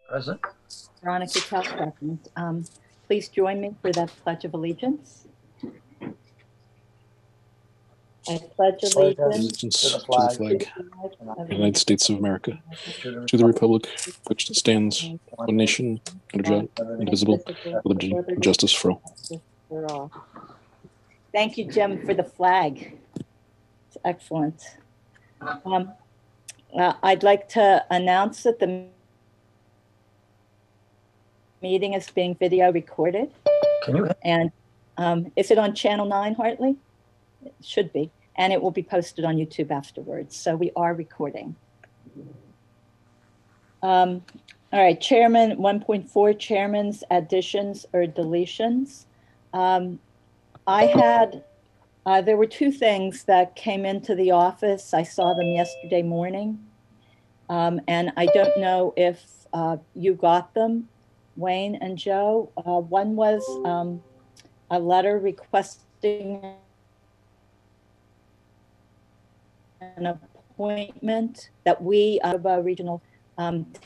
Present. Veronica Kell, second. Please join me for the Pledge of Allegiance. I pledge allegiance Allegiance to the to the flag flag of the United States of America, to the republic which stands, one nation, under God, indivisible, with liberty and justice for all. Thank you, Jim, for the flag. It's excellent. I'd like to announce that the meeting is being video recorded. Can you? And is it on Channel 9, Hartley? It should be. And it will be posted on YouTube afterwards. So we are recording. All right, Chairman 1.4, Chairman's additions or deletions. There were two things that came into the office. I saw them yesterday morning. And I don't know if you got them, Wayne and Joe. One was a letter requesting an appointment that we, Regional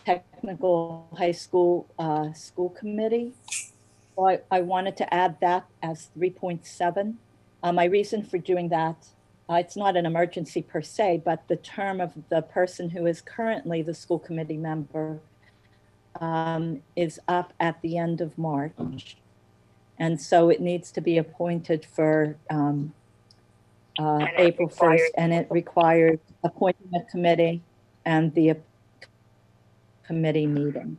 Technical High School School Committee. So I wanted to add that as 3.7. My reason for doing that, it's not an emergency per se, but the term of the person who is currently the school committee member is up at the end of March. And so it needs to be appointed for April 1st, and it requires appointing a committee and the committee meeting.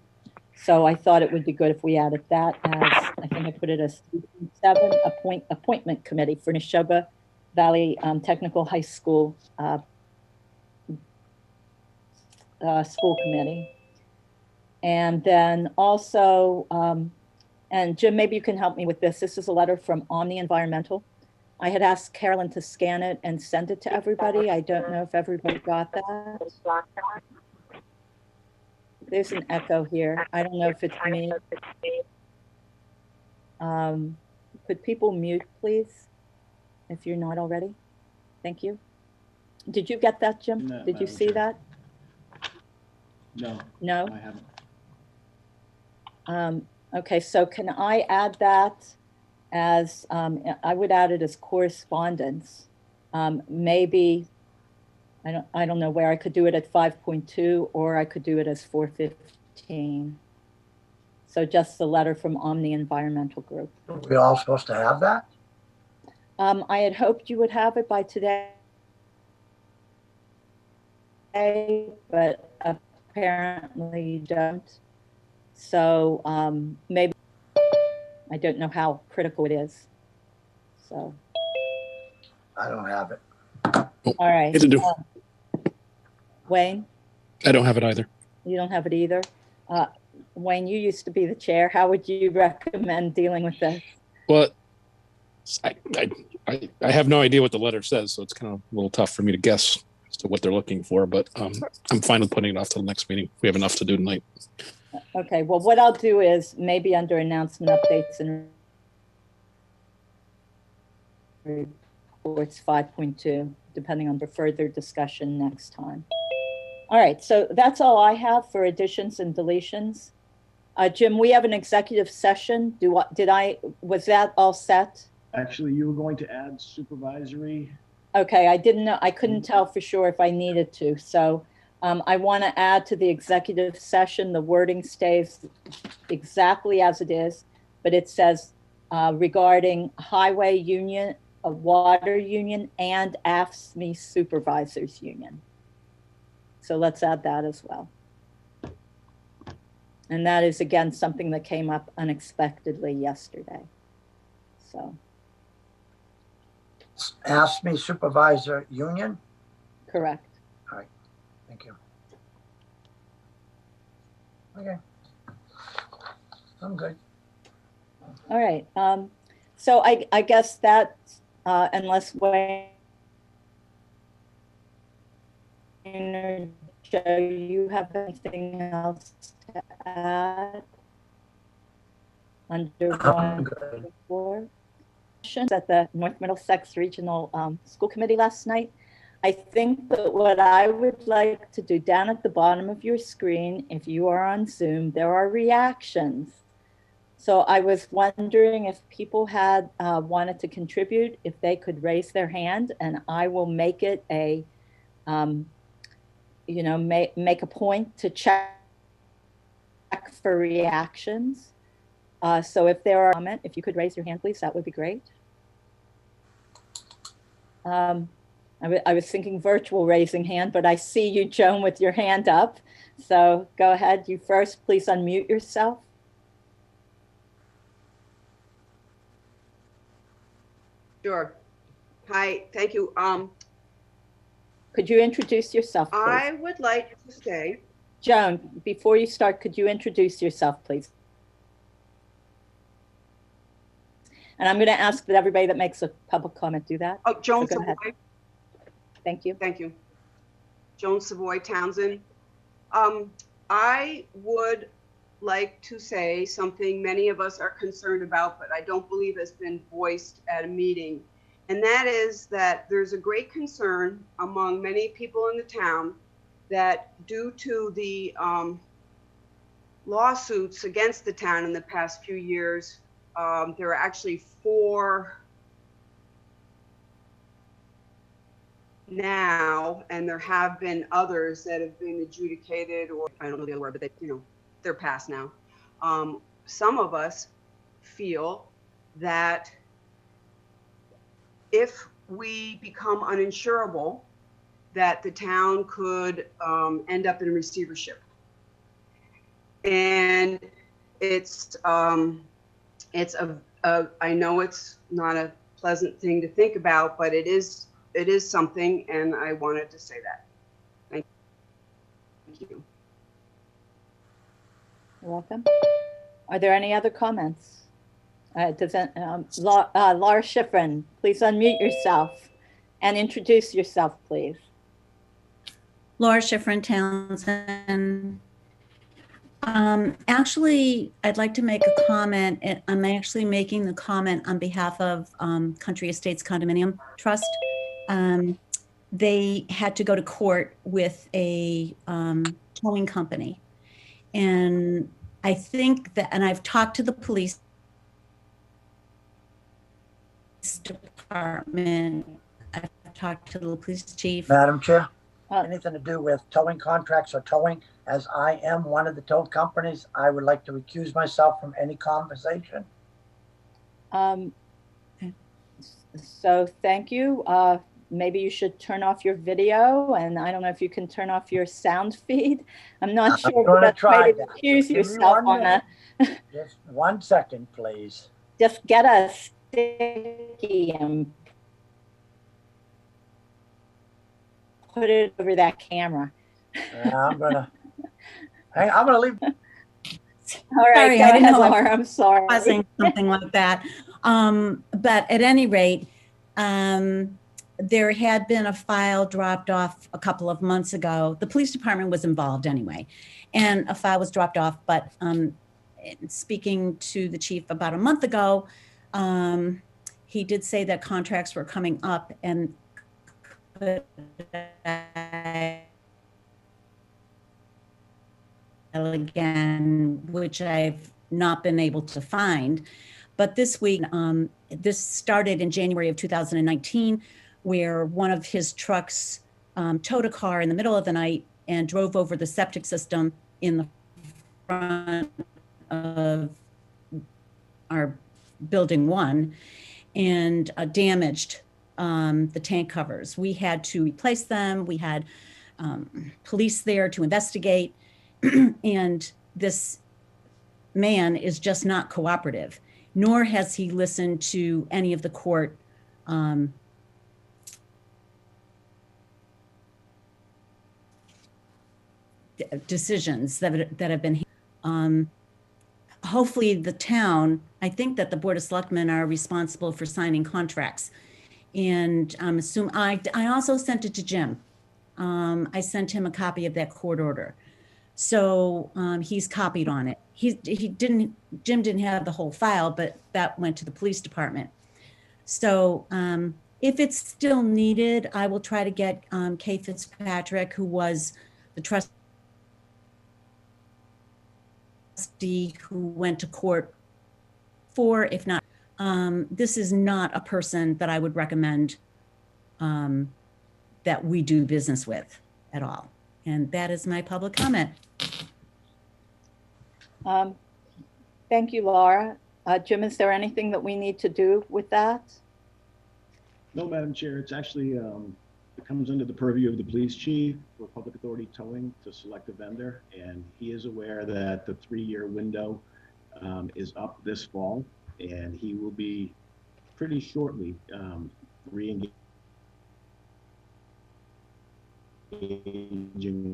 So I thought it would be good if we added that as, I think I put it as 3.7, appointment committee for Neshoba Valley Technical High School school committee. And then also, and Jim, maybe you can help me with this. This is a letter from Omni Environmental. I had asked Carolyn to scan it and send it to everybody. I don't know if everybody got that. There's an echo here. I don't know if it's me. Could people mute, please, if you're not already? Thank you. Did you get that, Jim? No, Did you see that? No. No? I haven't. Okay, so can I add that as, I would add it as correspondence. Maybe, I don't know where I could do it at 5.2 or I could do it as 415. So just the letter from Omni Environmental Group. Are we all supposed to have that? I had hoped you would have it by today, but apparently you don't. So maybe, I don't know how critical it is. So. I don't have it. All right. Wayne? I don't have it either. You don't have it either? Wayne, you used to be the chair. How would you recommend dealing with this? Well, I have no idea what the letter says, so it's kind of a little tough for me to guess as to what they're looking for, but I'm fine with putting it off to the next meeting. We have enough to do tonight. Okay, well, what I'll do is maybe under announcement updates and reports 5.2, depending on the further discussion next time. All right, so that's all I have for additions and deletions. Jim, we have an executive session. Was that all set? Actually, you were going to add supervisory. Okay, I didn't know, I couldn't tell for sure if I needed to. So I want to add to the executive session, the wording stays exactly as it is, but it says regarding highway union, a water union, and AFSCME supervisors union. So let's add that as well. And that is, again, something that came up unexpectedly yesterday. So. Ask me supervisor union. Correct. All right. Thank you. Okay. I'm good. All right. So I guess that, unless Wayne or Joe, you have anything else to add? Under 1.4 at the North Middlesex Regional School Committee last night. I think that what I would like to do, down at the bottom of your screen, if you are on Zoom, there are reactions. So I was wondering if people had wanted to contribute, if they could raise their hand, and I will make it a, make a point to check for reactions. So if there are comment, if you could raise your hand, please, that would be great. I was thinking virtual raising hand, but I see you, Joan, with your hand up. So go ahead. You first, please unmute yourself. Sure. Hi, thank you. Could you introduce yourself, please? I would like to say, Joan, before you start, could you introduce yourself, please? And I'm going to ask that everybody that makes a public comment do that. oh, Joan So go ahead. Savoy. Thank you. Thank you. Joan Savoy, Townsend. I would like to say something many of us are concerned about, but I don't believe has been voiced at a meeting. And that is that there's a great concern among many people in the town that due to the lawsuits against the town in the past few years, there are actually 4 now, and there have been others that have been adjudicated, or I don't know the other word, but they, they're passed now. Some of us feel that if we become uninsurable, that the town could end up in receivership. And it's I know it's not a pleasant thing to think about, but it is something, and I wanted to say that. Thank you. You're welcome. Are there any other comments? Laura Schifrin, please unmute yourself and introduce yourself, please. Laura Schifrin, Townsend. Actually, I'd like to make a comment. I'm actually making the comment on behalf of Country Estates Condominium Trust. They had to go to court with a towing company. And I think that, and I've talked to the police department, I've talked to the police chief. Madam Chair, Uh, anything to do with towing contracts or towing, as I am one of the tow companies, I would like to recuse myself from any conversation. So thank you. Maybe you should turn off your video, and I don't know if you can turn off your sound feed. I'm not I'm sure gonna that's try way to that. recuse Give me yourself 1 on a, minute. Just 1 second, please. just get a sticky and put it over that camera. I'm gonna leave. All right, Sorry, go I didn't ahead, know I was Laura, I'm sorry. Causing something like that. But at any rate, there had been a file dropped off a couple of months ago. The police department was involved anyway, and a file was dropped off. But speaking to the chief about a month ago, he did say that contracts were coming up, and again, which I've not been able to find. But this week, this started in January of 2019, where one of his trucks towed a car in the middle of the night and drove over the septic system in the front of our building 1 and damaged the tank covers. We had to replace them. We had police there to investigate. And this man is just not cooperative, nor has he listened to any of the court decisions that have been. Hopefully the town, I think that the Board of Selectmen are responsible for signing contracts. And I'm assuming, I also sent it to Jim. I sent him a copy of that court order. So he's copied on it. Jim didn't have the whole file, but that went to the police department. So If it's still needed, I will try to get Kay Fitzpatrick, who was the trustee who went to court for, if not, this is not a person that I would recommend that we do business with at all. And that is my public comment. Thank you, Laura. Jim, is there anything that we need to do with that? No, Madam Chair, it's actually, it comes under the purview of the police chief for public authority towing to select a vendor. And he is aware that the 3-year window is up this fall, and he will be pretty shortly re-engaging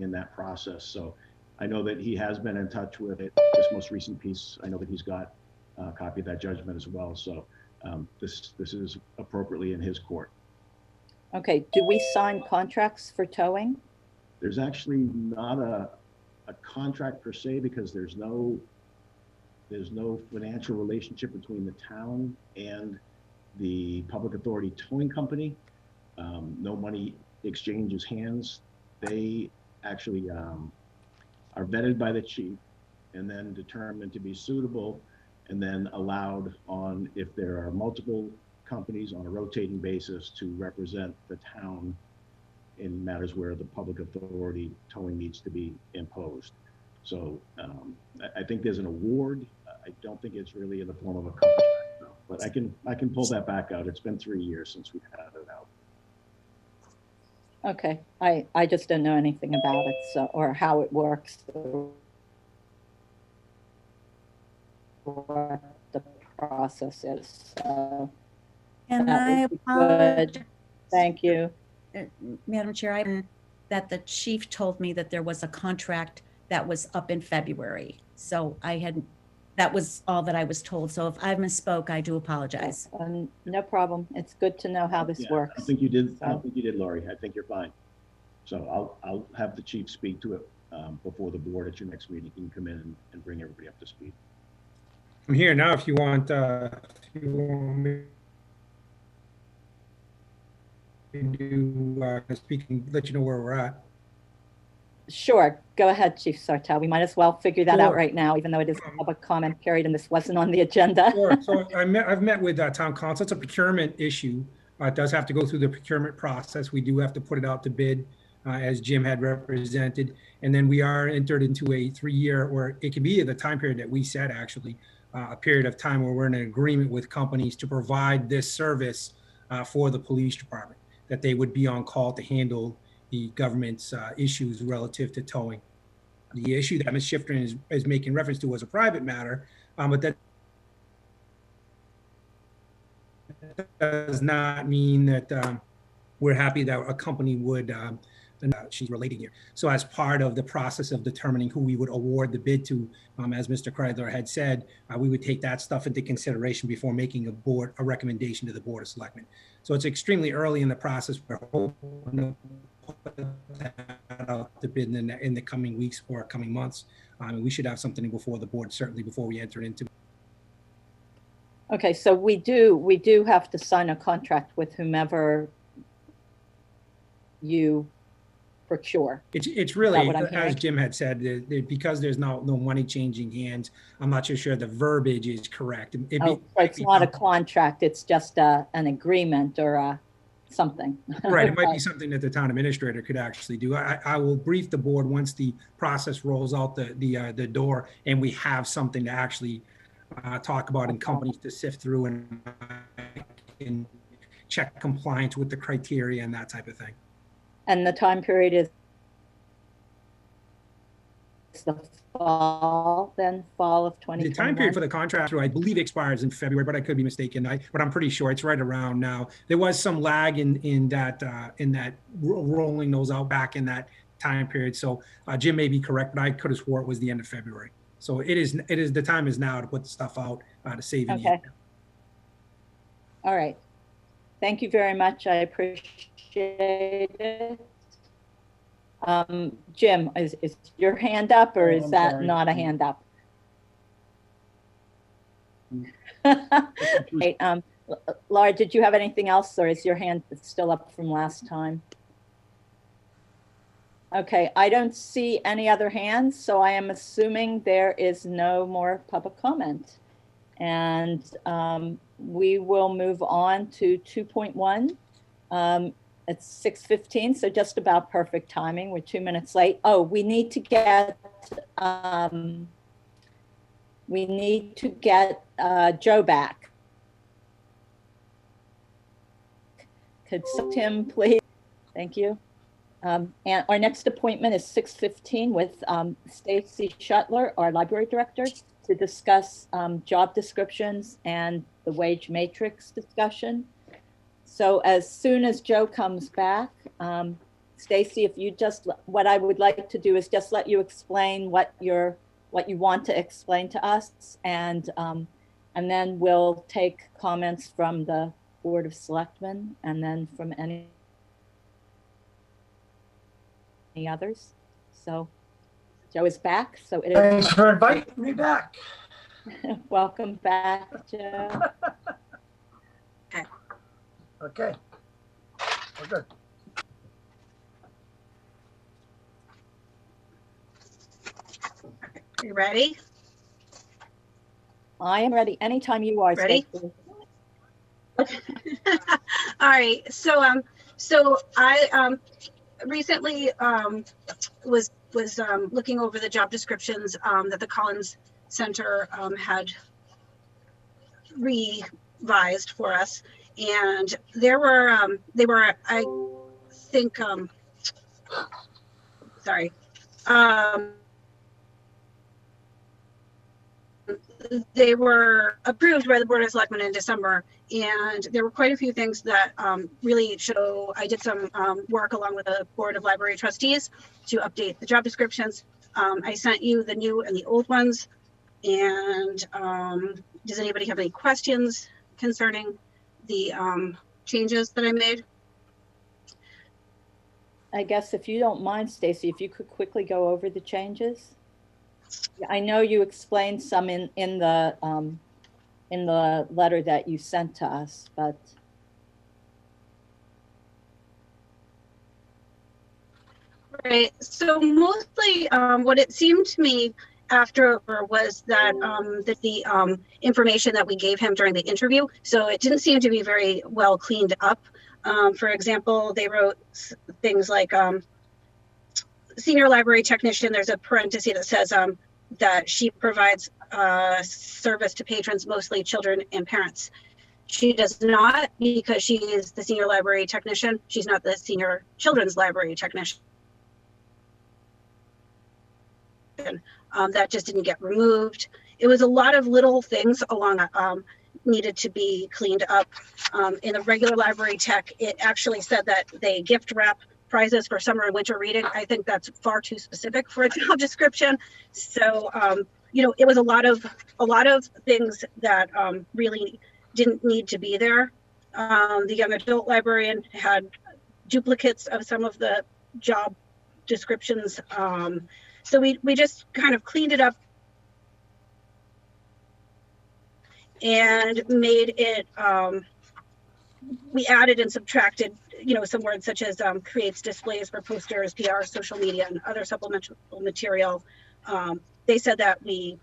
in that process. So I know that he has been in touch with it. This most recent piece, I know that he's got a copy of that judgment as well. So this is appropriately in his court. Okay, do we sign contracts for towing? There's actually not a contract per se, because there's no financial relationship between the town and the public authority towing company. No money exchanges hands. They actually are vetted by the chief and then determined to be suitable, and then allowed on, if there are multiple companies on a rotating basis, to represent the town in matters where the public authority towing needs to be imposed. So I think there's an award. I don't think it's really in the form of a contract, though. But I can pull that back out. It's been 3 years since we've had it out. Okay, I just don't know anything about it, so, or how it works, or what the process is. So And that I would be apologize, good. Thank you. Madam Chair, that the chief told me that there was a contract that was up in February. So that was all that I was told. So if I misspoke, I do apologize. No problem. It's good to know how this Yeah, works. I don't think you did. I So- don't think you did, Laurie. I think you're fine. So I'll have the chief speak to it before the board at your next meeting. You can come in and bring everybody up to speed. I'm here now if you want me to speak and let you know where we're at. Sure, go ahead, Chief Sartell. We might as well figure that out Sure. right now, even though it is a public comment period and this wasn't on the agenda. Sure. So I've met with town council. It's a procurement issue. It does have to go through the procurement process. We do have to put it out to bid, as Jim had represented. And then we are entered into a 3-year, or it can be the time period that we set, actually, a period of time where we're in an agreement with companies to provide this service for the police department, that they would be on call to handle the government's issues relative to towing. The issue that Ms. Shifrin is making reference to was a private matter, but that does not mean that we're happy that a company would, she's relating here. So as part of the process of determining who we would award the bid to, as Mr. Kreidler had said, we would take that stuff into consideration before making a recommendation to the Board of Selectmen. So it's extremely early in the process. We're hoping to put that out to bid in the coming weeks or coming months. We should have something before the board, certainly before we enter into. Okay, so we do have to sign a contract with whomever you procure. It's really, what I'm as hearing? Jim had said, because there's no money changing hands, I'm not so sure the verbiage is correct. Oh, so it's not a contract, it's just an agreement or something. Right, it might Okay. be something that the town administrator could actually do. I will brief the board once the process rolls out the door and we have something to actually talk about and companies to sift through and check compliance with the criteria and that type of thing. And the time period is the fall of 2021? The time period for the contract, I believe, expires in February, but I could be mistaken. But I'm pretty sure it's right around now. There was some lag in that rolling those out back in that time period. So Jim may be correct, but I could have swore it was the end of February. So it is the time is now to put the stuff out to save any. Okay. All right. Thank you very much. I appreciate it. Jim, is your hand up or Oh, is I'm that sorry. not a hand up? Right, Laura, did you have anything else, or is your hand still up from last time? Okay, I don't see any other hands, so I am assuming there is no more public comment. And we will move on to 2.1. It's 6:15, so just about perfect timing. We're 2 minutes late. Oh, we need to get Joe back. Could Tim please? Thank you. And our next appointment is 6:15 with Stacy Shuttler, our library director, to discuss job descriptions and the wage matrix discussion. So as soon as Joe comes back, Stacy, if you just, what I would like to do is just let you explain what you want to explain to us, and then we'll take comments from the Board of Selectmen and then from any others. So Joe is back. So it is. Thanks for inviting me back. Welcome back, Joe. Okay. We're good. You ready? I am ready anytime you are. Ready? Stacy. All right. So I recently was looking over the job descriptions that the Collins Center had revised for us, and they were I think sorry. They were approved by the Board of Selectmen in December, and there were quite a few things that really show. I did some work along with the Board of Library Trustees to update the job descriptions. I sent you the new and the old ones, and does anybody have any questions concerning the changes that I made? I guess if you don't mind, Stacy, if you could quickly go over the changes. I know you explained some in the letter that you sent to us, but right. So mostly, what it seemed to me after was that the information that we gave him during the interview, so it didn't seem to be very well cleaned up. For example, they wrote things like senior library technician. There's a parenthesis that says that she provides service to patrons, mostly children and parents. She does not, because she is the senior library technician. She's not the senior children's library technician. That just didn't get removed. It was a lot of little things along needed to be cleaned up. In the regular library tech, it actually said that they gift wrap prizes for summer and winter reading. I think that's far too specific for a job description. So, it was a lot of things that really didn't need to be there. The young adult librarian had duplicates of some of the job descriptions. So we just kind of cleaned it up and made it, we added and subtracted, some words such as creates displays for posters, PR, social media, and other supplemental material. They said that we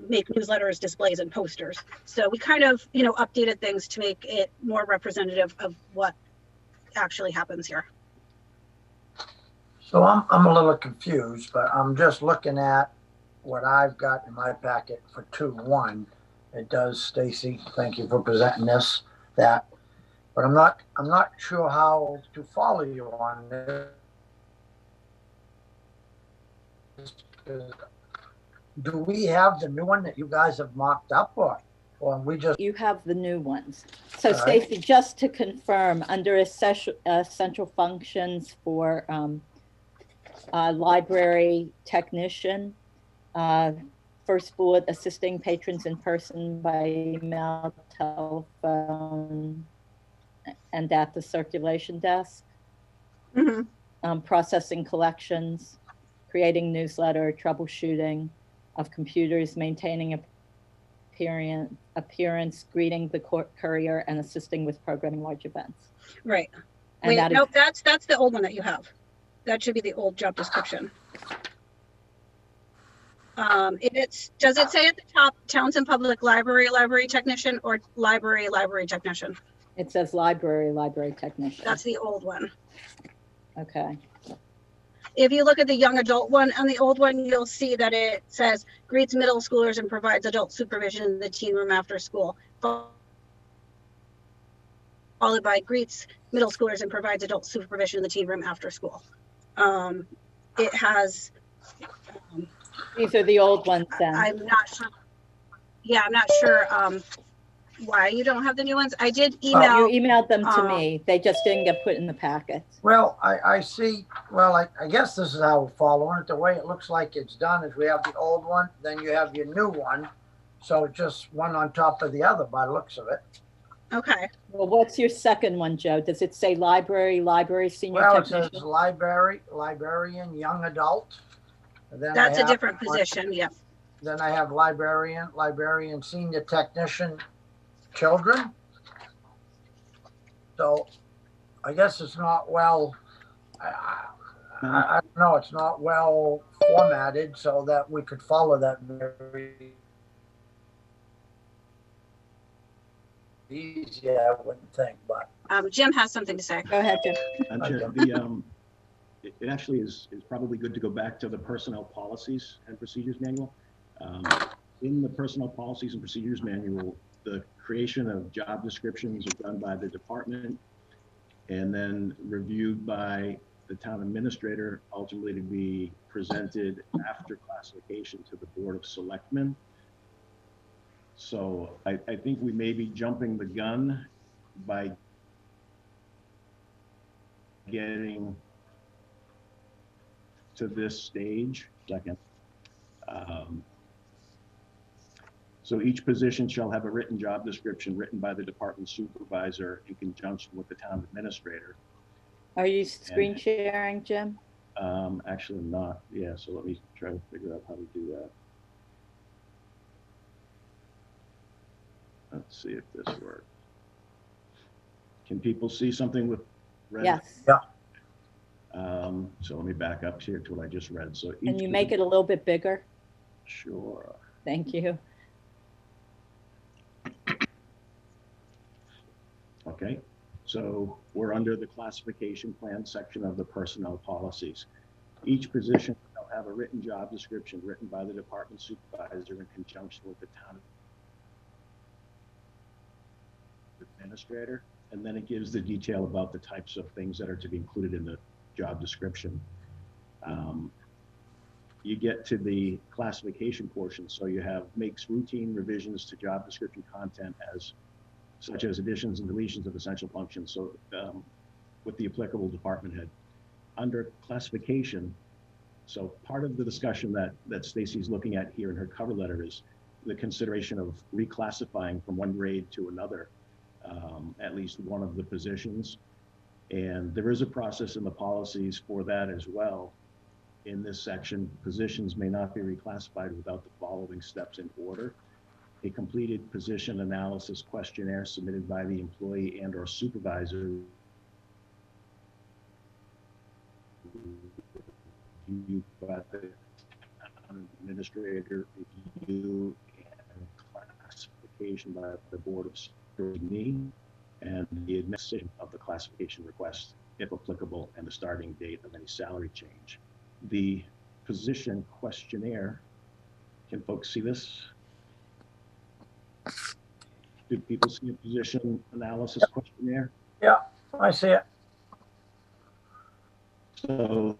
make newsletters, displays, and posters. So we kind of, updated things to make it more representative of what actually happens here. So I'm a little confused, but I'm just looking at what I've got in my packet for 2.1. It does, Stacy, thank you for presenting this, but I'm not sure how to follow you on this. Do we have the new one that you guys have mocked up, or we just? you have the new ones. So All right. Stacy, just to confirm, under essential functions for library technician, first bullet, assisting patrons in person by email, telephone, and at the circulation desk. Mm-hmm. Processing collections, creating newsletter, troubleshooting of computers, maintaining a printer, and other supplemental material. That is the new one. So, Mm-hmm. Stacy, if you could quickly go over the changes. Yeah, I know you explained some in the letter that you sent to us, but appearance, greeting the courier, and assisting with programming large events. Right. And Wait, that is, nope, that's the old one that you have. That should be the old job description. Does it say at the top, Townsend Public Library, library technician, or library technician? it says library technician. That's the old one. Okay. If you look at the young adult one on the old one, you'll see that it says greets middle schoolers and provides adult supervision in the teen room after school, followed by greets middle schoolers and provides adult supervision in the teen room after school. It has. These are the old ones then. I'm not sure. Yeah, I'm not sure why you don't have the new ones. I did email. You emailed them to me. They just didn't get put in the packet. Well, I see, well, I guess this is how we're following it. The way it looks like it's done is we have the old one, then you have your new one. So just one on top of the other by the looks of it. Okay. Well, what's your second one, Joe? Does it say library senior Well, it technician? says librarian, young adult. And then That's I a have different position. Yep. Then I have librarian, senior technician, children. So I guess it's not well, I don't know, it's not well formatted so that we could follow that very easy, I wouldn't think, but. Jim has something to say. Go ahead, Jim. It actually is probably good to go back to the personnel policies and procedures manual. In the personnel policies and procedures manual, the creation of job descriptions are done by the department and then reviewed by the town administrator, ultimately to be presented after classification to the Board of Selectmen. So I think we may be jumping the gun by getting to this stage. So each position shall have a written job description written by the department supervisor in conjunction with the town administrator. Are you screen sharing, Jim? Actually not. Yeah, so let me try to figure out how to do that. Let's see if this works. Can people see something with red? Yes. Yeah. So let me back up here to what I just read. So Can you make it a little bit bigger? Sure. Thank you. Okay, so we're under the classification plan section of the personnel policies. Each position will have a written job description written by the department supervisor in conjunction with the town administrator, and then it gives the detail about the types of things that are to be included in the job description. You get to the classification portion, so you have makes routine revisions to job description content such as additions and deletions of essential functions, so with the applicable department head. Under classification, so part of the discussion that Stacy's looking at here in her cover letter is the consideration of reclassifying from one grade to another, at least one of the positions. And there is a process in the policies for that as well. In this section, positions may not be reclassified without the following steps in order. A completed position analysis questionnaire submitted by the employee and or supervisor reviewed by the town administrator, review and classification by the Board of Scrutiny, and the administration of the classification request, if applicable, and the starting date of any salary change. The position questionnaire, can folks see this? Do people see a position analysis questionnaire? Yeah, I see it. So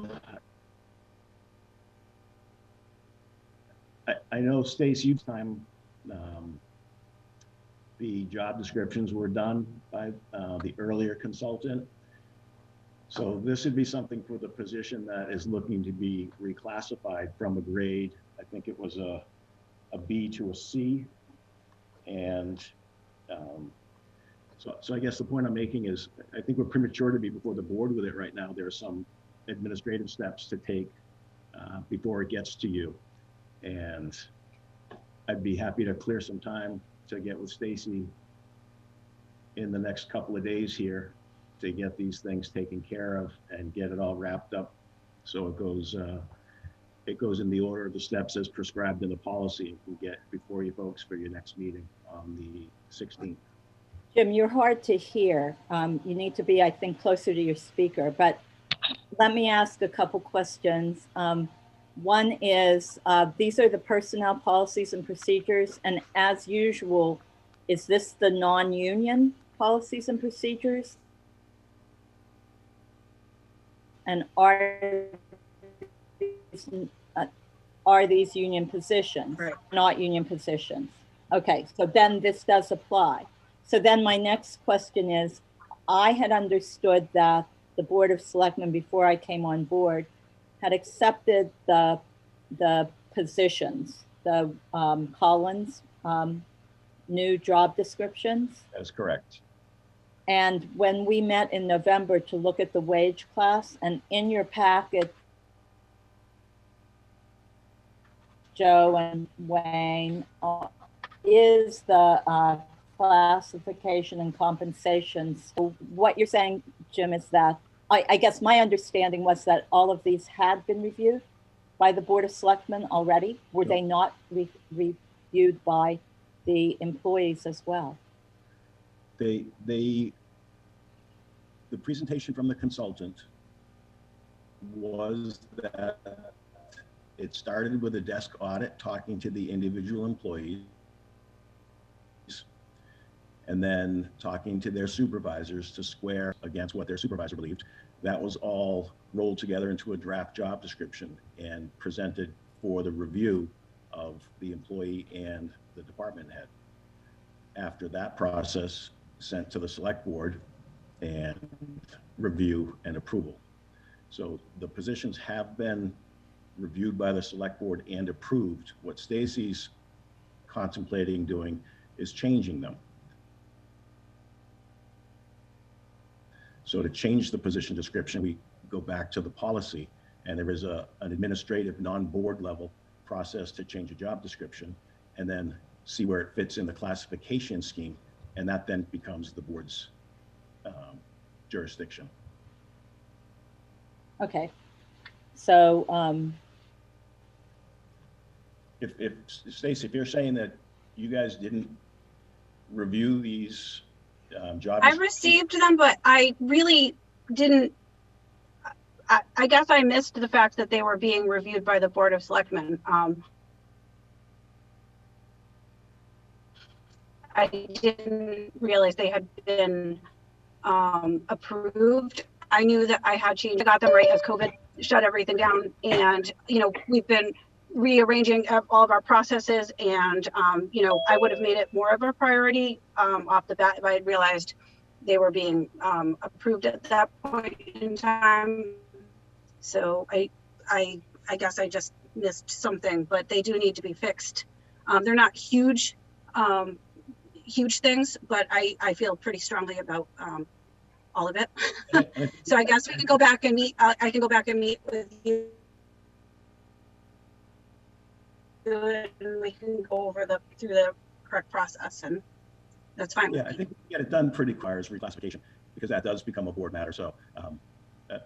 I know, Stace, you time the job descriptions were done by the earlier consultant. So this would be something for the position that is looking to be reclassified from a grade. I think it was a B to a C. And so I guess the point I'm making is I think we're premature to be before the board with it right now. There are some administrative steps to take before it gets to you. And I'd be happy to clear some time to get with Stacy in the next couple of days here to get these things taken care of and get it all wrapped up. So it goes in the order of the steps as prescribed in the policy and can get before you folks for your next meeting on the 16th. Jim, you're hard to hear. You need to be, I think, closer to your speaker, but let me ask a couple questions. One is, these are the personnel policies and procedures, and as usual, is this the non-union policies and procedures? And are these union positions? Right. Not union positions? Okay, so then this does apply. So then my next question is, I had understood that the Board of Selectmen, before I came on board, had accepted the positions, the Collins new job descriptions. That's correct. And when we met in November to look at the wage class, and in your packet, Joe and Wayne, is the classification and compensation. So what you're saying, Jim, is that, I guess my understanding was that all of these had been reviewed by the Board of Selectmen already. Were they not reviewed by the employees as well? The presentation from the consultant was that it started with a desk audit talking to the individual employees and then talking to their supervisors to square against what their supervisor believed. That was all rolled together into a draft job description and presented for the review of the employee and the department head. After that process, sent to the select board and review and approval. So the positions have been reviewed by the select board and approved. What Stacy's contemplating doing is changing them. So to change the position description, we go back to the policy, and there is an administrative non-board level process to change a job description and then see where it fits in the classification scheme. And that then becomes the board's jurisdiction. Okay, so If Stacey, if you're saying that you guys didn't review these jobs, I received them, but I really didn't. I guess I missed the fact that they were being reviewed by the Board of Selectmen. I didn't realize they had been approved. I knew that I had changed. I got them right as COVID shut everything down, and we've been rearranging all of our processes, and I would have made it more of a priority off the bat if I had realized they were being approved at that point in time. So I guess I just missed something, but they do need to be fixed. They're not huge things, but I feel pretty strongly about all of it. So I guess we can go back and meet. I can go back and meet with you, and we can go over through the correct process, and that's fine. Yeah, I think we can get it done pretty quick as reclassification, because that does become a board matter. So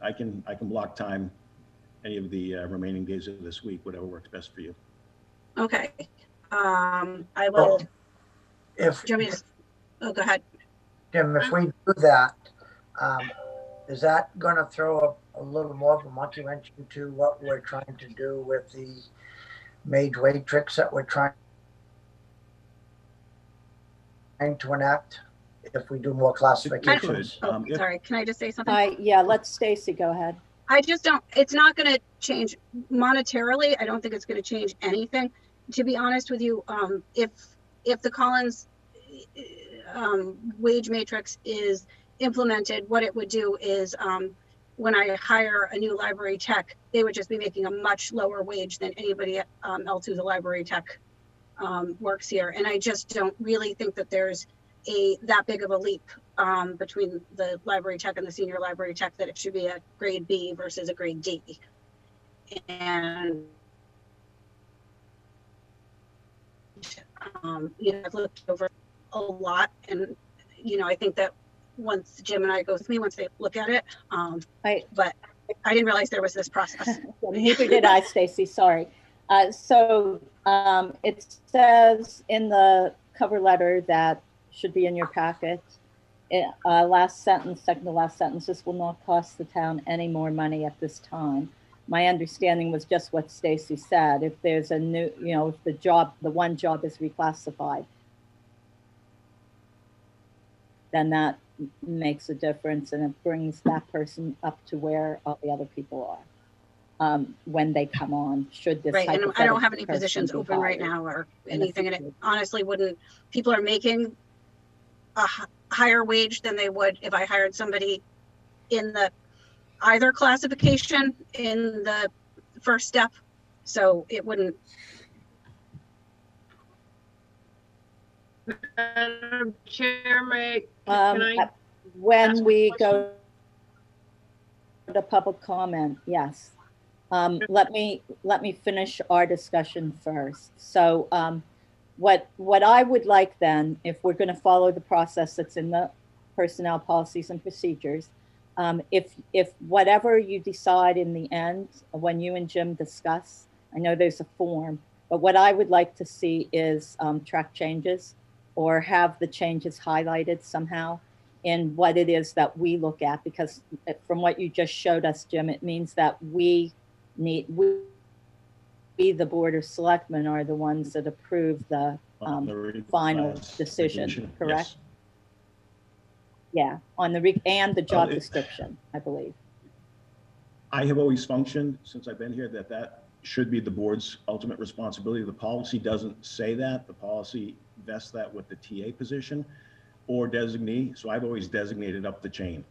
I can block time any of the remaining days of this week, whatever works best for you. Okay. I will. If, Do you want me to? Oh, go ahead. Jim, if we do that, is that going to throw a little more of a monkey wrench into what we're trying to do with the major matrix that we're trying to enact? If we do more classifications. Sorry, can I just say something? yeah, let Stacy go ahead. I just don't, it's not going to change monetarily. I don't think it's going to change anything. To be honest with you, if the Collins wage matrix is implemented, what it would do is when I hire a new library tech, they would just be making a much lower wage than anybody else who's a library tech works here. And I just don't really think that there's that big of a leap between the library tech and the senior library tech that it should be a grade B versus a grade D. And I've looked over a lot, and I think that once Jim and I go with me, once they look at it, but I didn't realize there was this process. Neither did I, Stacy, sorry. It says in the cover letter that should be in your packet, last sentence, second to last sentence, this will not cost the town any more money at this time. My understanding was just what Stacy said. If there's a new, if the one job is reclassified, then that makes a difference, and it brings that person up to where all the other people are when they come on, should this Right, and I don't have any hypothetical positions person be open right hired. now or in the anything, and it future. honestly wouldn't, people are making a higher wage than they would if I hired somebody in the either classification in the first step, so it wouldn't. Madam Chair, can I? When ask a we question? go to public comment, yes. Let me finish our discussion first. So what I would like then, if we're going to follow the process that's in the personnel policies and procedures, if whatever you decide in the end, when you and Jim discuss, I know there's a form, but what I would like to see is track changes, or have the changes highlighted somehow in what it is that we look at, because from what you just showed us, Jim, it means that we, the Board of Selectmen, are the ones that approve the final decision, correct? Yes. Yeah, on the and the job it- description, I believe. I have always functioned, since I've been here, that should be the board's ultimate responsibility. The policy doesn't say that. The policy vests that with the TA position or designee. So I've always designated up the chain,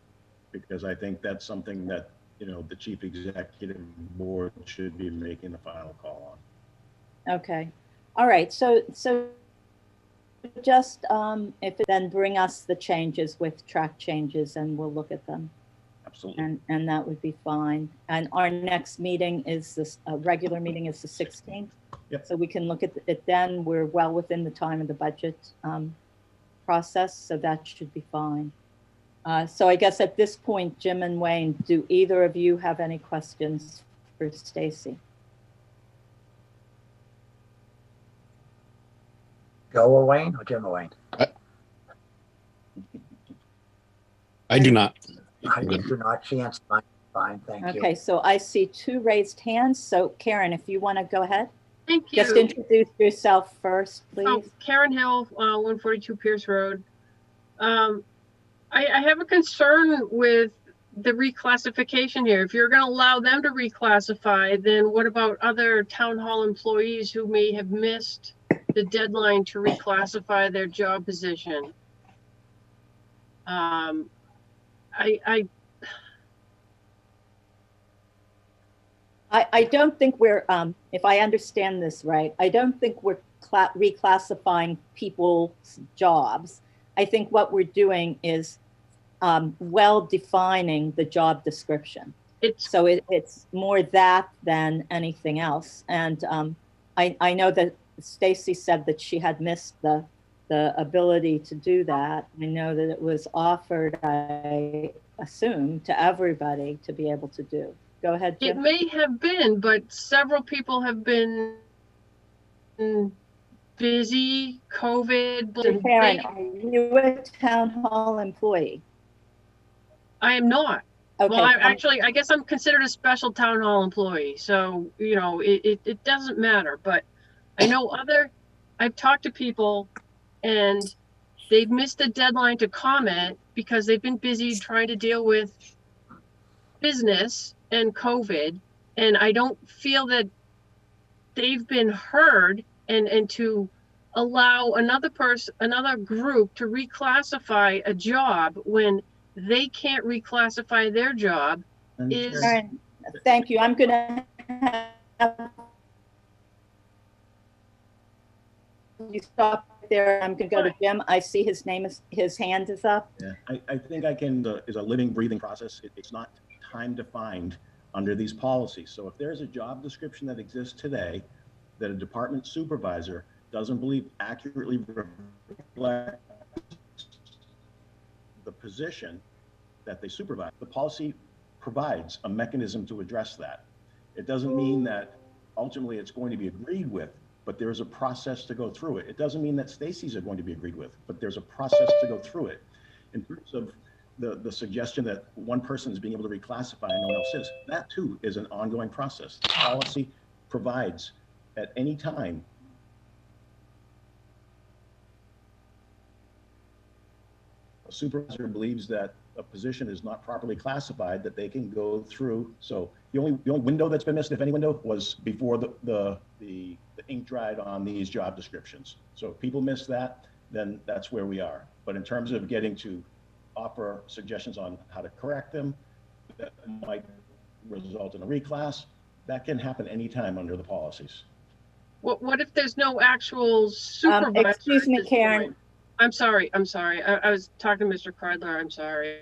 because I think that's something that, the chief executive board should be making the final call on. Okay, all right, so just if it then bring us the changes with track changes, and we'll look at them. Absolutely. And that would be fine. And our next meeting is this, regular meeting is the 16th. Yep. So we can look at it then. We're well within the time of the budget process, so that should be fine. So I guess at this point, Jim and Wayne, do either of you have any questions for Stacy? Joe or Wayne or Jim or Wayne? I do not. I do not. She answered mine. Fine, thank you. Okay, so I see 2 raised hands. So Karen, if you want to go ahead, Thank you. just introduce yourself first, Oh, please. Karen Hill, 142 Pierce Road. I have a concern with the reclassification here. If you're going to allow them to reclassify, then what about other town hall employees who may have missed the deadline to reclassify their job position? I don't think we're, if I understand this right, I don't think we're reclassifying people's jobs. I think what we're doing is well defining the job description. So it's more that than anything else. And I know that Stacy said that she had missed the ability to do that. I know that it was offered, I assume, to everybody to be able to do. Go ahead, Jim. It may have been, but several people have been busy, COVID. Karen, are you a town hall employee? I am not. Okay. Well, I guess I'm considered a special town hall employee. So, it doesn't matter. But I know I've talked to people and they've missed the deadline to comment because they've been busy trying to deal with business and COVID. And I don't feel that they've been heard, and to allow another group to reclassify a job when they can't reclassify their job is. Karen, thank you. I'm going to have you stop there. I'm going to go to Jim. I see his hand is up. Yeah, I think I can, is a living, breathing process. It's not time defined under these policies. So if there's a job description that exists today that a department supervisor doesn't believe accurately reflects the position that they supervise. The policy provides a mechanism to address that. It doesn't mean that ultimately it's going to be agreed with, but there is a process to go through it. It doesn't mean that Stacy's are going to be agreed with, but there's a process to go through it. In terms of the suggestion that one person is being able to reclassify and no one else is, that too is an ongoing process. The policy provides at any time a supervisor believes that a position is not properly classified, that they can go through. So the only window that's been missed, if any window, was before the ink dried on these job descriptions. So if people miss that, then that's where we are. But in terms of getting to offer suggestions on how to correct them that might result in a reclass, that can happen anytime under the policies. What if there's no actual supervisor? Excuse me, at this Karen. point? I'm sorry. I was talking to Mr. Kreidler. I'm sorry.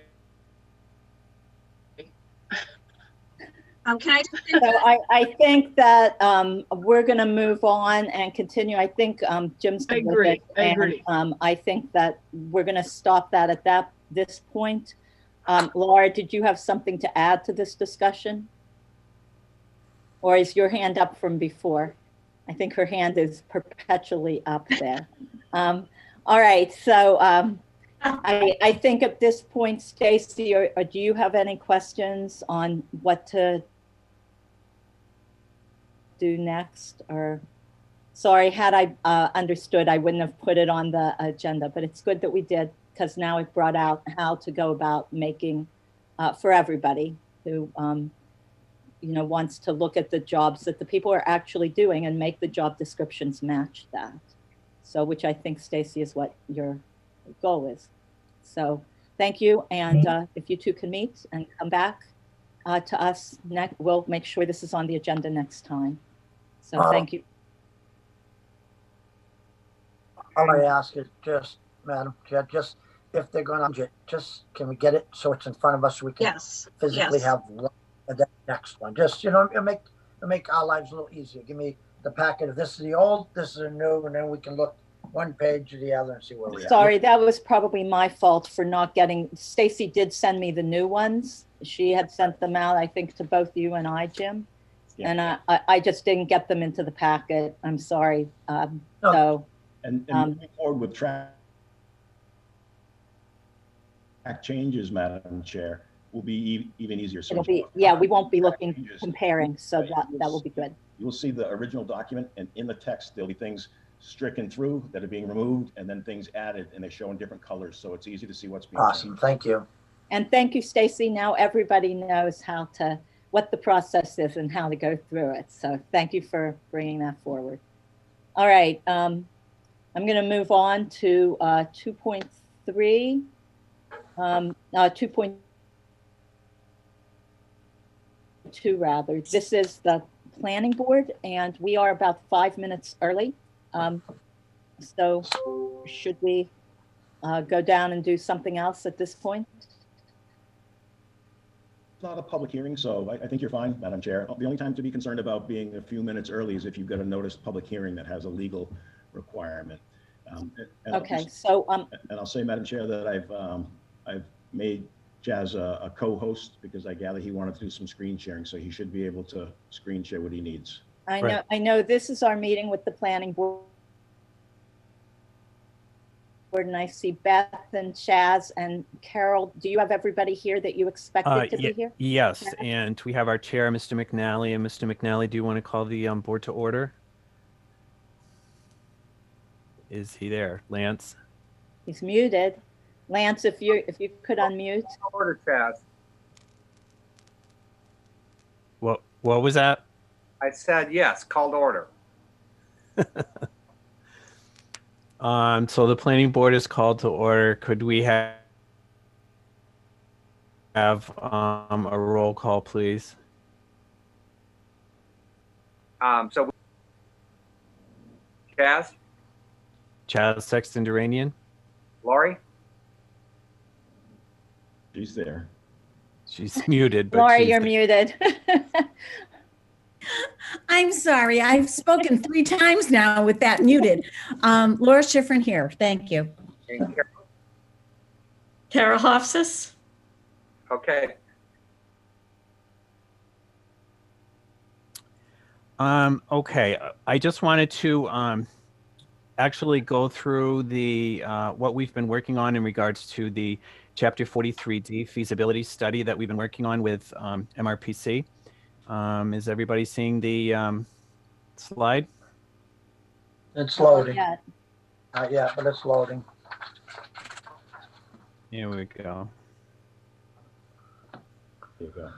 Can I just So I think that we're going to move on and continue. I think Jim's. I agree. I agree. And I think that we're going to stop that at this point. Laura, did you have something to add to this discussion? Or is your hand up from before? I think her hand is perpetually up there. All right, so I think at this point, Stacy, or do you have any questions on what to do next? Or sorry, had I understood, I wouldn't have put it on the agenda, but it's good that we did, because now it brought out how to go about making for everybody who wants to look at the jobs that the people are actually doing and make the job descriptions match that. So, which I think, Stacy, is what your goal is. So thank you. And if you two can meet and come back to us next, we'll make sure this is on the agenda next time. So thank you. All I ask is just, Madam Chair, just if they're going to, just can we get it so it's in front of us so we can physically have the next one? Just, it'll make our lives a little easier. Give me the packet of this is the old, this is the new, and then we can look one page to the other and see where we are. Sorry, that was probably my fault for not getting, Stacy did send me the new ones. She had sent them out, I think, to both you and I, Jim. Yeah. And I just didn't get them into the packet. I'm sorry. So. And moving forward with track changes, Madam Chair, will be even easier. So it'll be, yeah, we won't be looking, comparing, so right. that will be good. You will see the original document, and in the text, there'll be things stricken through that are being removed, and then things added, and they show in different colors, so it's easy to see what's being changed. Thank you. And thank you, Stacy. Now everybody knows what the process is and how to go through it. So thank you for bringing that forward. All right, I'm going to move on to 2.3, 2.2 rather. This is the planning board, and we are about 5 minutes early. So should we go down and do something else at this point? It's not a public hearing, so I think you're fine, Madam Chair. The only time to be concerned about being a few minutes early is if you've got a noticed public hearing that has a legal requirement. Okay, so and I'll say, Madam Chair, that I've made Jazz a co-host because I gather he wanted to do some screen sharing, so he should be able to screen share what he needs. I know this is our meeting with the planning board, and I see Beth and Chaz and Carol. Do you have everybody here that you expected to be here? Yes, and we have our chair, Mr. McNally. And Mr. McNally, do you want to call the board to order? Is he there? Lance? He's muted. Lance, if you could unmute. Order, Chaz. What was that? I said yes, called order. So the planning board is called to order. Could we have a roll call, please? So Chaz, Sexton Duranian. Lori. She's there. She's muted. But Laura, you're muted. I'm sorry. I've spoken 3 times now with that muted. Laura Schifrin here. Thank you. And Tara Hofsis? Okay, Okay, I just wanted to actually go through the what we've been working on in regards to the Chapter 43D feasibility study that we've been working on with MRPC. Is everybody seeing the slide? It's loading. Yeah. Not yet, but it's loading. Here we go. There you go.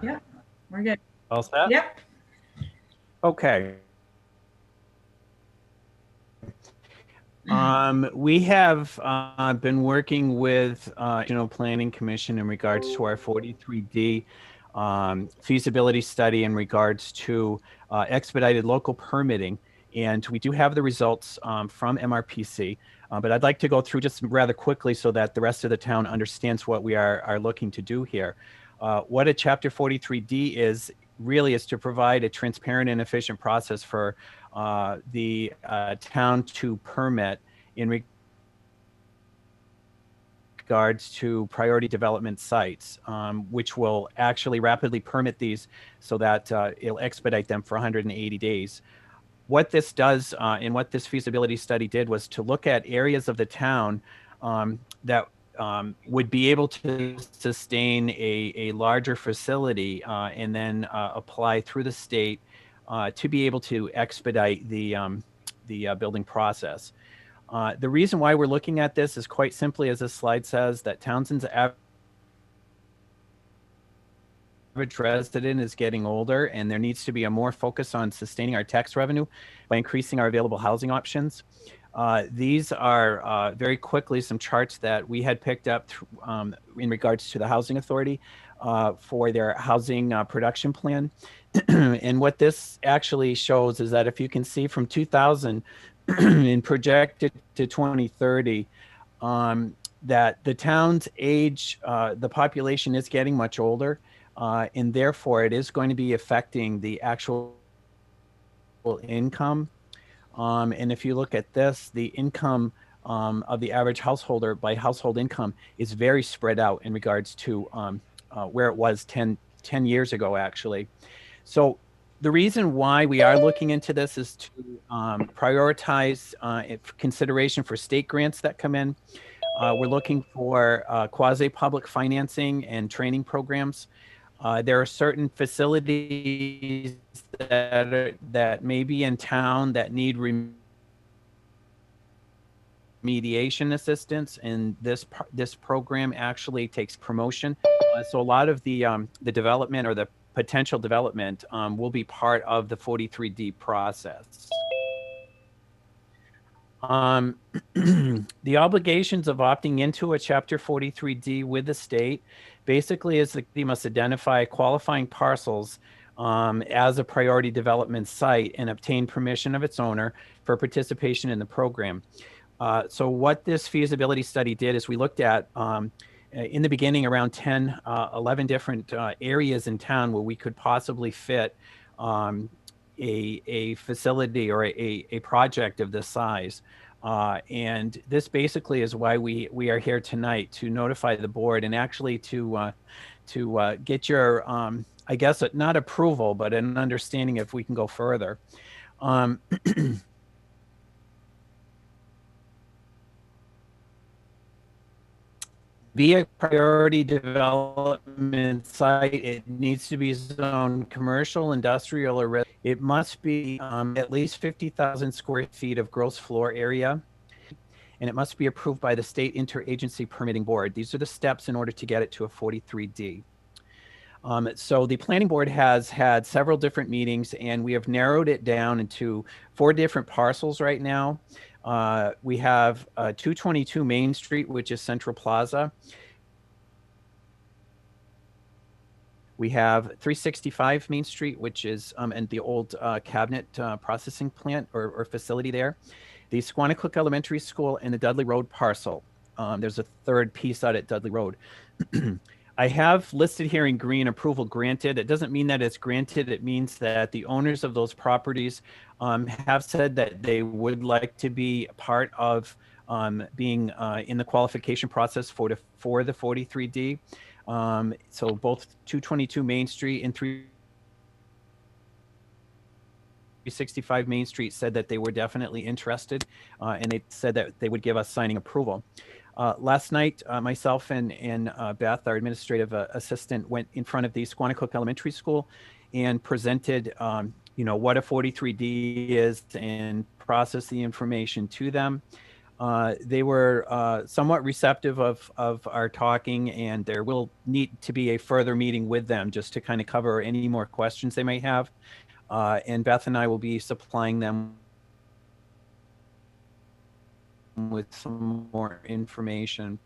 Yep, we're good. All set? Yep. Okay. We have been working with Regional Planning Commission in regards to our 43D feasibility study in regards to expedited local permitting. And we do have the results from MRPC, but I'd like to go through just rather quickly so that the rest of the town understands what we are looking to do here. What a Chapter 43D is really is to provide a transparent and efficient process for the town to permit in regards to priority development sites, which will actually rapidly permit these so that it'll expedite them for 180 days. What this does and what this feasibility study did was to look at areas of the town that would be able to sustain a larger facility and then apply through the state to be able to expedite the building process. The reason why we're looking at this is quite simply, as this slide says, that Townsend's average resident is getting older, and there needs to be a more focus on sustaining our tax revenue by increasing our available housing options. These are very quickly some charts that we had picked up in regards to the Housing Authority for their housing production plan. And what this actually shows is that if you can see from 2000 and projected to 2030, that the town's age, the population is getting much older, and therefore it is going to be affecting the actual income. And if you look at this, the income of the average householder by household income is very spread out in regards to where it was 10 years ago, actually. So the reason why we are looking into this is to prioritize consideration for state grants that come in. We're looking for quasi-public financing and training programs. There are certain facilities that may be in town that need remediation assistance, and this program actually takes promotion. So a lot of the development or the potential development will be part of the 43D process. The obligations of opting into a Chapter 43D with the state basically is that they must identify qualifying parcels as a priority development site and obtain permission of its owner for participation in the program. So what this feasibility study did is we looked at in the beginning around 10, 11 different areas in town where we could possibly fit a facility or a project of this size. And this basically is why we are here tonight, to notify the board and actually to get your, I guess, not approval, but an understanding if we can go further. Be a priority development site, it needs to be zoned commercial, industrial, or it must be at least 50,000 square feet of gross floor area, and it must be approved by the state interagency permitting board. These are the steps in order to get it to a 43D. So the planning board has had several different meetings, and we have narrowed it down into 4 different parcels right now. We have 222 Main Street, which is Central Plaza. We have 365 Main Street, which is and the old cabinet processing plant or facility there. The Squanicook Elementary School and the Dudley Road parcel. There's a third piece out at Dudley Road. I have listed here in green approval granted. It doesn't mean that it's granted. It means that the owners of those properties have said that they would like to be part of being in the qualification process for the 43D. So both 222 Main Street and 365 Main Street said that they were definitely interested, and they said that they would give us signing approval. Last night, myself and Beth, our administrative assistant, went in front of the Squanicook Elementary School and presented, what a 43D is and processed the information to them. They were somewhat receptive of our talking, and there will need to be a further meeting with them just to kind of cover any more questions they may have. And Beth and I will be supplying them with some more information.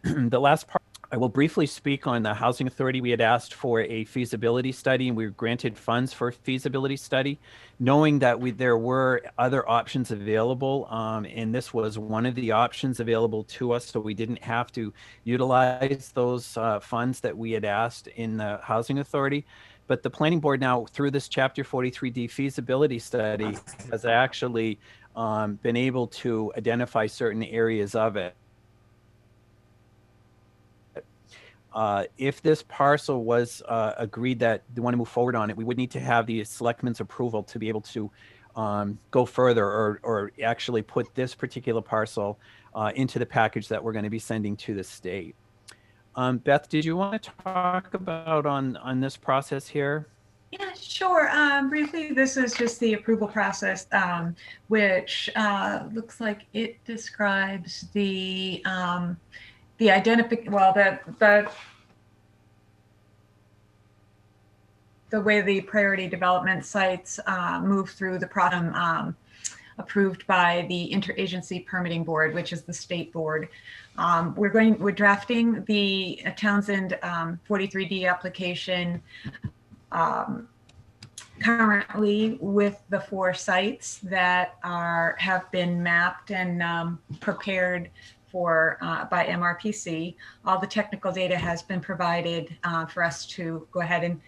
The last part, I will briefly speak on the Housing Authority. We had asked for a feasibility study, and we were granted funds for a feasibility study, knowing that there were other options available, and this was one of the options available to us, so we didn't have to utilize those funds that we had asked in the Housing Authority. But the planning board now, through this Chapter 43D feasibility study, has actually been able to identify certain areas of it. If this parcel was agreed that they want to move forward on it, we would need to have the selectmen's approval to be able to go further or actually put this particular parcel into the package that we're going to be sending to the state. Beth, did you want to talk about on this process here? Yeah, sure. Briefly, this is just the approval process, which looks like it describes the the way the priority development sites move through the process approved by the Interagency Permitting Board, which is the state board. We're drafting the Townsend 43D application currently with the 4 sites that have been mapped and prepared for by MRPC. All the technical data has been provided for us to go ahead and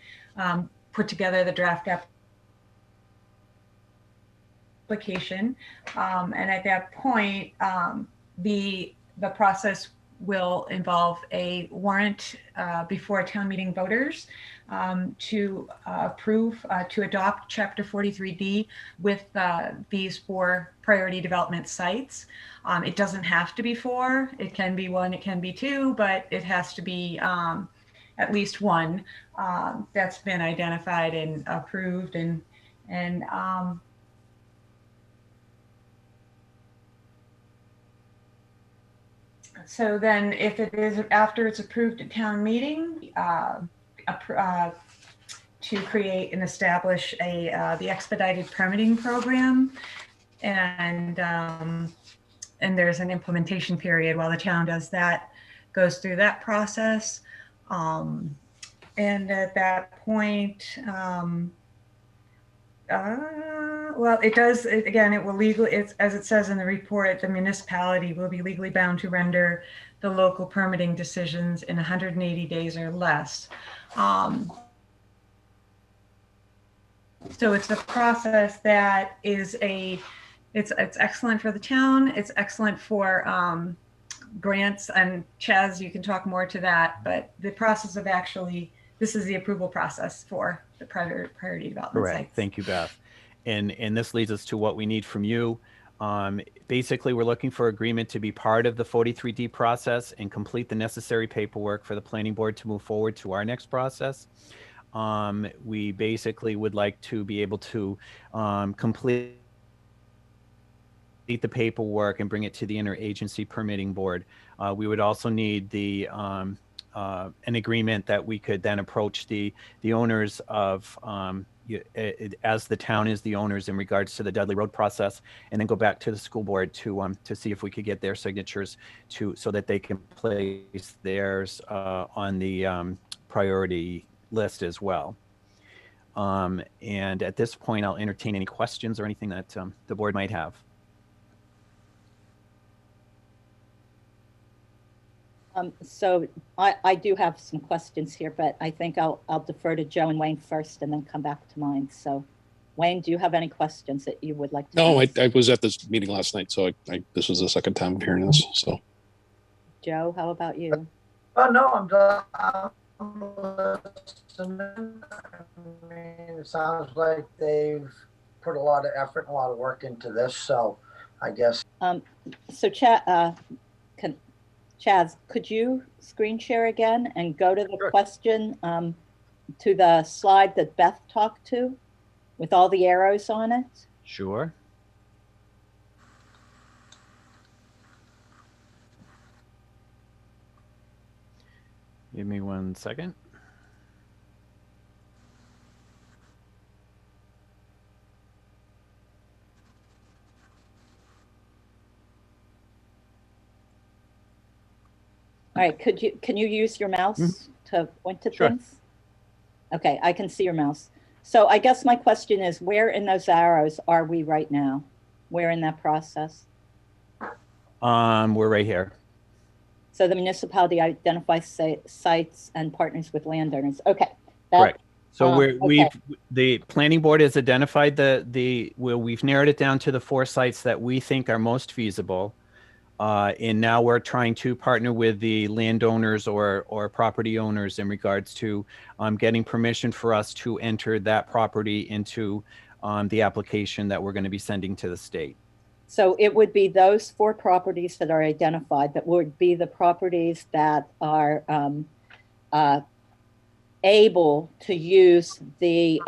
put together the draft application. And at that point, the process will involve a warrant before town meeting voters to approve, to adopt Chapter 43D with these 4 priority development sites. It doesn't have to be 4, it can be 1, it can be 2, but it has to be at least 1 that's been identified and approved and so then if it is after it's approved at town meeting, to create and establish the expedited permitting program, and there's an implementation period while the town does that, goes through that process. And at that point, well, it does, again, it will legally, as it says in the report, the municipality will be legally bound to render the local permitting decisions in 180 days or less. So it's a process that is it's excellent for the town. It's excellent for grants, and Chaz, you can talk more to that, but the process of actually, this is the approval process for the priority development sites. Thank you, Beth. And this leads us to what we need from you. Basically, we're looking for agreement to be part of the 43D process and complete the necessary paperwork for the planning board to move forward to our next process. We basically would like to be able to complete the paperwork and bring it to the interagency permitting board. We would also need an agreement that we could then approach the owners of as the town is the owners in regards to the Dudley Road process, and then go back to the school board to see if we could get their signatures so that they can place theirs on the priority list as well. And at this point, I'll entertain any questions or anything that the board might have. So I do have some questions here, but I think I'll defer to Joe and Wayne first and then come back to mine. So Wayne, do you have any questions that you would like to No, ask? I was at this meeting last night, so this was the second time I'm hearing this. So Joe, how about you? Oh, no, I'm listening. I mean, it sounds like they've put a lot of effort and a lot of work into this, so I guess. So Chaz, could you screen share again and go to the Sure. question to the slide that Beth talked to with all the arrows on it? Sure. Give me 1 second. All right, can you use your mouse to point to Sure. things? Okay, I can see your mouse. So I guess my question is, where in those arrows are we right now? Where in that process? We're right here. So the municipality identifies sites and partners with landowners. Okay. Correct. So okay. the planning board has identified we've narrowed it down to the 4 sites that we think are most feasible. And now we're trying to partner with the landowners or property owners in regards to getting permission for us to enter that property into the application that we're going to be sending to the state. So it would be those 4 properties that are identified that would be the properties that are able to use the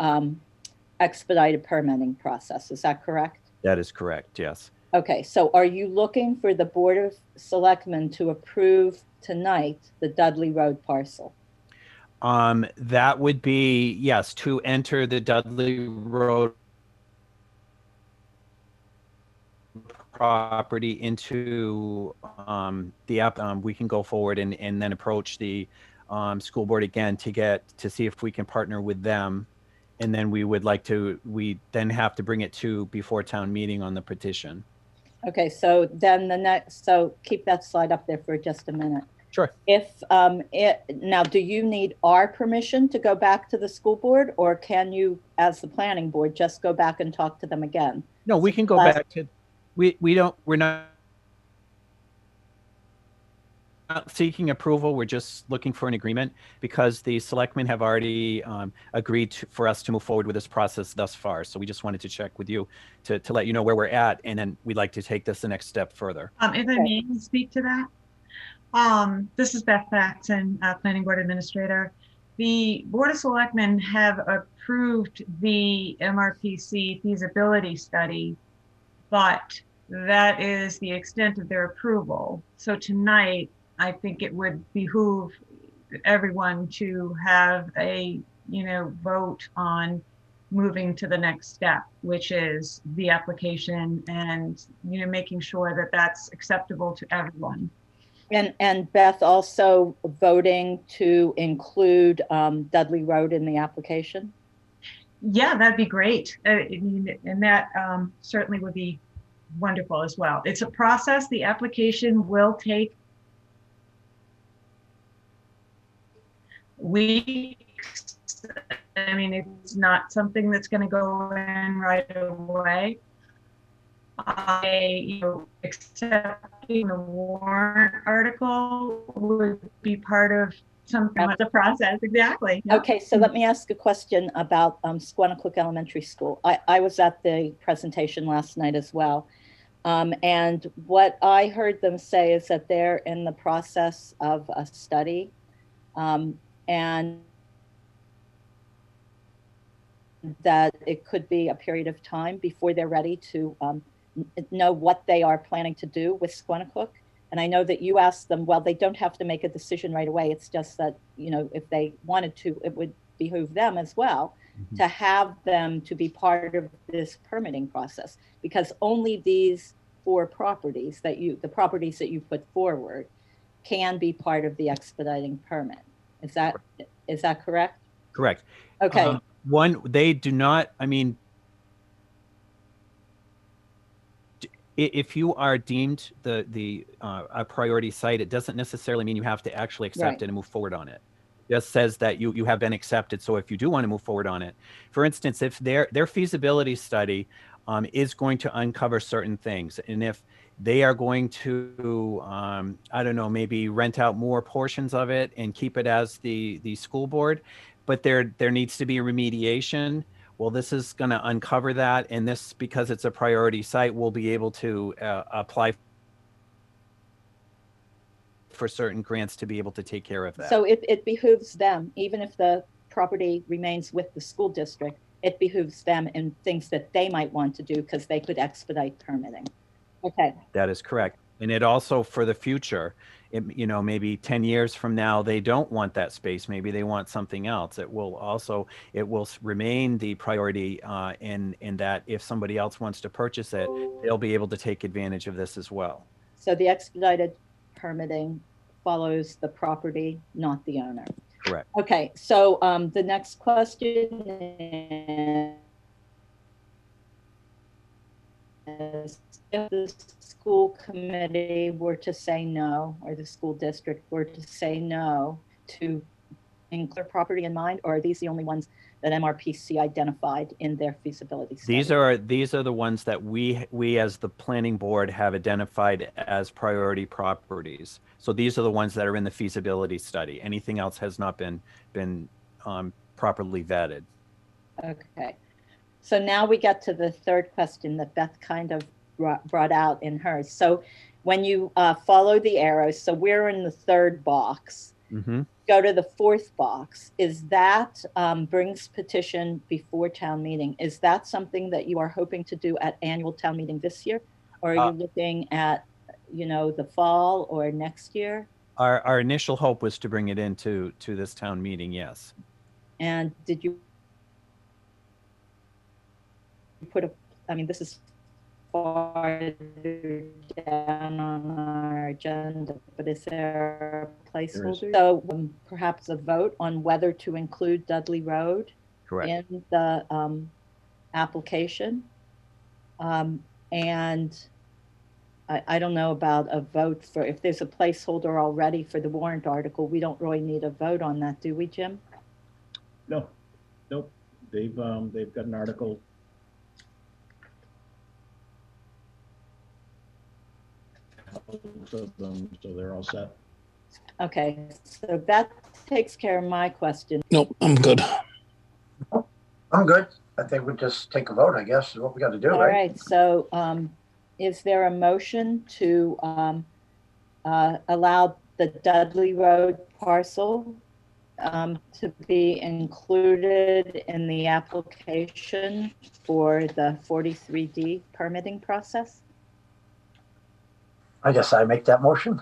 expedited permitting process. Is that correct? That is correct, yes. Okay, so are you looking for the Board of Selectmen to approve tonight the Dudley Road parcel? That would be, yes, to enter the Dudley Road property into the app. We can go forward and then approach the school board again to see if we can partner with them. And then we then have to bring it to before town meeting on the petition. Okay, so then so keep that slide up there for just a minute. Sure. Now, do you need our permission to go back to the school board, or can you, as the planning board, just go back and talk to them again? No, we can go back to, we're not seeking approval. We're just looking for an agreement because the selectmen have already agreed for us to move forward with this process thus far. So we just wanted to check with you to let you know where we're at. And then we'd like to take this the next step further. If I may speak to that. This is Beth Faxon, Planning Board Administrator. The Board of Selectmen have approved the MRPC feasibility study, but that is the extent of their approval. So tonight, I think it would behoove everyone to have a, vote on moving to the next step, which is the application and, making sure that that's acceptable to everyone. And Beth, also voting to include Dudley Road in the application? Yeah, that'd be great. And that certainly would be wonderful as well. It's a process. The application will take weeks. I mean, it's not something that's going to go in right away. Accepting the warrant article would be part of something of the process. Exactly. Yep. Okay, so let me ask a question about Squanicook Elementary School. I was at the presentation last night as well. And what I heard them say is that they're in the process of a study. And that it could be a period of time before they're ready to know what they are planning to do with Squanicook. And I know that you asked them, well, they don't have to make a decision right away. It's just that, if they wanted to, it would behoove them as well to have them to be part of this permitting process, because only these 4 properties the properties that you put forward can be part of the expediting permit. Is that correct? Correct. Okay. They do not, If you are deemed a priority site, it doesn't necessarily mean you have to actually accept Right. it and move forward on it. It just says that you have been accepted. So if you do want to move forward on it, for instance, if their feasibility study is going to uncover certain things, and if they are going to, I don't know, maybe rent out more portions of it and keep it as the school board, but there needs to be remediation. Well, this is going to uncover that, and this, because it's a priority site, we'll be able to apply for certain grants to be able to take care of that. So it behooves them, even if the property remains with the school district, it behooves them in things that they might want to do because they could expedite permitting. Okay. That is correct. And it also, for the future, maybe 10 years from now, they don't want that space. Maybe they want something else. It will remain the priority in that if somebody else wants to purchase it, they'll be able to take advantage of this as well. So the expedited permitting follows the property, not the owner. Correct. Okay, so the next question is, if the school committee were to say no, or the school district were to say no to include property in mind, or are these the only ones that MRPC identified in their feasibility study? These are the ones that we as the planning board have identified as priority properties. So these are the ones that are in the feasibility study. Anything else has not been properly vetted. Okay. So now we get to the third question that Beth kind of brought out in hers. So when you follow the arrows, so we're in the third box. Mm-hmm. Go to the fourth box. Is that brings petition before town meeting? Is that something that you are hoping to do at annual town meeting this year? Or are you looking at, the fall or next year? Our initial hope was to bring it into this town meeting, yes. And did you put this is farther down on our agenda, but is there a placeholder? So perhaps a vote on whether to include Dudley Road Correct. in the application. And I don't know about a vote for, if there's a placeholder already for the warrant article, we don't really need a vote on that, do we, Jim? No, nope. They've got an article. Of them, so they're all set. Okay, so that takes care of my question. Nope, I'm good. I'm good. I think we just take a vote, I guess, is what we got to do, All right? right, so is there a motion to allow the Dudley Road parcel to be included in the application for the 43D permitting process? I guess I make that motion.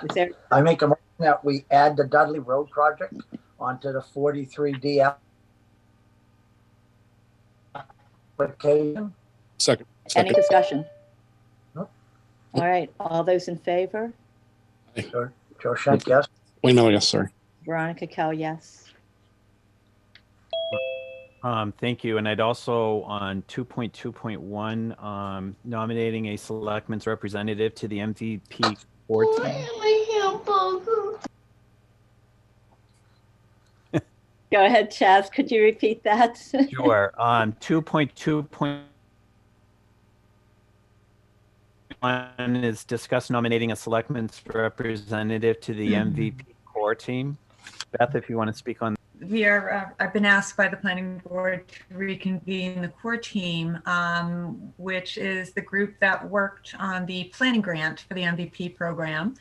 Is there, I make a motion that we add the Dudley Road project onto the 43D application. Second. any discussion? Nope. All right, all those in favor? Joe Schenk, yes. Wait, no, yes, sorry. Veronica Kell, yes. Thank you. And I'd also, on 2.2.1, nominating a selectman's representative to the MVP board team. Go ahead, Chaz, could you repeat that? Sure. 2.2.1 is discuss nominating a selectman's representative to the MVP core team. Beth, if you want to speak on. I've been asked by the planning board to reconvene the core team, which is the group that worked on the planning grant for the MVP program.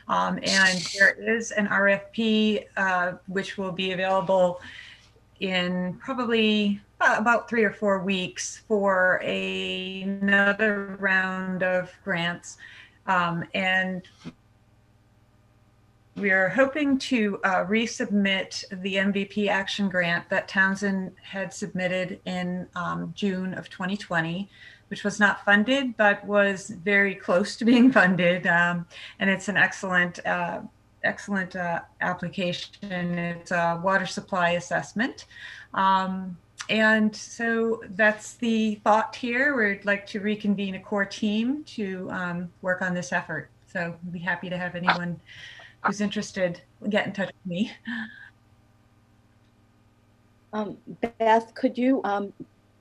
And there is an RFP, which will be available in probably about 3 or 4 weeks for another round of grants. And we are hoping to resubmit the MVP action grant that Townsend had submitted in June of 2020, which was not funded, but was very close to being funded. And it's an excellent application. It's a water supply assessment. And so that's the thought here. We'd like to reconvene a core team to work on this effort. So I'd be happy to have anyone who's interested get in touch with me. Beth, could you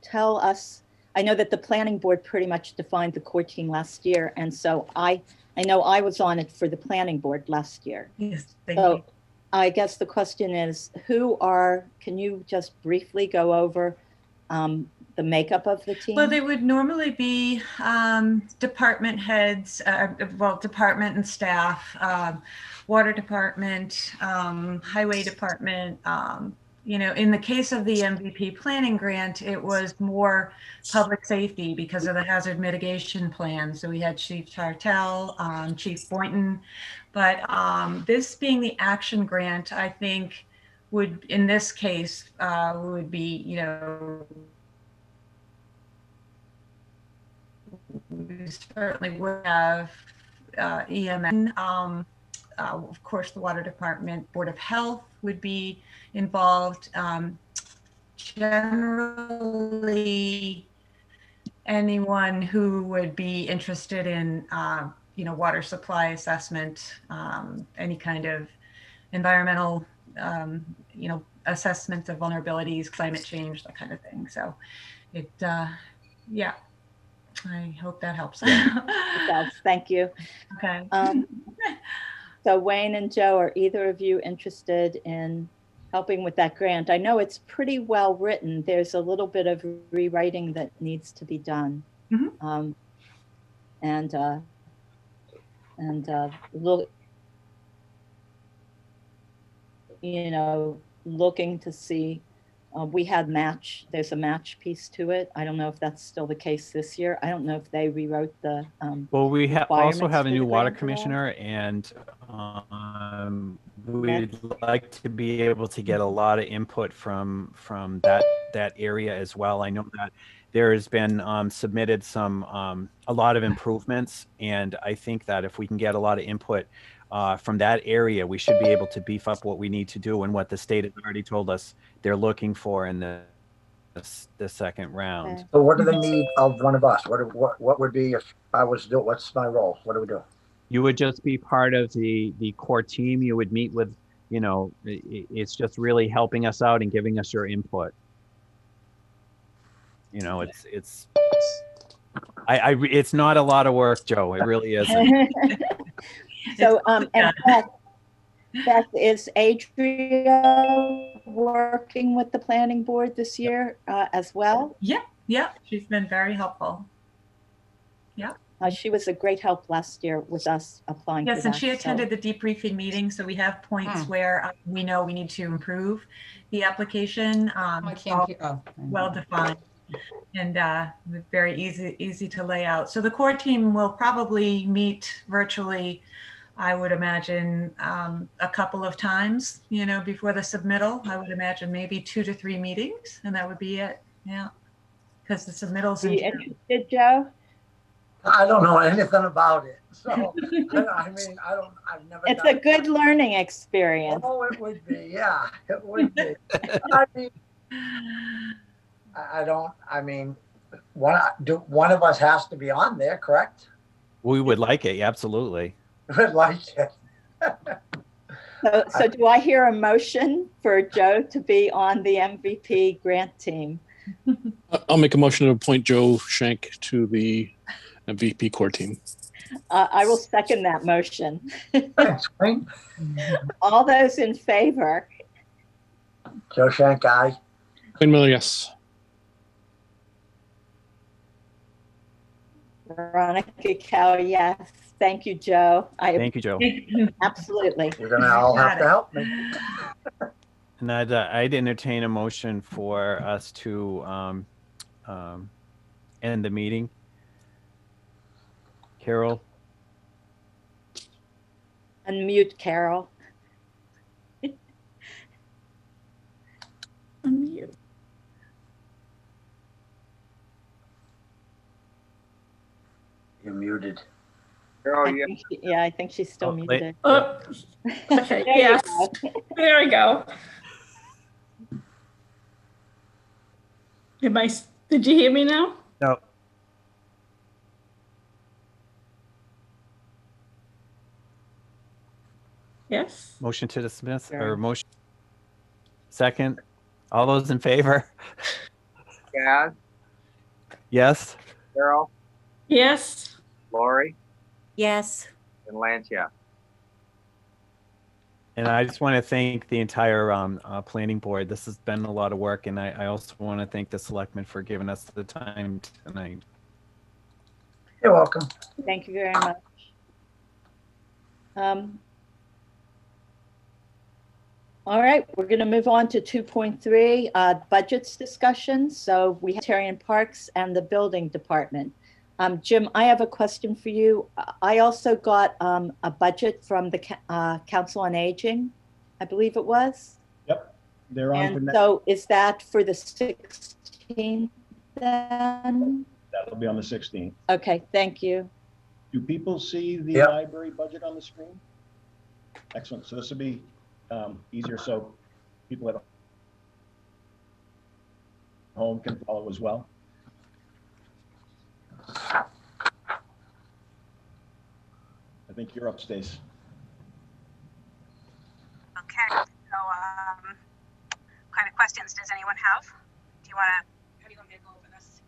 tell us, I know that the planning board pretty much defined the core team last year, and so I know I was on it for the planning board last year. Yes, thank So you. I guess the question is, can you just briefly go over the makeup of the team? Well, they would normally be department heads, department and staff, water department, highway department. In the case of the MVP planning grant, it was more public safety because of the hazard mitigation plan. So we had Chief Satell, Chief Boynton, but this being the action grant, I think would, in this case, would be, we certainly would have EMS. Of course, the water department, Board of Health would be involved. Generally, anyone who would be interested in, water supply assessment, any kind of environmental, assessment of vulnerabilities, climate change, that kind of thing. So yeah. I hope that helps. It does. Thank you. Okay. So Wayne and Joe, are either of you interested in helping with that grant? I know it's pretty well written. There's a little bit of rewriting that needs to be done. Mm-hmm. Looking to see, there's a match piece to it. I don't know if that's still the case this year. I don't know if they rewrote the Well, we also have a requirements new for the water grant at all. commissioner, and we'd like to be able to get a lot of input from that area as well. I know that there has been submitted a lot of improvements, and I think that if we can get a lot of input from that area, we should be able to beef up what we need to do and what the state has already told us they're looking for in the second round. Okay. So what do they need of one of us? What would be if I was to do it? What's my role? What do we do? You would just be part of the core team. You would meet with, it's just really helping us out and giving us your input. It's not a lot of work, Joe. It really isn't. So, and Beth, is Adria working with the planning board this year as well? Yeah, she's been very helpful. Yeah. She was a great help last year with us applying. Yes, for and that, she attended the debriefing meeting, so we have points where we know we need to improve the application. Well defined and very easy to lay out. So the core team will probably meet virtually, I would imagine, a couple of times, before the submittal. I would imagine maybe 2 to 3 meetings, and that would be it. Yeah, because the submittals. Are you interested, Joe? I don't know anything about it, so I've never. It's a good learning experience. Oh, it would be. Yeah, it would be. I mean, one of us has to be on there, correct? We would like it. Absolutely. Would like it. So do I hear a motion for Joe to be on the MVP grant team? I'll make a motion to appoint Joe Shank to the MVP core team. I will second that motion. Thanks, Wayne. All those in favor? Joe Shank, aye. Wayne Miller, yes. Veronica Cow, yes. Thank you, Joe. Thank you, Joe. Absolutely. You're gonna all have to help me. And I'd entertain a motion for us to end the meeting. Carol? Unmute Carol. Unmute. You're muted. I think she's still muted. Okay, There yes, you go. there we go. Did you hear me now? No. Yes. Motion to dismiss or motion? Second. All those in favor? Gaz, Yes. Carol, Yes. Lori, Yes. and Lance, yeah. And I just want to thank the entire planning board. This has been a lot of work, and I also want to thank the selectmen for giving us the time tonight. You're welcome. Thank you very much. All right, we're going to move on to 2.3, budgets discussion. So we have Terry and Parks and the building department. Jim, I have a question for you. I also got a budget from the Council on Aging, I believe it was. Yep, they're on for And next. so is that for the 16th then? That'll be on the 16th. Okay, thank you. Do people see the Yep. library budget on the screen? Excellent. So this will be easier so people at home can follow as well. I think you're up, Stace. Okay, so what kind of questions does anyone have? Do you want to, how do you want me to go over this?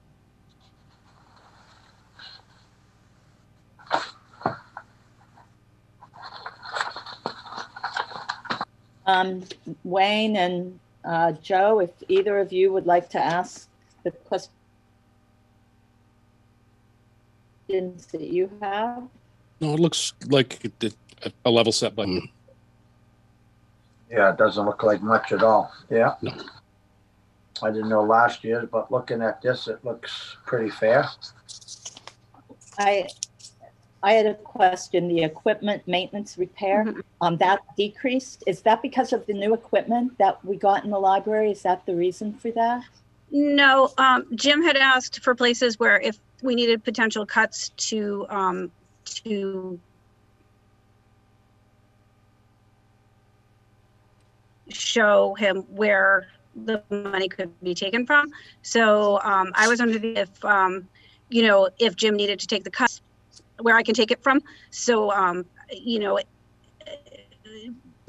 Wayne and Joe, if either of you would like to ask the questions that you have. No, it looks like a level set button. Yeah, it doesn't look like much at all. Yeah. No. I didn't know last year, but looking at this, it looks pretty fair. I had a question, the equipment maintenance repair, that decreased. Is that because of the new equipment that we got in the library? Is that the reason for that? No, Jim had asked for places where if we needed potential cuts to show him where the money could be taken from. So I was under the, if Jim needed to take the cuts, where I can take it from. So,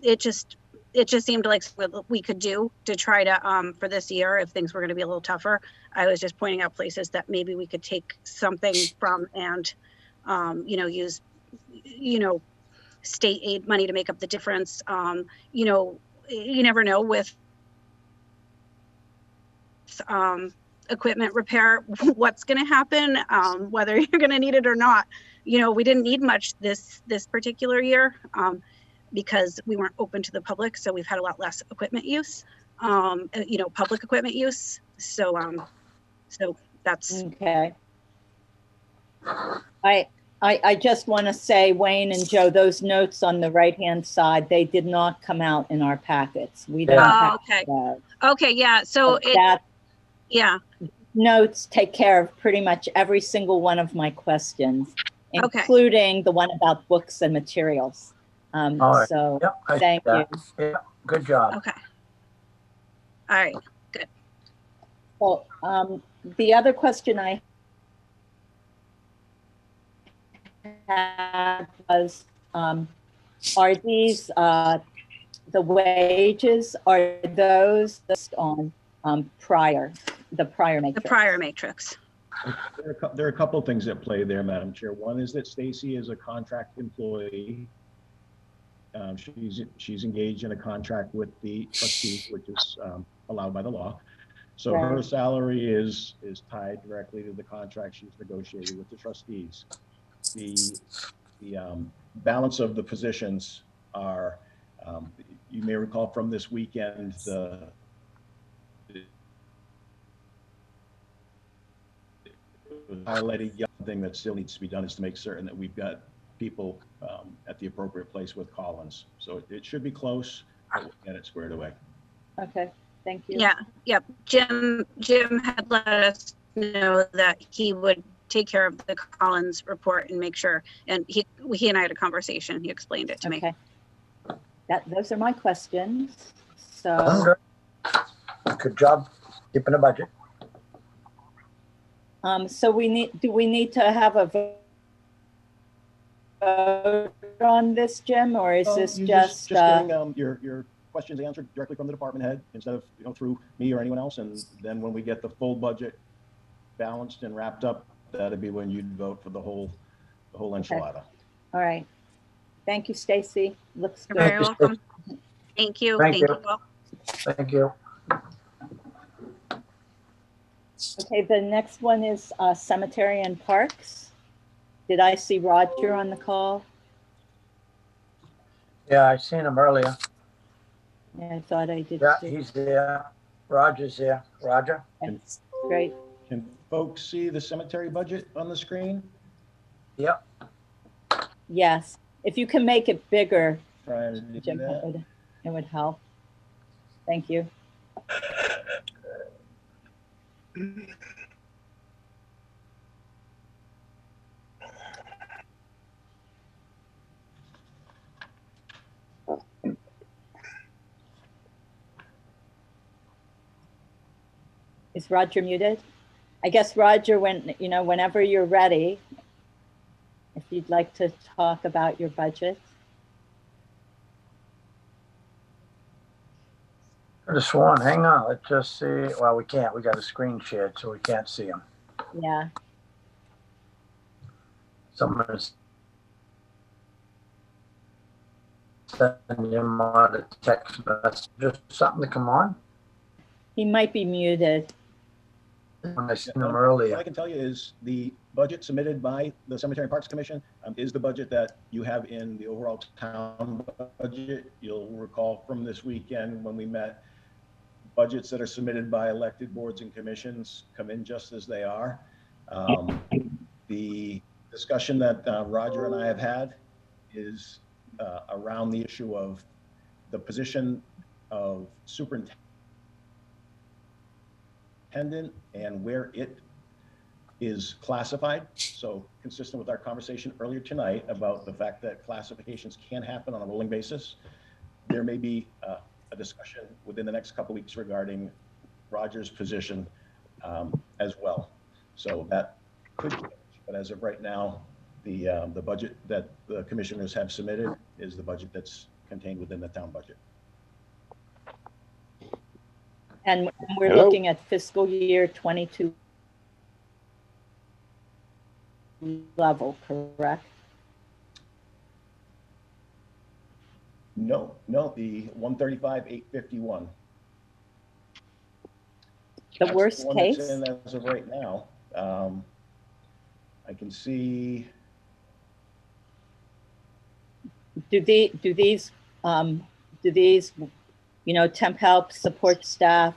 it just seemed like what we could do to try to, for this year, if things were going to be a little tougher. I was just pointing out places that maybe we could take something from and, use, state aid money to make up the difference. You never know with equipment repair, what's going to happen, whether you're going to need it or not. We didn't need much this particular year because we weren't open to the public. So we've had a lot less equipment use, public equipment use. So, so that's okay. I just want to say, Wayne and Joe, those notes on the right-hand side, they did not come out in our packets. We don't have okay. that. Okay. Yeah. So yeah. Notes take care of pretty much every single one of my questions, including the one about books and materials. All right. So Yep, I see thank you. that. Yeah, good job. Okay. All right. Good. Well, the other question I had was, are these, the wages, are those just on the prior matrix? The prior matrix. There are a couple of things at play there, Madam Chair. One is that Stacy is a contract employee. She's engaged in a contract with the trustees, which is allowed by the law. So her salary is tied directly to the contract she's negotiated with the trustees. The balance of the positions are, you may recall from this weekend, the highlighted young thing that still needs to be done is to make certain that we've got people at the appropriate place with Collins. So it should be close, but we'll get it squared away. Okay, thank you. Yeah, yep. Jim had let us know that he would take care of the Collins report and make sure, and he and I had a conversation. He explained it to me. Those are my questions. So Good job keeping the budget. So do we need to have a vote on this, Jim, or is this You just, getting your questions answered directly from the department head instead of through me or anyone else, and then when we get the full budget balanced and wrapped up, that'd be when you'd vote for the whole enchilada. all right. Thank you, Stacy. Looks You're very good. welcome. Thank you. Thank you. all. Thank you. Okay, the next one is cemetery and parks. Did I see Roger on the call? Yeah, I seen him earlier. Yeah, I thought I did. Yeah, too. he's there. Roger's here. Roger? That's great. Can folks see the cemetery budget on the screen? Yep. Yes. If you can make it bigger, Trying to do Jim, that. it would help. Thank you. Is Roger muted? I guess, Roger, whenever you're ready, if you'd like to talk about your budget. Could have sworn. Hang on. Let's just see. Well, we can't. We got a screen shared, so we can't see him. Yeah. Someone's sending him out a text message. Just something to come on. He might be muted. When I seen him What earlier. I can tell you is the budget submitted by the Cemetery and Parks Commission is the budget that you have in the overall town budget. You'll recall from this weekend when we met, budgets that are submitted by elected boards and commissions come in just as they are. The discussion that Roger and I have had is around the issue of the position of superintendent and where it is classified. So consistent with our conversation earlier tonight about the fact that classifications can happen on a rolling basis, there may be a discussion within the next couple of weeks regarding Roger's position as well. So that could change, but as of right now, the budget that the commissioners have submitted is the budget that's contained within the town budget. And we're Hello? looking at fiscal year 22 level, correct? No, the 135,851. The worst one case? that's in as of right now. I can see. Do these, temp help, support staff,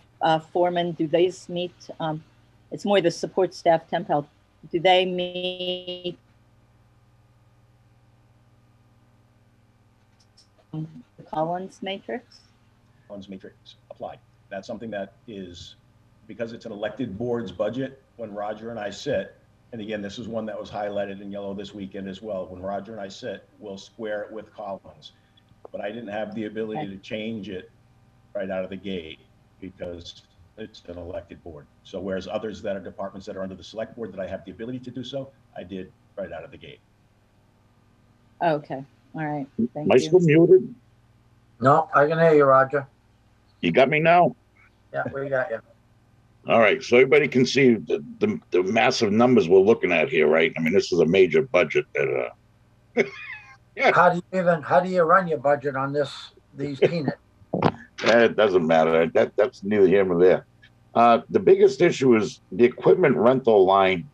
foreman, do these meet, it's more the support staff, temp help, do they meet the Collins matrix? Funds matrix applied. That's something that is, because it's an elected board's budget, when Roger and I sit, and again, this is one that was highlighted in yellow this weekend as well, when Roger and I sit, we'll square it with Collins. But I didn't have the ability to change it right out of the gate because it's an elected board. So whereas others that are departments that are under the select board that I have the ability to do so, I did right out of the gate. Okay, all right, Am thank I still you. muted? No, I can hear you, Roger. You got me now? Yeah, we got you. All right, so everybody can see the massive numbers we're looking at here, right? I mean, this is a major budget that, How do you run your budget on these peanuts? it doesn't matter. That's neither here nor there. The biggest issue is the equipment rental line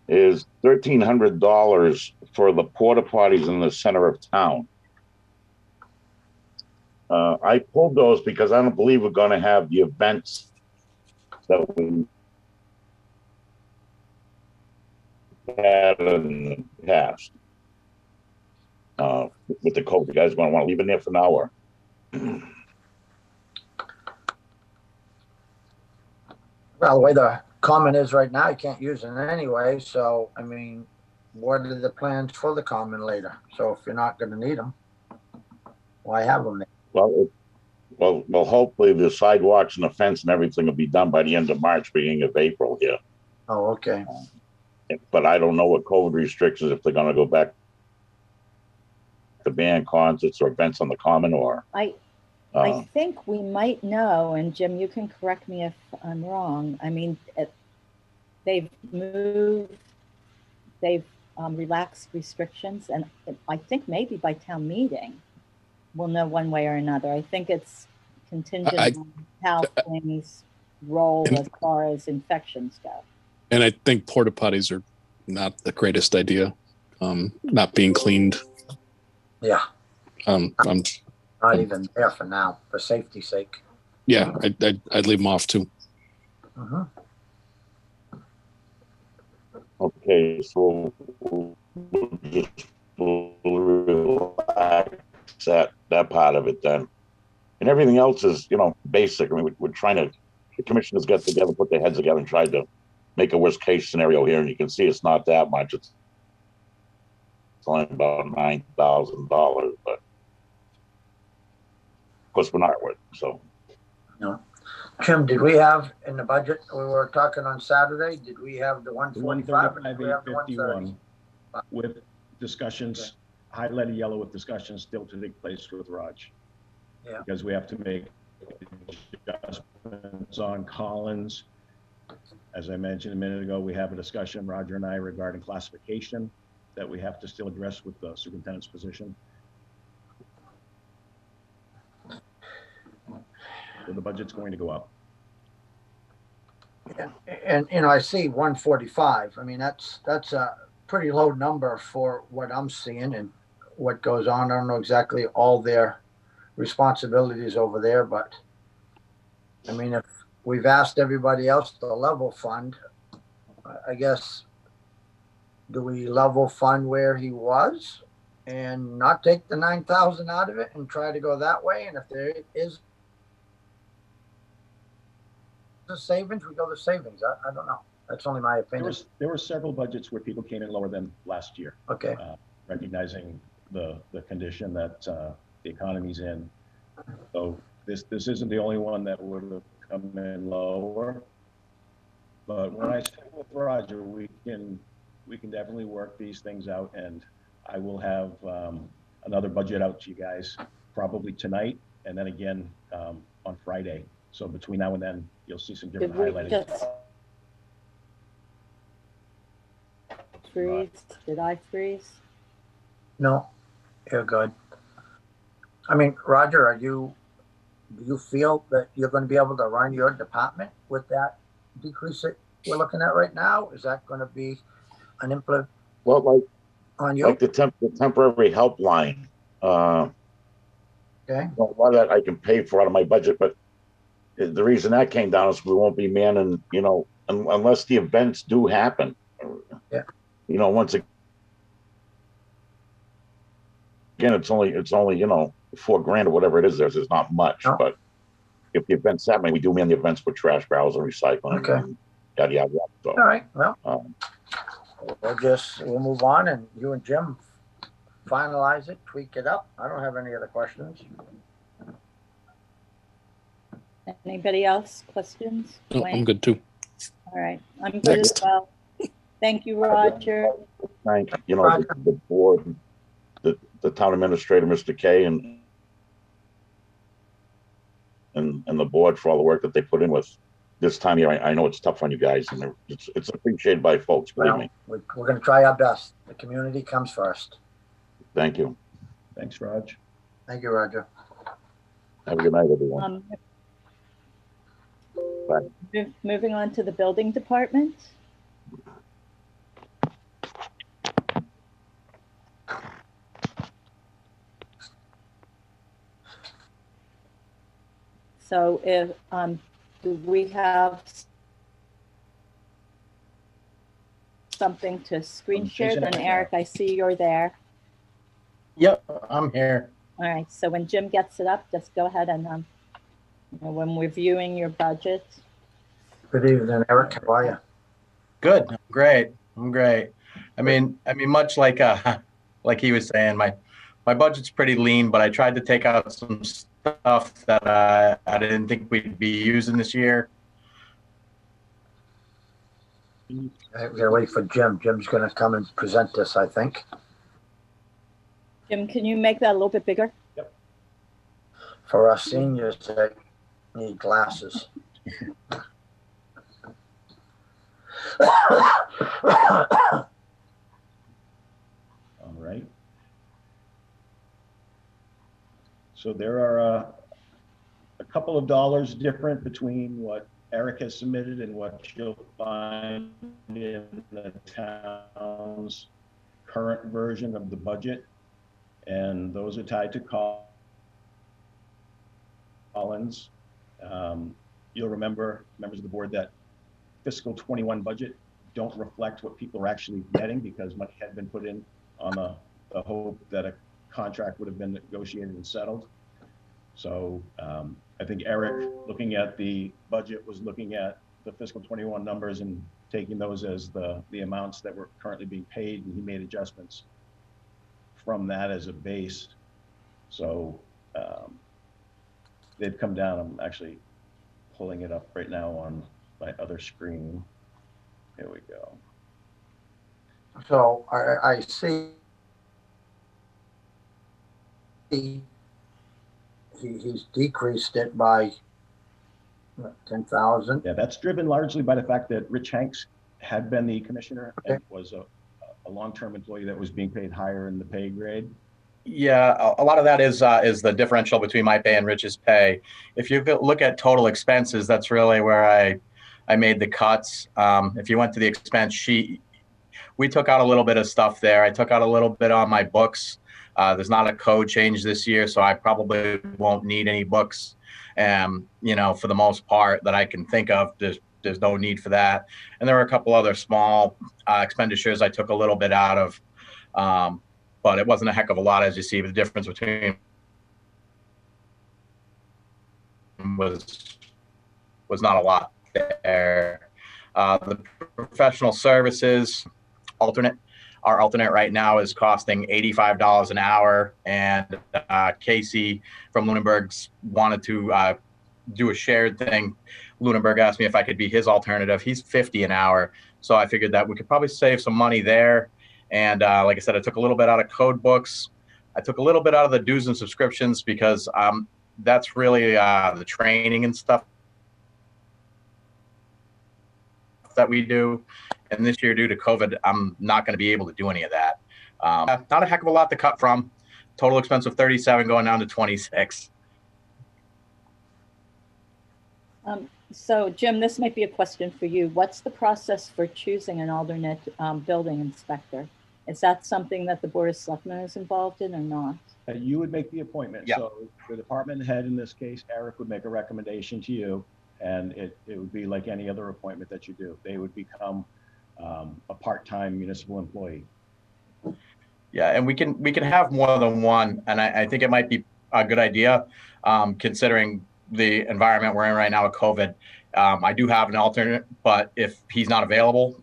is $1,300 for the porta potties in the center of town. I pulled those because I don't believe we're going to have the events that we had in the past. With the COVID, you guys going to want to leave it there for now, or? Well, the way the common is right now, you can't use it anyway. So, I mean, what are the plans for the common later? So if you're not going to need them, why have them there? Well, hopefully the sidewalks and the fence and everything will be done by the end of March, beginning of April here. Oh, okay. But I don't know what COVID restrictions, if they're gonna go back to ban concerts or events on the common or. I think we might know, and Jim, you can correct me if I'm wrong. I mean, they've relaxed restrictions, and I think maybe by town meeting, we'll know one way or another. I think it's contingent on how things roll as far as infections go. And I think porta potties are not the greatest idea, not being cleaned. Yeah. I'm not even there for now, for safety's sake. Yeah, I'd leave them off too. Uh-huh. Okay, so we'll relax that part of it then. And everything else is, basic. I mean, we're trying to, the commissioners got together, put their heads together and tried to make a worst case scenario here. And you can see it's not that much. It's only about $9,000, but of course we're not with, so. No. Jim, did we have in the budget, we were talking on Saturday, did we have the 145? 135,851 with discussions, highlighted yellow with discussions still to take place with Raj. Yeah. Because we have to make adjustments on Collins. As I mentioned a minute ago, we have a discussion, Roger and I, regarding classification that we have to still address with the superintendent's position. So the budget's going to go up. Yeah. And I see 145. I mean, that's a pretty low number for what I'm seeing and what goes on. I don't know exactly all their responsibilities over there, but I mean, if we've asked everybody else to level fund, I guess, do we level fund where he was and not take the 9,000 out of it and try to go that way? And if there is the savings, we go to savings. I don't know. That's only my opinion. There were several budgets where people came in lower than last year. Okay. Recognizing the condition that the economy's in. So this isn't the only one that would have come in lower. But when I speak with Roger, we can definitely work these things out, and I will have another budget out to you guys probably tonight, and then again on Friday. So between now and then, you'll see some different highlighting. Freeze? Did I freeze? No, you're good. I mean, Roger, do you feel that you're going to be able to run your department with that decrease that we're looking at right now? Is that going to be an implement? Well, on you? Like the temporary helpline. Okay. Well, a lot of that I can pay for out of my budget, but the reason that came down is we won't be manning, unless the events do happen. Yeah. Once again, it's only $4,000 or whatever it is. There's not much, No. But if the event's happening, we do man the events with trash barrels and recycling. Okay. And yada yada. So, all right. Well, we'll move on, and you and Jim finalize it, tweak it up. I don't have any other questions. Anybody else? Questions? No, I'm good too. All right. I'm good as well. Thank you, Roger. Thank the board, the town administrator, Mr. K, and the board for all the work that they put in with this time here. I know it's tough on you guys, and it's appreciated by folks. Believe me. We're going to try our best. The community comes first. Thank you. Thanks, Raj. Thank you, Roger. Have a good night, everyone. Bye. Moving on to the building department. So if do we have something to screen share? Then Eric, I see you're there. Yep, I'm here. All right. So when Jim gets it up, just go ahead and when we're viewing your budget. Good evening, Eric. How are you? Good. I'm great. I mean, much like he was saying, my budget's pretty lean, but I tried to take out some stuff that I didn't think we'd be using this year. Can you- I'm gonna wait for Jim. Jim's gonna come and present this, I think. Jim, can you make that a little bit bigger? For us seniors that need glasses. All right. So there are a couple of dollars different between what Eric has submitted and what you'll find in the town's current version of the budget. And those are tied to Collins. You'll remember, members of the board, that fiscal 21 budget don't reflect what people are actually getting because money had been put in on the hope that a contract would have been negotiated and settled. So I think Eric, looking at the budget, was looking at the fiscal 21 numbers and taking those as the amounts that were currently being paid, and he made adjustments from that as a base. So they've come down. I'm actually pulling it up right now on my other screen. Here we go. So I see he's decreased it by 10,000. Yeah, that's driven largely by the fact that Rich Hanks had been the commissioner Okay. and was a long-term employee that was being paid higher in the pay grade. Yeah, a lot of that is the differential between my pay and Rich's pay. If you look at total expenses, that's really where I made the cuts. If you went to the expense sheet, we took out a little bit of stuff there. I took out a little bit on my books. There's not a code change this year, so I probably won't need any books. You know, for the most part that I can think of, there's no need for that. And there were a couple other small expenditures I took a little bit out of. But it wasn't a heck of a lot, as you see. The difference between was not a lot there. The professional services alternate, our alternate right now is costing $85 an hour, and Casey from Lunenburg's wanted to do a shared thing. Lunenburg asked me if I could be his alternative. He's $50 an hour, so I figured that we could probably save some money there. And like I said, I took a little bit out of code books. I took a little bit out of the dues and subscriptions because that's really the training and stuff that we do. And this year, due to COVID, I'm not going to be able to do any of that. Not a heck of a lot to cut from. Total expense of 37 going down to 26. So Jim, this might be a question for you. What's the process for choosing an alternate building inspector? Is that something that the Board of Selectmen is involved in or not? You would make the appointment. Yeah. So the department head, in this case, Eric, would make a recommendation to you, and it would be like any other appointment that you do. They would become a part-time municipal employee. Yeah, and we can have more than one, and I think it might be a good idea, considering the environment we're in right now with COVID. I do have an alternate, but if he's not available,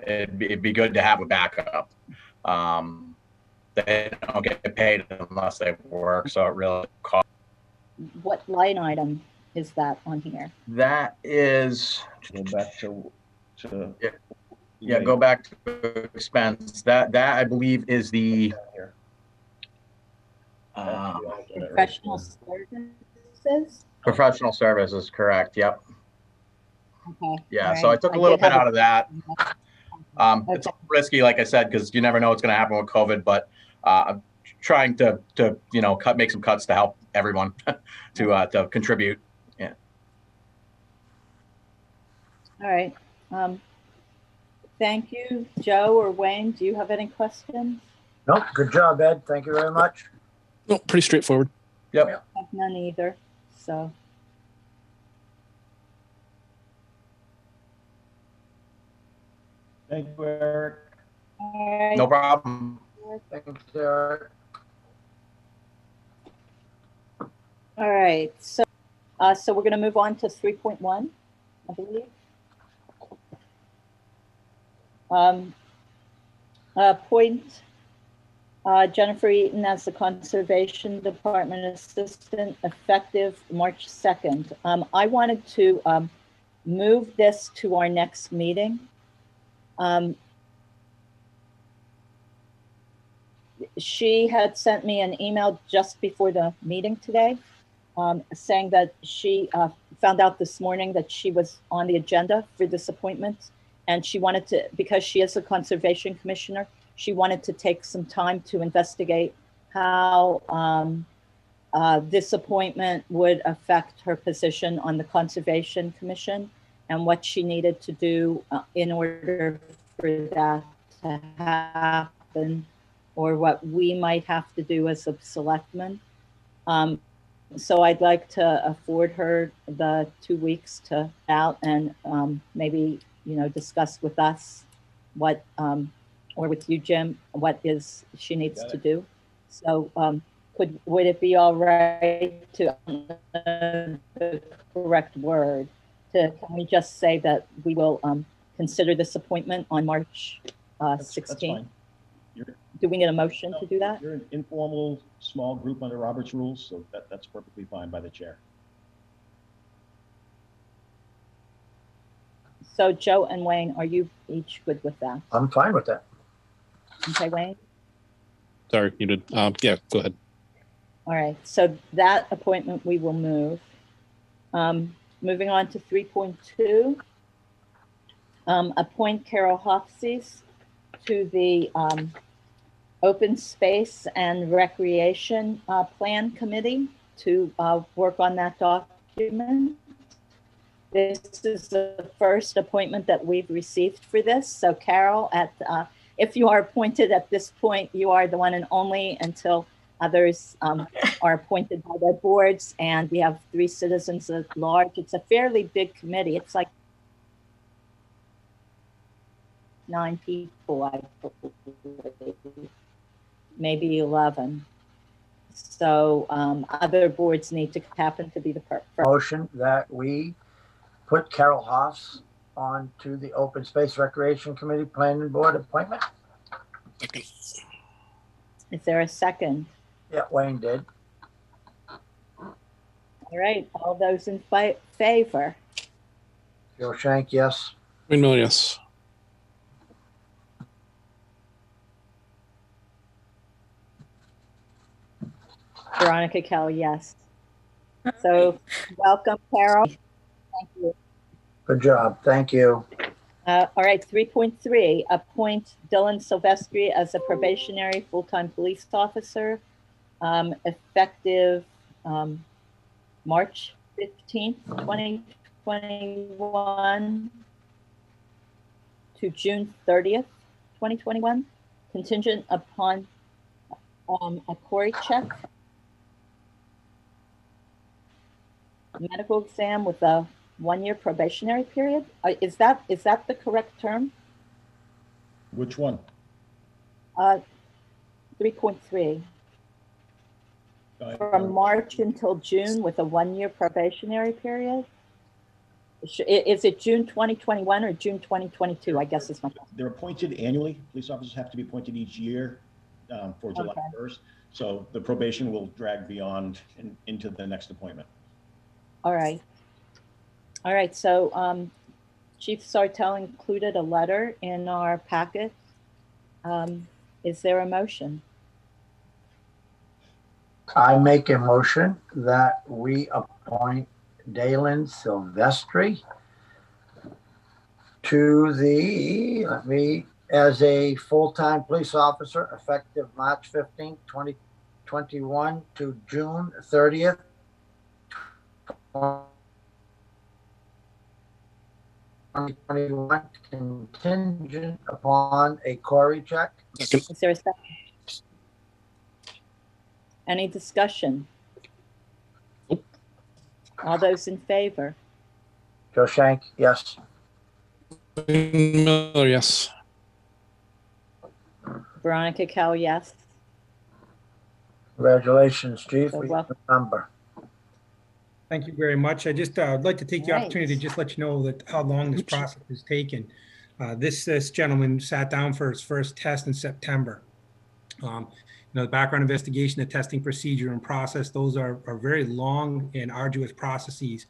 it'd be good to have a backup. They don't get paid unless they work, so it really costs. What line item is that on here? That is, Go back to yeah, go back to expense. That I believe is the Professional services? professional services, correct? Yep. Okay. Yeah, all so I right. took a did little bit have out of that. It's Okay. risky, like I said, because you never know what's going to happen with COVID. But I'm trying to make some cuts to help everyone to contribute. Yeah. All right. Thank you, Joe or Wayne. Do you have any questions? Nope, good job, Ed. Thank you very much. No, pretty straightforward. Yep. I have none either. So, Thank you, Eric. all right. No problem. Thanks, Eric. All right. So we're going to move on to 3.1, I believe. Appoint Jennifer Eaton as the Conservation Department Assistant, effective March 2nd. I wanted to move this to our next meeting. She had sent me an email just before the meeting today, saying that she found out this morning that she was on the agenda for this appointment, and she wanted to, because she is a conservation commissioner, she wanted to take some time to investigate how this appointment would affect her position on the Conservation Commission and what she needed to do in order for that to happen, or what we might have to do as a selectman. So I'd like to afford her the 2 weeks to out and maybe, discuss with us what, or with you, Jim, what is she needs to do. So would it be all right to, the correct word, can we just say that we will consider this appointment on March 16th? That's fine. Do we need a motion to do that? You're an informal, small group under Robert's rules, so that's perfectly fine by the chair. So Joe and Wayne, are you each good with that? I'm fine with that. Okay, Wayne? Sorry, you did. Yeah, go ahead. All right, so that appointment we will move. Moving on to 3.2, appoint Carol Hofsey to the Open Space and Recreation Plan Committee to work on that document. This is the first appointment that we've received for this. So Carol, if you are appointed at this point, you are the one and only until others are appointed by their boards, and we have 3 citizens at large. It's a fairly big committee. It's like 9 people, I believe, maybe 11. So other boards need to happen to be the Motion that we put Carol Hoffs on to the Open Space Recreation Committee Planning Board appointment. Second. Is there a second? Yeah, Wayne did. All right, all those in favor? Joe Shank, yes. Wayne Miller, yes. Veronica Kell, yes. So welcome, Carol. Thank you. Good job. Thank you. All right, 3.3, appoint Dylan Silvestri as a probationary full-time police officer, effective March 15th, 2021 to June 30th, 2021, contingent upon a query check, medical exam with a 1-year probationary period. Is that the correct term? Which one? 3.3. From March until June with a 1-year probationary period. Is it June 2021 or June 2022? I guess is my question. They're appointed annually. Police officers have to be appointed each year for July 1st. So the probation will drag beyond into the next appointment. All right. All right, so Chief Sartell included a letter in our packet. Is there a motion? I make a motion that we appoint Dalen Silvestri to the, as a full-time police officer effective March 15th, 2021 to June 30th. 2021, contingent upon a query check. Second. Is there a second? Any discussion? Nope. All those in favor? Joe Shank, yes. Wayne Miller, yes. Veronica Kell, yes. Congratulations, Chief. So We welcome. number. Thank you very much. I just would like to take the Right. opportunity to just let you know that how long this process has taken. This gentleman sat down for his first test in September. The background investigation, the testing procedure and process, those are very long and arduous processes.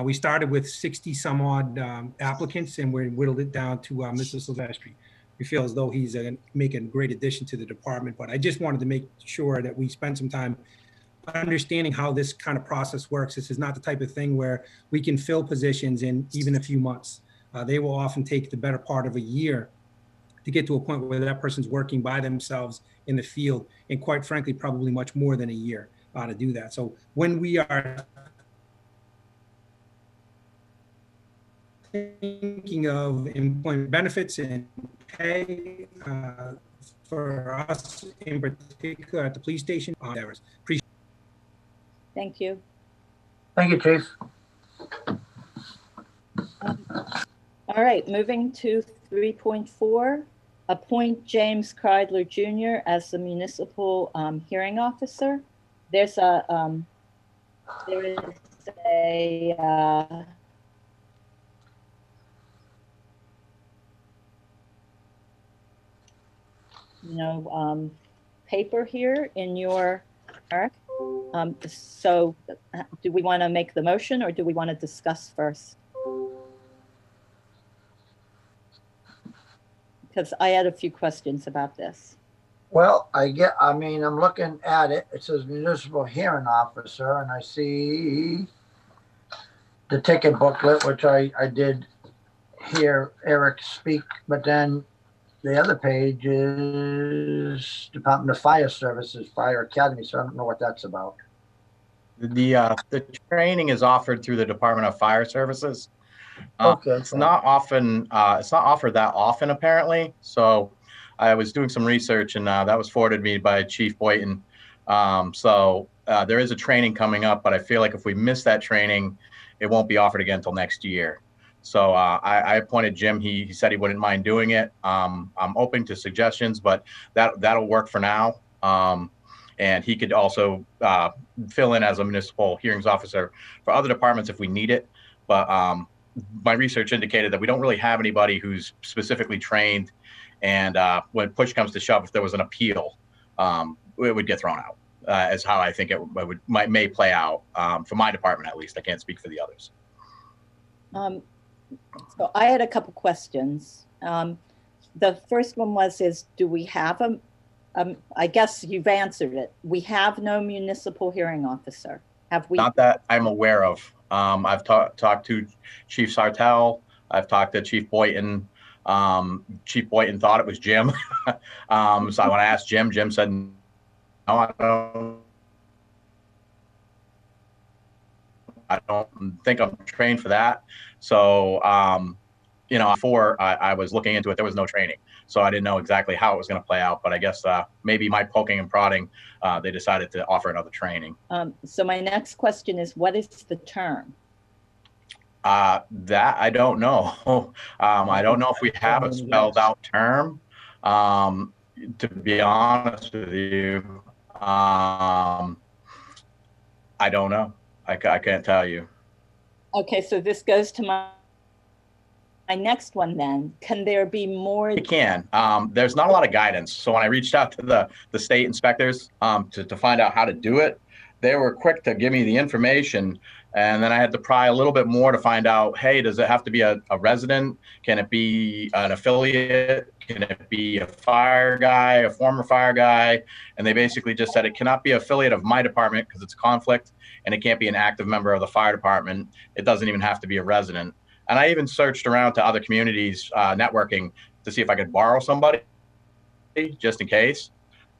We started with 60 some odd applicants, and we whittled it down to Mr. Silvestri. We feel as though he's making a great addition to the department, but I just wanted to make sure that we spend some time understanding how this kind of process works. This is not the type of thing where we can fill positions in even a few months. They will often take the better part of a year to get to a point where that person's working by themselves in the field, and quite frankly, probably much more than a year to do that. So when we are thinking of employment benefits and pay for us in particular at the police station, Thank you. Thank you, Chief. All right, moving to 3.4, appoint James Kreidler Jr. as the municipal hearing officer. There is a paper here in your so do we want to make the motion, or do we want to discuss first? Because I had a few questions about this. Well, I'm looking at it. It says municipal hearing officer, and I see the ticket booklet, which I did hear Eric speak, but then the other page is Department of Fire Services, Fire Academy, so I don't know what that's about. The training is offered through the Department of Fire Services. Okay. It's not often, it's not offered that often, apparently. So I was doing some research, and that was forwarded me by Chief Boyton. There is a training coming up, but I feel like if we miss that training, it won't be offered again until next year. So I appointed Jim. He said he wouldn't mind doing it. I'm open to suggestions, but that'll work for now. And he could also fill in as a municipal hearings officer for other departments if we need it. But my research indicated that we don't really have anybody who's specifically trained. And when push comes to shove, if there was an appeal, it would get thrown out. Is how I think it may play out for my department, at least. I can't speak for the others. So I had a couple questions. The first one is do we have I guess you've answered it. We have no municipal hearing officer. Have we? Not that I'm aware of. I've talked to Chief Satell. I've talked to Chief Boyton. Chief Boyton thought it was Jim. So when I asked Jim, Jim said, no, I don't think I'm trained for that. So, before I was looking into it, there was no training. So I didn't know exactly how it was going to play out. But I guess maybe my poking and prodding, they decided to offer another training. So my next question is, what is the term? That I don't know. I don't know if we have a spelled out term. To be honest with you, I don't know. I can't tell you. Okay, so this goes to my next one then. Can there be more? It can. There's not a lot of guidance. So when I reached out to the state inspectors to find out how to do it, they were quick to give me the information. And then I had to pry a little bit more to find out, hey, does it have to be a resident? Can it be an affiliate? Can it be a fire guy, a former fire guy? And they basically just said it cannot be an affiliate of my department because it's a conflict, and it can't be an active member of the fire department. It doesn't even have to be a resident. And I even searched around to other communities, networking, to see if I could borrow somebody just in case.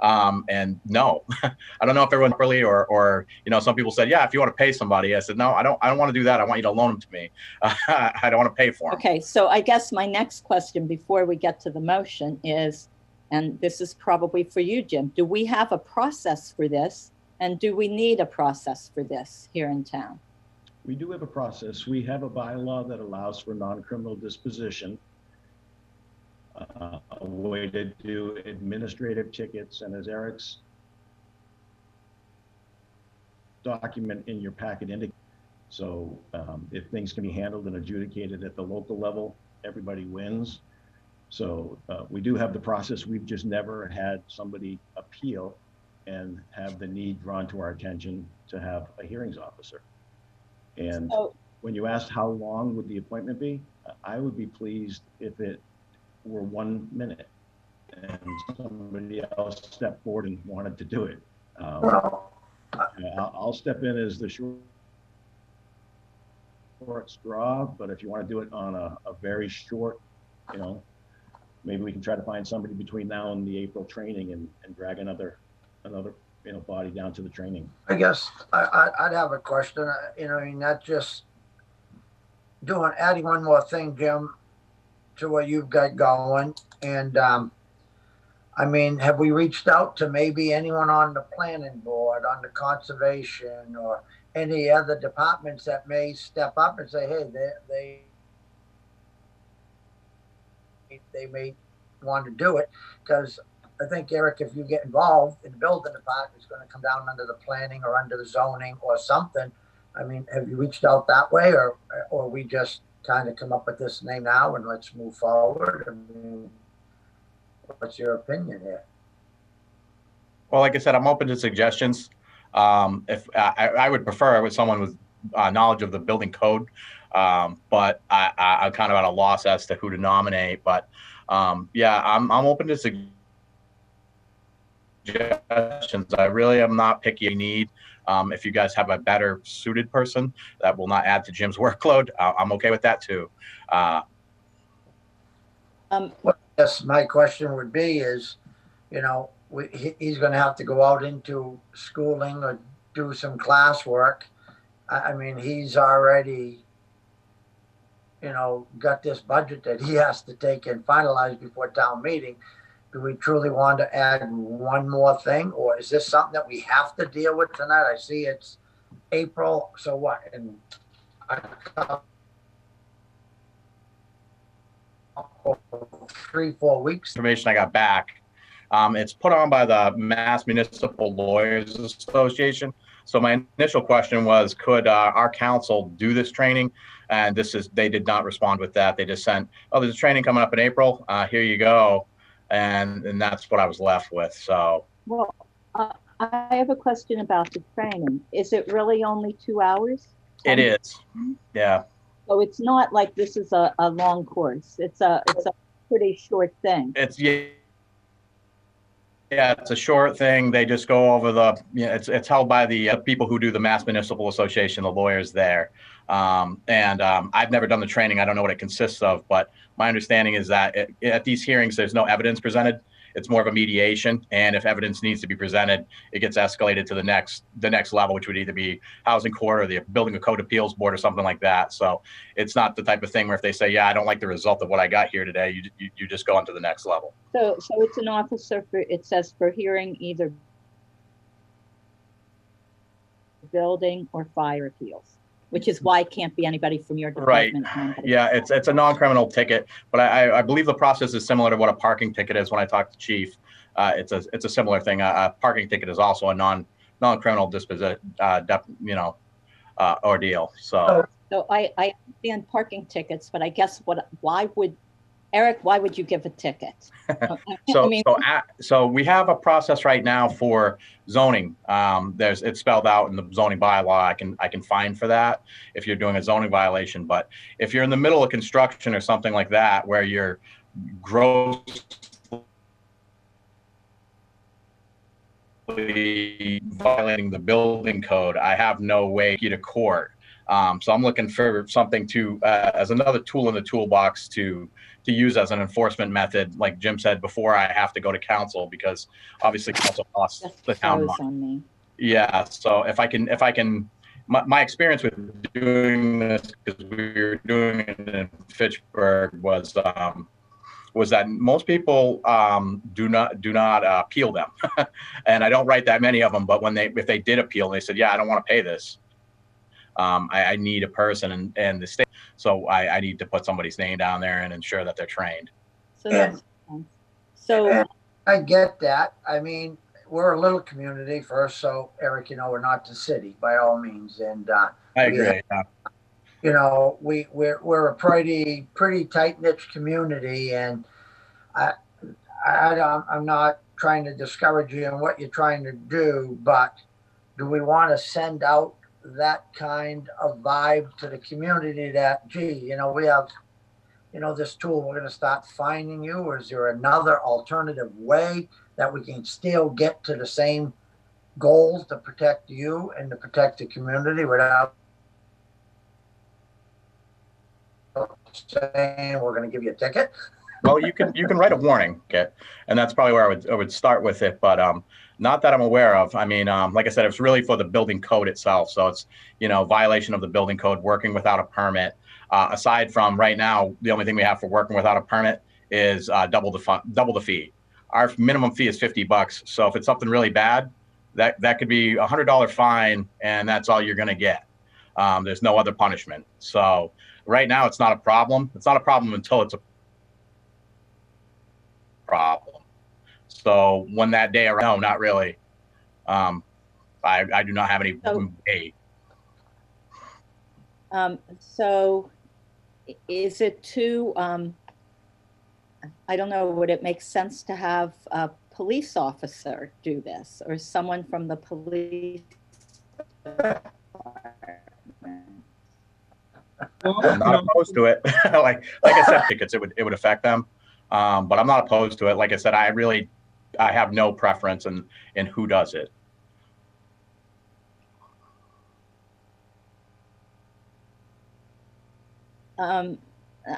And no, I don't know if everyone really, or some people said, yeah, if you want to pay somebody. I said, no, I don't want to do that. I want you to loan them to me. I don't want to pay for them. Okay, so I guess my next question before we get to the motion is, and this is probably for you, Jim, do we have a process for this? And do we need a process for this here in town? We do have a process. We have a bylaw that allows for non-criminal disposition, a way to do administrative tickets, and as Eric's document in your packet indicates, so if things can be handled and adjudicated at the local level, everybody wins. So we do have the process. We've just never had somebody appeal and have the need drawn to our attention to have a hearings officer. And So- when you asked how long would the appointment be, I would be pleased if it were 1 minute and somebody else stepped forward and wanted to do it. Well, I'll step in as the short straw, but if you want to do it on a very short, maybe we can try to find somebody between now and the April training and drag another body down to the training. I guess I'd have a question. Not just adding one more thing, Jim, to what you've got going. And have we reached out to maybe anyone on the planning board, on the conservation, or any other departments that may step up and say, hey, they may want to do it? Because I think, Eric, if you get involved in the building department, it's going to come down under the planning or under the zoning or something. Have you reached out that way, or we just kind of come up with this name now and let's move forward? What's your opinion here? Well, like I said, I'm open to suggestions. If I would prefer it with someone with knowledge of the building code, but I'm kind of at a loss as to who to nominate. But yeah, I'm open to suggestions. I really am not picky. I need if you guys have a better suited person that will not add to Jim's workload, I'm okay with that too. Well, yes, my question would be is, he's going to have to go out into schooling or do some classwork. He's already, got this budget that he has to take and finalize before town meeting. Do we truly want to add one more thing, or is this something that we have to deal with tonight? I see it's April, so what? In 3-4 weeks. Information I got back. It's put on by the Mass Municipal Lawyers Association. So my initial question was, could our council do this training? And they did not respond with that. They just sent, oh, there's a training coming up in April. Here you go. And that's what I was left with. So. Well, I have a question about the training. Is it really only 2 hours? It is. Yeah. So it's not like this is a long course. It's a pretty short thing. Yeah, it's a short thing. They just go over it's held by the people who do the Mass Municipal Association, the lawyers there. I've never done the training. I don't know what it consists of, but my understanding is that at these hearings, there's no evidence presented. It's more of a mediation. And if evidence needs to be presented, it gets escalated to the next level, which would either be housing court or the building a code appeals board or something like that. So it's not the type of thing where if they say, yeah, I don't like the result of what I got here today, you just go on to the next level. So it's an officer it says for hearing either building or fire appeals, which is why it can't be anybody from your department. Right. Yeah, it's a non-criminal ticket, but I believe the process is similar to what a parking ticket is when I talk to chief. It's a similar thing. A parking ticket is also a non-criminal ordeal. So I understand parking tickets, but I guess why would you give a ticket? So we have a process right now for zoning. It's spelled out in the zoning bylaw. I can fine for that if you're doing a zoning violation. But if you're in the middle of construction or something like that, where you're grossly violating the building code, I have no way to court. So I'm looking for something as another tool in the toolbox to use as an enforcement method. Like Jim said before, I have to go to council because obviously council costs the town money. Yeah. So if I can, my experience with doing this, because we were doing it in Fitchburg, was that most people do not appeal them, and I don't write that many of them. But if they did appeal, they said, yeah, I don't want to pay this. I need a person and the state, so I need to put somebody's name down there and ensure that they're trained. So I get that. We're a little community first, so Eric, we're not the city by all means, and I agree. We're a pretty tight knit community, and I'm not trying to discourage you in what you're trying to do, but do we want to send out that kind of vibe to the community that, gee, we have, this tool, we're going to start finding you? Or is there another alternative way that we can still get to the same goals to protect you and to protect the community without saying we're going to give you a ticket? Well, you can write a warning, okay, and that's probably where I would start with it, but not that I'm aware of. I mean, like I said, it's really for the building code itself, so it's violation of the building code, working without a permit. Aside from right now, the only thing we have for working without a permit is double the fee. Our minimum fee is $50, so if it's something really bad, that could be a $100 fine, and that's all you're going to get. There's no other punishment. So right now, it's not a problem. It's not a problem until it's a problem. So when that day arrives, no, not really. I do not have any date. So is it too, I don't know, would it make sense to have a police officer do this, or someone from the police department? I'm not opposed to it. like I said, tickets, it would affect them. But I'm not opposed to it. Like I said, I have no preference in who does it.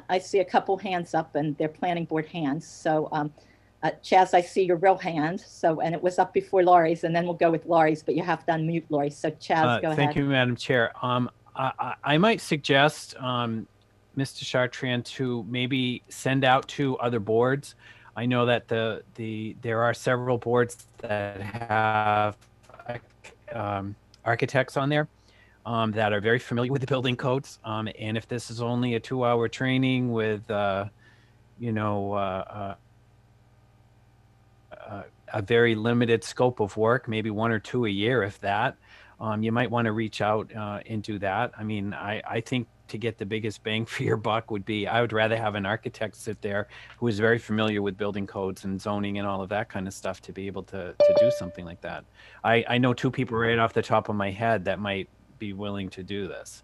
I see a couple hands up, and they're planning board hands. So Chaz, I see your real hand. So, and it was up before Laurie's, and then we'll go with Laurie's, but you have to unmute Laurie. So Chaz, go ahead. Thank you, Madam Chair. I might suggest, Mr. Chartrand, to maybe send out to other boards. I know that there are several boards that have architects on there that are very familiar with the building codes. And if this is only a 2-hour training with, a very limited scope of work, maybe 1 or 2 a year, if that, you might want to reach out and do that. I mean, I think to get the biggest bang for your buck I would rather have an architect sit there who is very familiar with building codes and zoning and all of that kind of stuff to be able to do something like that. I know 2 people right off the top of my head that might be willing to do this.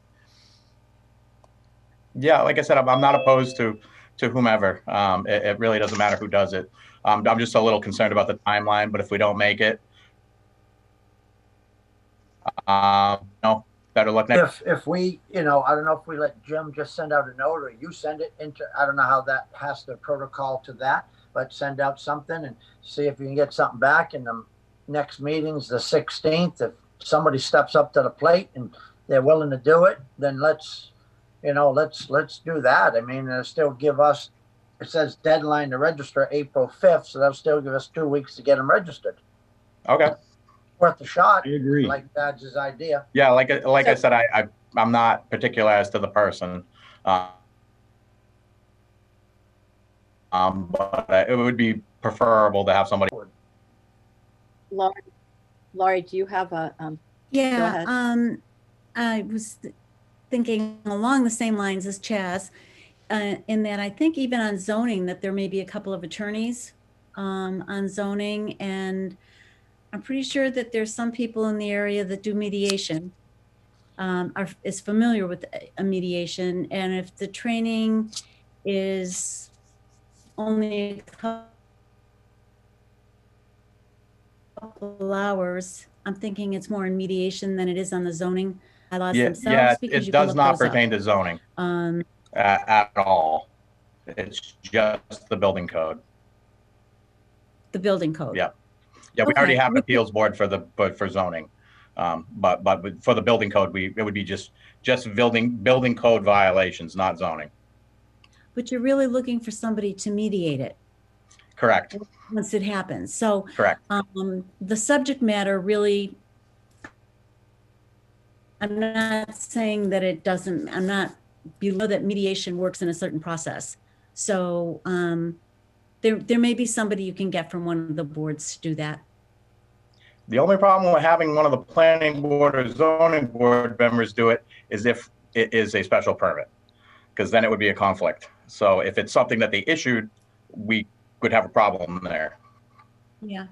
Yeah, like I said, I'm not opposed to whomever. It really doesn't matter who does it. I'm just a little concerned about the timeline, but if we don't make it, better luck next. If we, I don't know if we let Jim just send out a note, or you send it into, I don't know how that has the protocol to that, but send out something and see if you can get something back. In the next meeting's the 16th. If somebody steps up to the plate and they're willing to do it, then let's do that. I mean, it'll still give us, it says deadline to register April 5th, so that'll still give us 2 weeks to get them registered. Okay. Worth a shot. I agree. Like Dodge's idea. Yeah, like I said, I'm not particular as to the person, but it would be preferable to have somebody. Laurie, do you have a? Yeah. Go ahead. I was thinking along the same lines as Chaz, in that I think even on zoning that there may be a couple of attorneys on zoning, and I'm pretty sure that there's some people in the area that do mediation, is familiar with a mediation. And if the training is only a couple hours, I'm thinking it's more in mediation than it is on the zoning bylaws themselves. Yeah, because it does not pertain to zoning at all. It's just the building code. The building code. Yeah. Yeah, we already have an appeals board for zoning, but for the building code, it would be just building code violations, not zoning. But you're really looking for somebody to mediate it. Correct. Once it happens. So correct. The subject matter really, I'm not saying that it doesn't, I'm not below that mediation works in a certain process. So there may be somebody you can get from one of the boards to do that. The only problem with having one of the planning board or zoning board members do it is if it is a special permit, because then it would be a conflict. So if it's something that they issued, we would have a problem there. Yeah.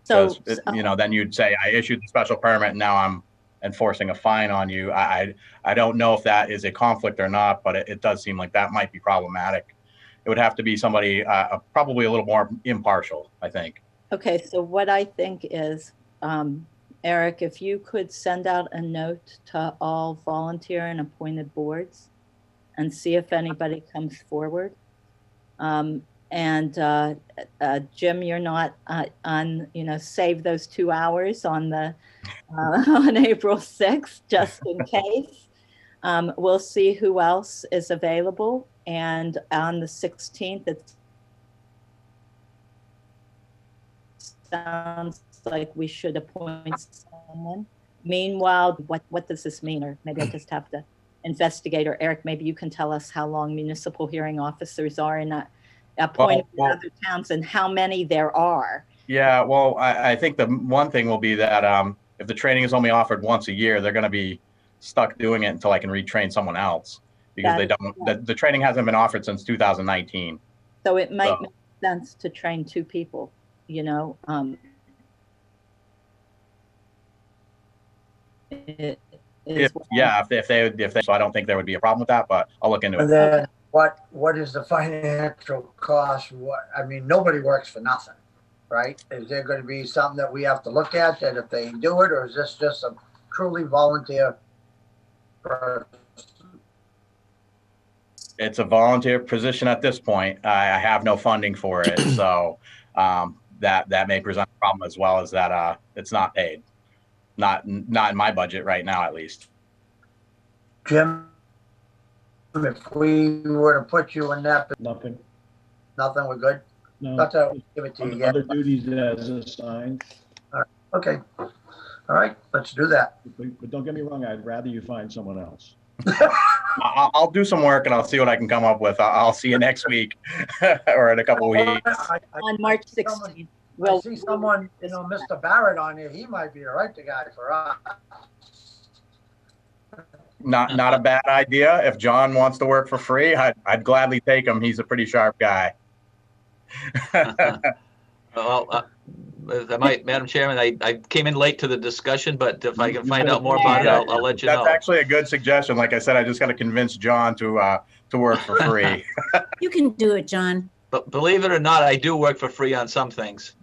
So, Because, then you'd say, I issued the special permit and now I'm enforcing a fine on you. I don't know if that is a conflict or not, but it does seem like that might be problematic. It would have to be somebody probably a little more impartial, I think. okay, so what I think is, Eric, if you could send out a note to all volunteer and appointed boards and see if anybody comes forward. Jim, you're not on, save those 2 hours on the on April 6th, just in case. We'll see who else is available. And on the 16th, it sounds like we should appoint someone. Meanwhile, what does this mean? Or maybe I just have to investigate, or Eric, maybe you can tell us how long municipal hearing officers are in appointed in other towns and how many there are. Yeah, well, I think the one thing will be that if the training is only offered once a year, they're going to be stuck doing it until I can retrain someone else, because the training hasn't been offered since 2019. So it might make sense to train 2 people, if they, so I don't think there would be a problem with that, but I'll look into it. And then what is the financial cost? Nobody works for nothing, right? Is there going to be something that we have to look at that if they do it, or is this just a truly volunteer person? It's a volunteer position at this point. I have no funding for it, so that may present a problem, as well as that it's not paid. Not in my budget right now, at least. Jim, if we were to put you in that, Nothing. we're good. No. Not that we give it to you yet. Other duties as assigned. Okay. All right, let's do that. But don't get me wrong, I'd rather you find someone else. I'll do some work and I'll see what I can come up with. I'll see you next week or in a couple of weeks. On March 16th. I see someone, Mr. Barrett on here. He might be the right guy for us. Not a bad idea. If John wants to work for free, I'd gladly take him. He's a pretty sharp guy. Well, Madam Chairman, I came in late to the discussion, but if I can find out more about it, I'll let you know. That's actually a good suggestion. Like I said, I just got to convince John to work for free. You can do it, John. But believe it or not, I do work for free on some things.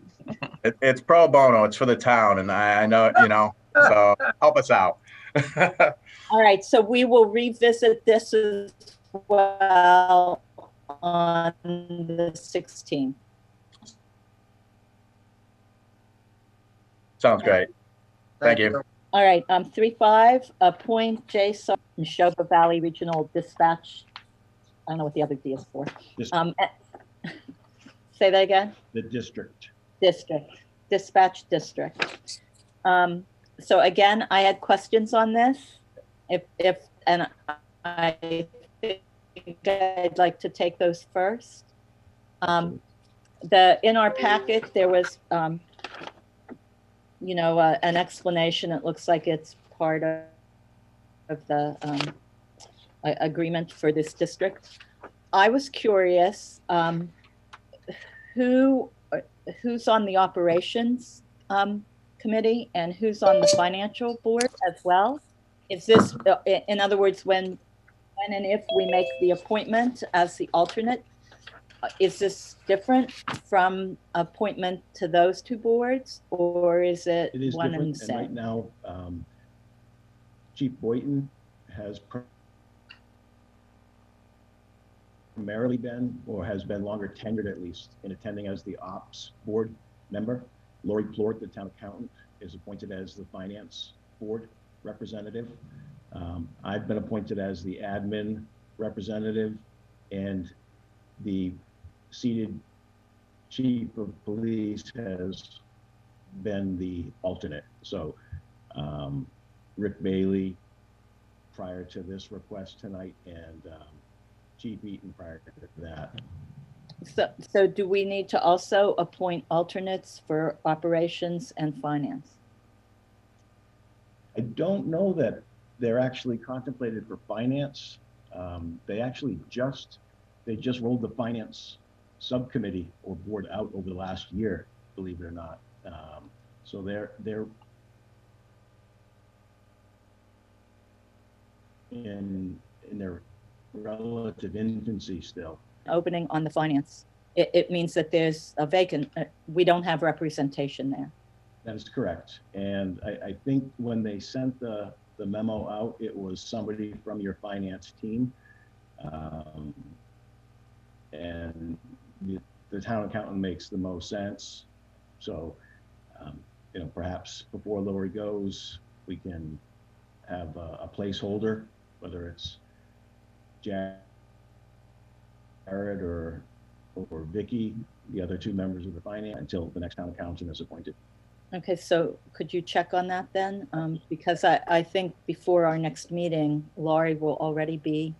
It's pro bono. It's for the town, and I know, so help us out. All right, so we will revisit this as well on the 16th. Sounds great. Thank you. All right, 3.5, appoint Jason Neshoba Valley Regional Dispatch. I don't know what the other D is for. Say that again? The district. Dispatch district. So again, I had questions on this. And I think I'd like to take those first. In our packet, there was, an explanation. It looks like it's part of the agreement for this district. I was curious, who's on the operations committee and who's on the financial board as well? Is this, in other words, when and if we make the appointment as the alternate, is this different from appointment to those 2 boards, or is it one and the same? Right now, Chief Boynton has primarily been, or has been longer tenured at least, in attending as the ops board member. Lori Plort, the town accountant, is appointed as the finance board representative. I've been appointed as the admin representative, and the seated chief of police has been the alternate. So Rick Bailey prior to this request tonight, and Chief Eaton prior to that. So do we need to also appoint alternates for operations and finance? I don't know that they're actually contemplated for finance. They just rolled the finance subcommittee or board out over the last year. believe it or not. So they're in their relative infancy still. Opening on the finance. It means that there's a vacant, we don't have representation there. That is correct. And I think when they sent the memo out, it was somebody from your finance team. And the town accountant makes the most sense. So, you know, perhaps before Lori goes, we can have a placeholder, whether it's Jared or Vicky, the other two members of the finance, until the next town accountant is appointed. Okay, so could you check on that then? Because I think before our next meeting, Laurie will already be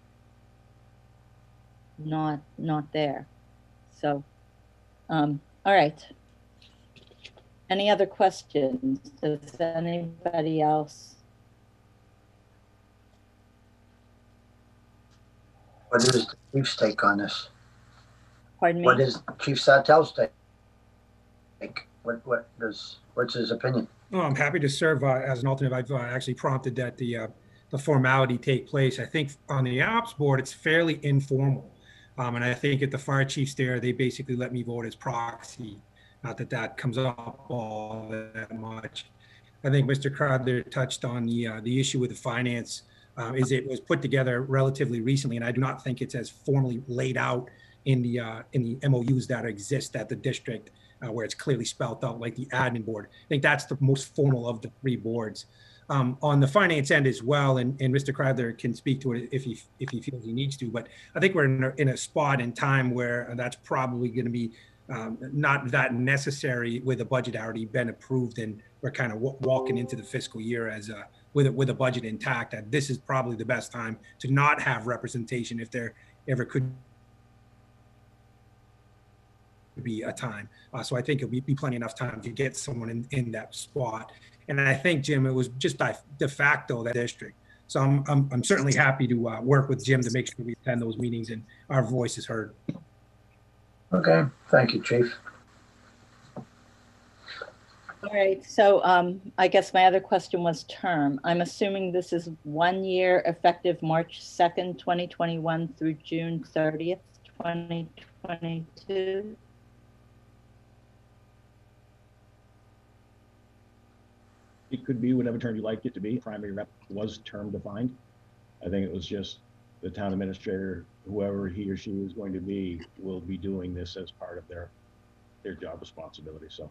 not there. So, all right. Any other questions? Does anybody else? What is the chief's take on this? Pardon me? What is Chief Satell's take? What's his opinion? Oh, I'm happy to serve as an alternate. I've actually prompted that the formality take place. I think on the ops board, it's fairly informal. And I think at the fire chiefs there, they basically let me vote as proxy. Not that that comes up all that much. I think Mr. Crowder touched on the issue with the finance. Is it was put together relatively recently, and I do not think it's as formally laid out in the MOUs that exist at the district, where it's clearly spelled out, like the admin board. I think that's the most formal of the three boards. On the finance end as well, and Mr. Crowder can speak to it if he feels he needs to, but I think we're in a spot in time where that's probably going to be not that necessary with a budget already been approved, and we're kind of walking into the fiscal year as with a budget intact. That this is probably the best time to not have representation if there ever could be a time. So I think it'll be plenty enough time to get someone in that spot. And I think, Jim, it was just by de facto that district. So I'm certainly happy to work with Jim to make sure we attend those meetings and our voice is heard. Okay, thank you, Chief. All right, so I guess my other question was term. I'm assuming this is 1 year effective March 2nd, 2021 through June 30th, 2022. It could be whatever term you like it to be. Primary rep was term defined. I think it was just the town administrator, whoever he or she is going to be, will be doing this as part of their job responsibility. So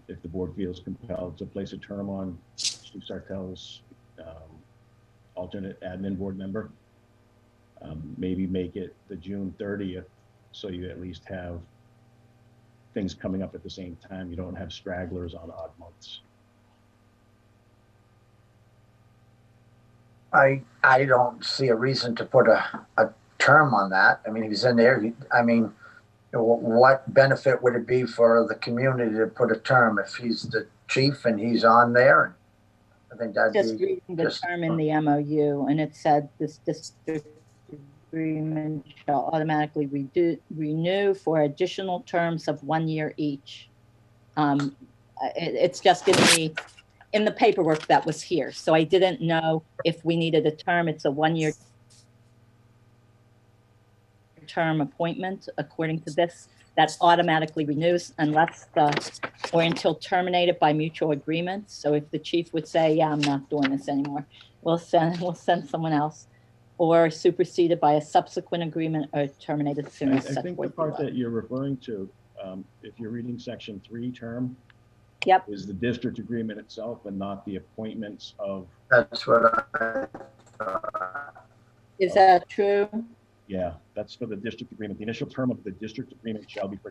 if the board feels compelled to place a term on Chief Sartell's alternate admin board member, maybe make it the June 30th, so you at least have things coming up at the same time. You don't have stragglers on odd months. I don't see a reason to put a term on that. I mean, if he's in there, what benefit would it be for the community to put a term if he's the chief and he's on there? I think that'd just be reading the term in the MOU, and it said this district agreement shall automatically renew for additional terms of 1 year each. It's just in the paperwork that was here. So I didn't know if we needed a term. It's a 1 year term appointment according to this. That automatically renews unless or until terminated by mutual agreement. So if the chief would say, yeah, I'm not doing this anymore, we'll send someone else, or superseded by a subsequent agreement or terminated soon as I think the part that you're referring to, if you're reading section 3 term, yep, is the district agreement itself and not the appointments of. That's what Is that true? Yeah, that's for the district agreement. The initial term of the district agreement shall be for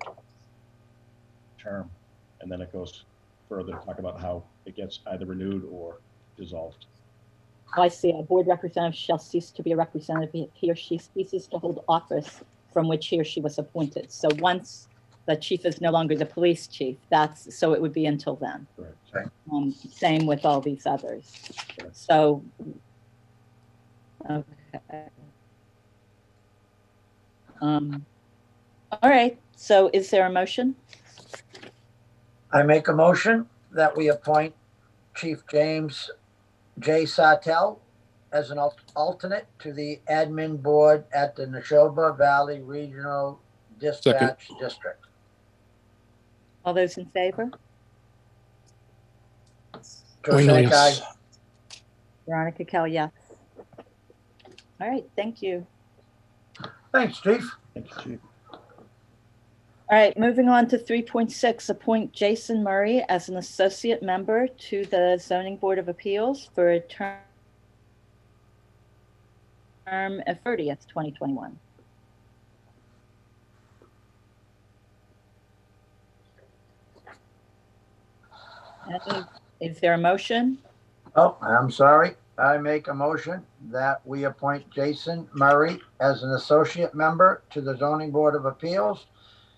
term. And then it goes further to talk about how it gets either renewed or dissolved. Oh, I see. A board representative shall cease to be a representative if he or she ceases to hold office from which he or she was appointed. So once the chief is no longer the police chief, so it would be until then. Correct. Same with all these others. So, okay. All right. So is there a motion? I make a motion that we appoint Chief James J. Satell as an alternate to the admin board at the Neshoba Valley Regional Dispatch District. All those in favor? Wayne Trushank, aye. Williams. Veronica Kell, yes. All right, thank you. Thanks, Chief. All right, moving on to 3.6, appoint Jason Murray as an associate member to the Zoning Board of Appeals for a term of 30th, 2021. Is there a motion? Oh, I'm sorry. I make a motion that we appoint Jason Murray as an associate member to the Zoning Board of Appeals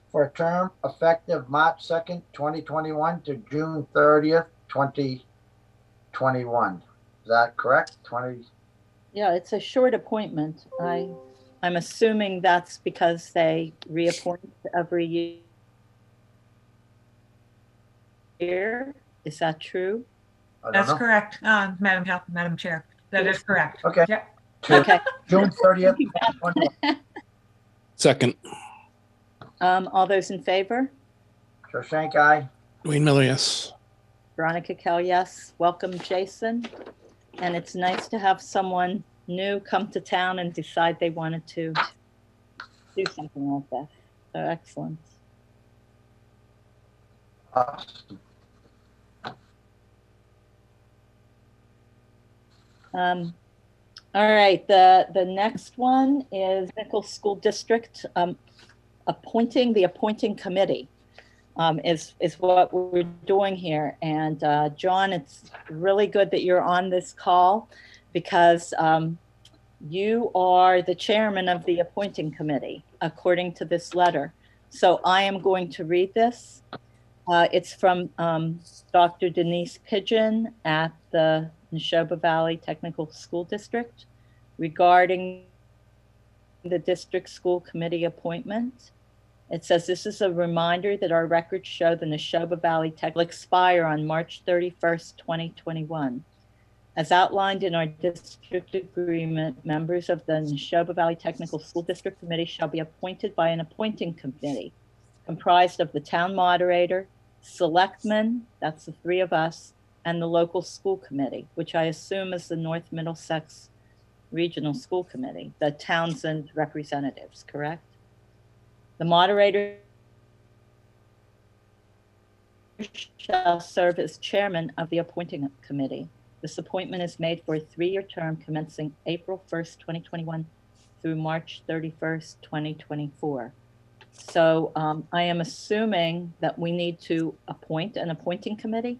for a term effective March 2nd, 2021 to June 30th, 2021. Is that correct? Yeah, it's a short appointment. I'm assuming that's because they reappoint every year. Is that true? That's correct, Madam Chair. That is correct. Okay. Yep. Okay. June 30th, 2021. Second. All those in favor? Trushank, aye. Wayne Miller, yes. Veronica Kell, yes. Welcome, Jason. And it's nice to have someone new come to town and decide they wanted to do something like that. So excellent. Awesome. All right, the next one is Nichols School District appointing the appointing committee is what we're doing here. And John, it's really good that you're on this call because you are the chairman of the appointing committee, according to this letter. So I am going to read this. It's from Dr. Denise Pigeon at the Neshoba Valley Technical School District regarding the district school committee appointment. It says, this is a reminder that our records show the Neshoba Valley Tech will expire on March 31st, 2021. As outlined in our district agreement, members of the Neshoba Valley Technical School District Committee shall be appointed by an appointing committee comprised of the town moderator, selectmen, that's the three of us, and the local school committee, which I assume is the North Middlesex Regional School Committee, the Townsend representatives, correct? The moderator shall serve as chairman of the appointing committee. This appointment is made for a 3-year term commencing April 1st, 2021 through March 31st, 2024. So I am assuming that we need to appoint an appointing committee,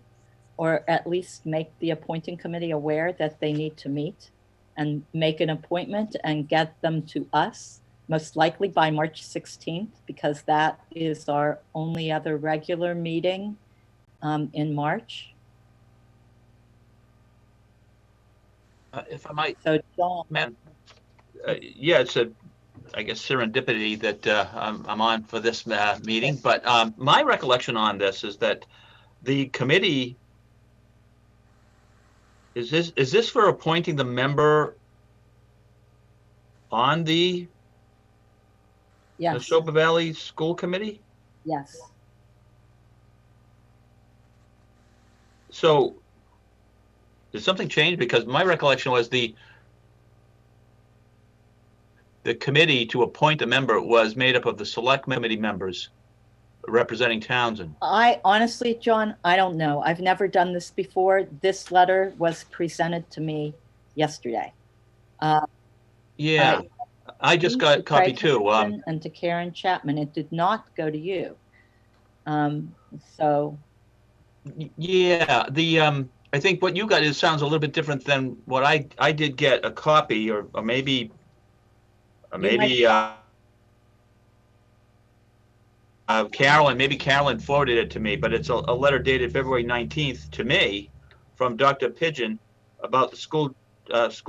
or at least make the appointing committee aware that they need to meet and make an appointment and get them to us, most likely by March 16th, because that is our only other regular meeting in March. If I might, So John, yeah, it's I guess serendipity that I'm on for this meeting, but my recollection on this is that the committee, is this for appointing the member on the Neshoba Valley School Committee? Yes. So did something change? Because my recollection was the committee to appoint a member was made up of the select committee members representing Townsend. I honestly, John, I don't know. I've never done this before. This letter was presented to me yesterday. Yeah, I just got a copy too. And to Karen Chapman, it did not go to you. So. Yeah, I think what you got sounds a little bit different than what I did get a copy, or maybe Carolyn forwarded it to me, but it's a letter dated February 19th to me from Dr. Pigeon about the school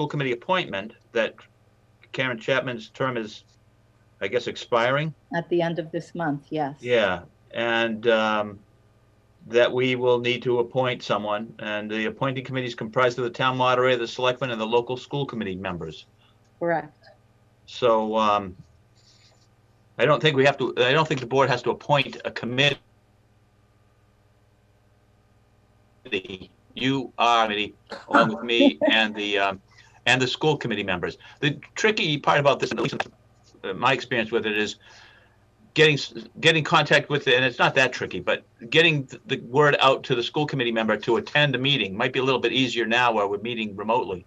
committee appointment that Karen Chapman's term is, I guess, expiring at the end of this month. Yes. Yeah, and that we will need to appoint someone, and the appointing committee is comprised of the town moderator, the selectmen, and the local school committee members. Correct. So I don't think the board has to appoint a committee. You are committee, along with me and the school committee members. The tricky part about this, at least my experience with it, is getting contact with it, and it's not that tricky, but getting the word out to the school committee member to attend a meeting might be a little bit easier now where we're meeting remotely,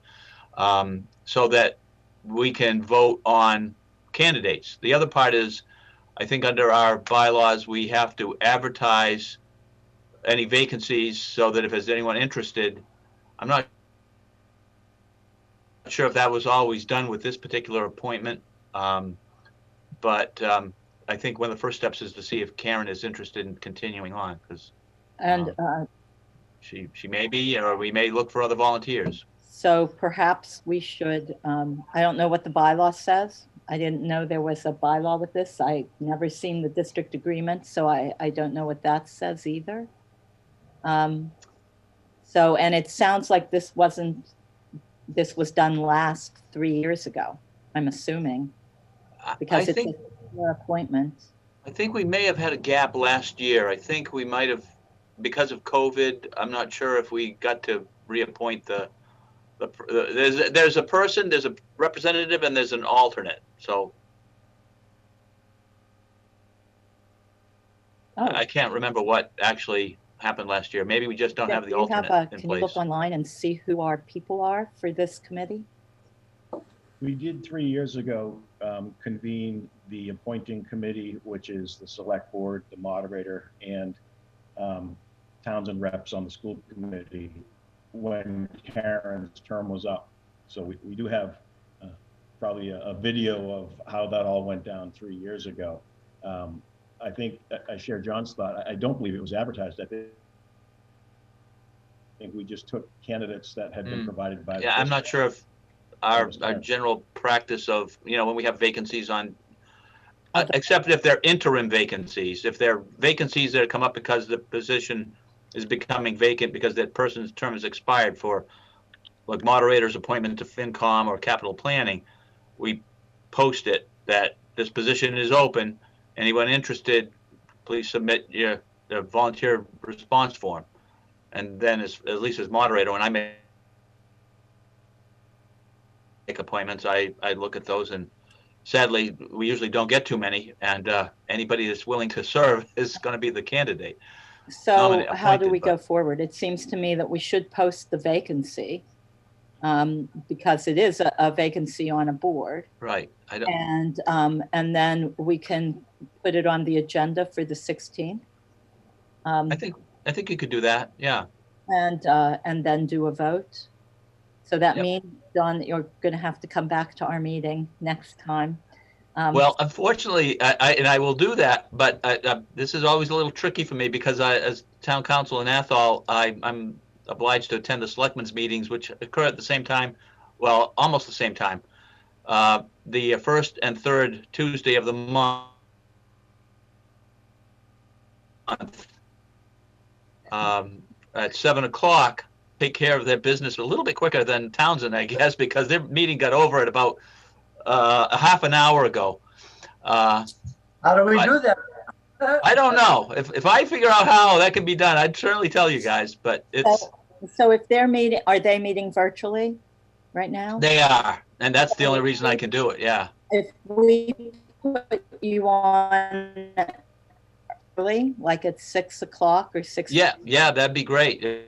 so that we can vote on candidates. The other part is, I think under our bylaws, we have to advertise any vacancies so that if there's anyone interested, I'm not sure if that was always done with this particular appointment, but I think one of the first steps is to see if Karen is interested in continuing on, because she may be, or we may look for other volunteers. So perhaps we should, I don't know what the bylaw says. I didn't know there was a bylaw with this. I never seen the district agreement, so I don't know what that says either. So, and it sounds like this was done last 3 years ago, I'm assuming, because it's your appointment. I think we may have had a gap last year. I think we might have, because of COVID, I'm not sure if we got to reappoint there's a person, there's a representative, and there's an alternate. So I can't remember what actually happened last year. Maybe we just don't have the alternate in place. Can you look online and see who our people are for this committee? We did 3 years ago convene the appointing committee, which is the select board, the moderator, and Townsend reps on the school committee when Karen's term was up. So we do have probably a video of how that all went down 3 years ago. I think I share John's thought. I don't believe it was advertised. I think we just took candidates that had been provided by the I'm not sure if our district. general practice of, when we have vacancies on, except if they're interim vacancies, if they're vacancies that come up because the position is becoming vacant because that person's term is expired, for like moderator's appointment to FinCom or capital planning, we post it that this position is open. Anyone interested, please submit your volunteer response form. And then at least as moderator, when I make appointments, I look at those, and sadly, we usually don't get too many, and anybody that's willing to serve is going to be the candidate. So how do we go forward? It seems to me that we should post the vacancy, because it is a vacancy on a board. Right. And then we can put it on the agenda for the 16th. I think you could do that. Yeah. And then do a vote. So that means, Don, that you're going to have to come back to our meeting next time. Well, unfortunately, I will do that, but this is always a little tricky for me because as town council in Athol, I'm obliged to attend the selectmen's meetings, which occur at the same time, well, almost the same time, the first and third Tuesday of the month. At 7 o'clock, take care of their business a little bit quicker than Townsend, I guess, because their meeting got over at about a half an hour ago. How do we do that? I don't know. If I figure out how that can be done, I'd certainly tell you guys, but it's. So if they're meeting, are they meeting virtually right now? They are, and that's the only reason I can do it, yeah. If we put you on early, like at 6 o'clock or 6. Yeah, that'd be great.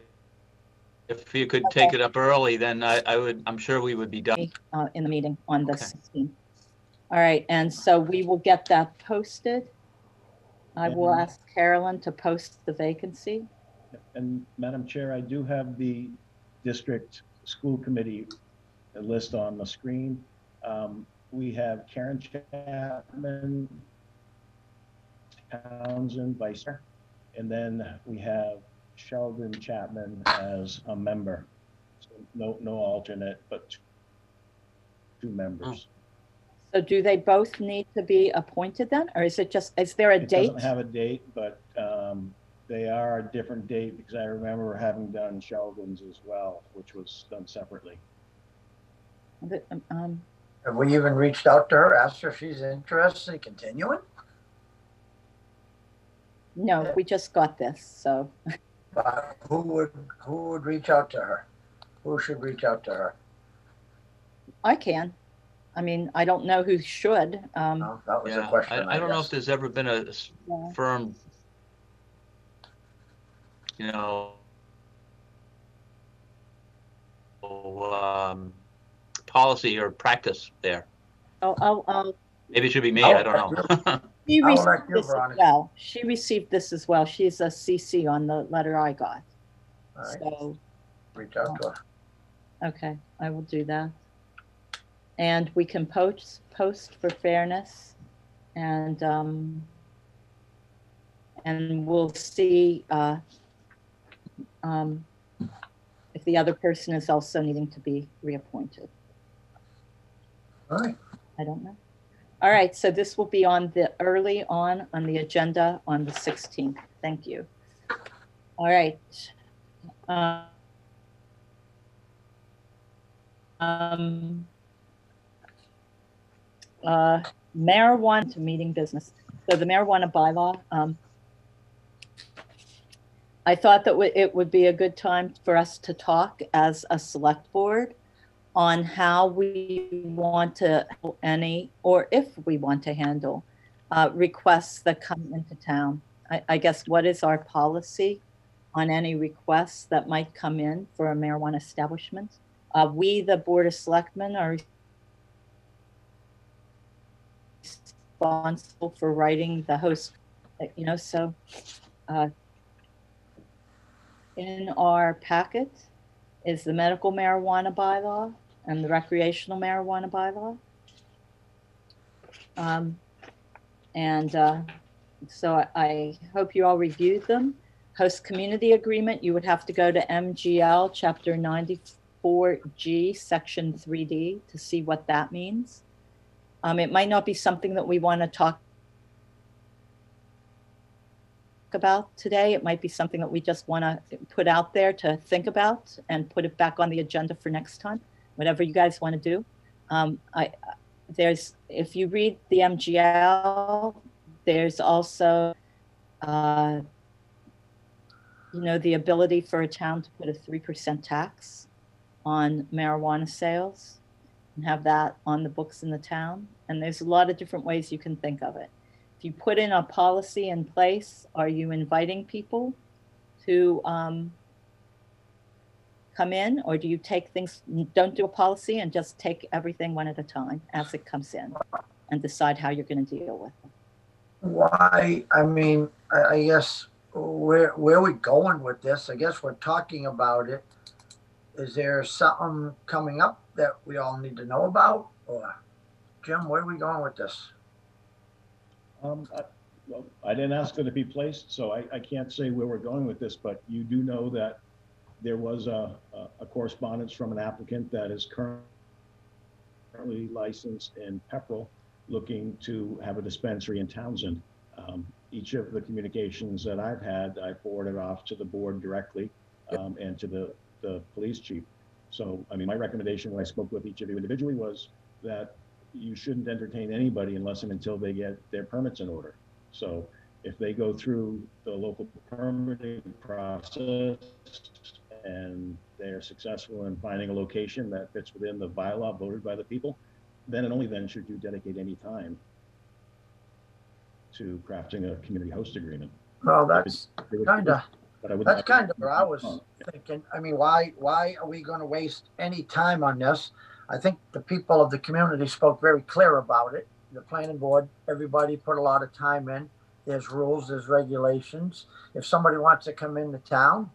If you could take it up early, then I'm sure we would be done. In the meeting on the 16th. All right, and so we will get that posted. I will ask Carolyn to post the vacancy. And Madam Chair, I do have the district school committee list on the screen. We have Karen Chapman, Townsend, Vice Chair, and then we have Sheldon Chapman as a member. So no alternate, but two members. So do they both need to be appointed then, or is it just, is there a date? It doesn't have a date, but they are a different date because I remember having done Sheldon's as well, which was done separately. Have we even reached out to her, asked her if she's interested in continuing? No, we just got this, so. But who would reach out to her? Who should reach out to her? I can. I mean, I don't know who should. No, that was a Yeah, question. I don't know if guess. there's ever been a Yeah. firm, you know, policy or practice there. I'll Maybe it should be me, I don't know. She I'll received let you, this as Veronica. well. She received this as well. She's a CC on the letter I got. All right, So, reach out to her. okay, I will do that. And we can post for fairness, and we'll see if the other person is also needing to be reappointed. All right. I don't know. All right, so this will be on the early on the agenda on the 16th. Thank you. All right. Marijuana to meeting business. So the marijuana bylaw, I thought that it would be a good time for us to talk as a select board on how we want to handle or if we want to handle requests that come into town. I guess what is our policy on any requests that might come in for a marijuana establishment? We, the Board of Selectmen, are responsible for writing the host, so in our packet is the medical marijuana bylaw and the recreational marijuana bylaw. So I hope you all reviewed them. Host community agreement, you would have to go to MGL chapter 94G section 3D to see what that means. It might not be something that we want to talk about today. It might be something that we just want to put out there to think about and put it back on the agenda for next time, whatever you guys want to do. If you read the MGL, there's also, the ability for a town to put a 3% tax on marijuana sales and have that on the books in the town. And there's a lot of different ways you can think of it. If you put in a policy in place, are you inviting people to come in, or do you take things, don't do a policy and just take everything one at a time as it comes in and decide how you're going to deal with it? Why, I guess, where are we going with this? I guess we're talking about it. Is there something coming up that we all need to know about? Or, Jim, where are we going with this? I didn't ask for it to be placed, so I can't say where we're going with this, but you do know that there was a correspondence from an applicant that is currently licensed in Pepperell, looking to have a dispensary in Townsend. Each of the communications that I've had, I forwarded off to the board directly and to the police chief. So, my recommendation when I spoke with each of you individually was that you shouldn't entertain anybody unless and until they get their permits in order. So if they go through the local permitting process and they're successful in finding a location that fits within the bylaw voted by the people, then and only then should you dedicate any time to crafting a community host agreement. Well, that's kind of where I was thinking. Why are we going to waste any time on this? I think the people of the community spoke very clear about it. The planning board, everybody put a lot of time in. There's rules, there's regulations. If somebody wants to come into town,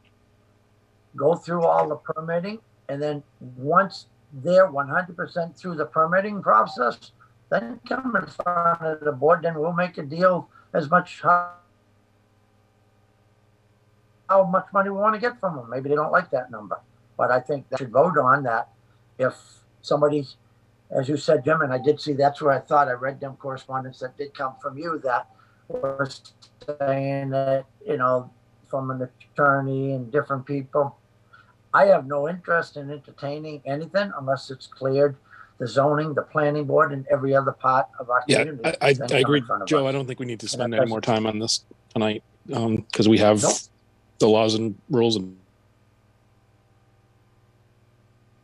go through all the permitting, and then once they're 100% through the permitting process, then come in front of the board, then we'll make a deal as much how much money we want to get from them. Maybe they don't like that number, but I think they should vote on that. If somebody, as you said, Jim, and I did see, that's where I thought I read them correspondence that did come from you that was saying that, from an attorney and different people. I have no interest in entertaining anything unless it's cleared the zoning, the planning board, and every other part of our Yeah, community. I then come agree, in front of Joe. us. I don't think we need to And spend that any more doesn't- time on this tonight because we have Nope. the laws and rules in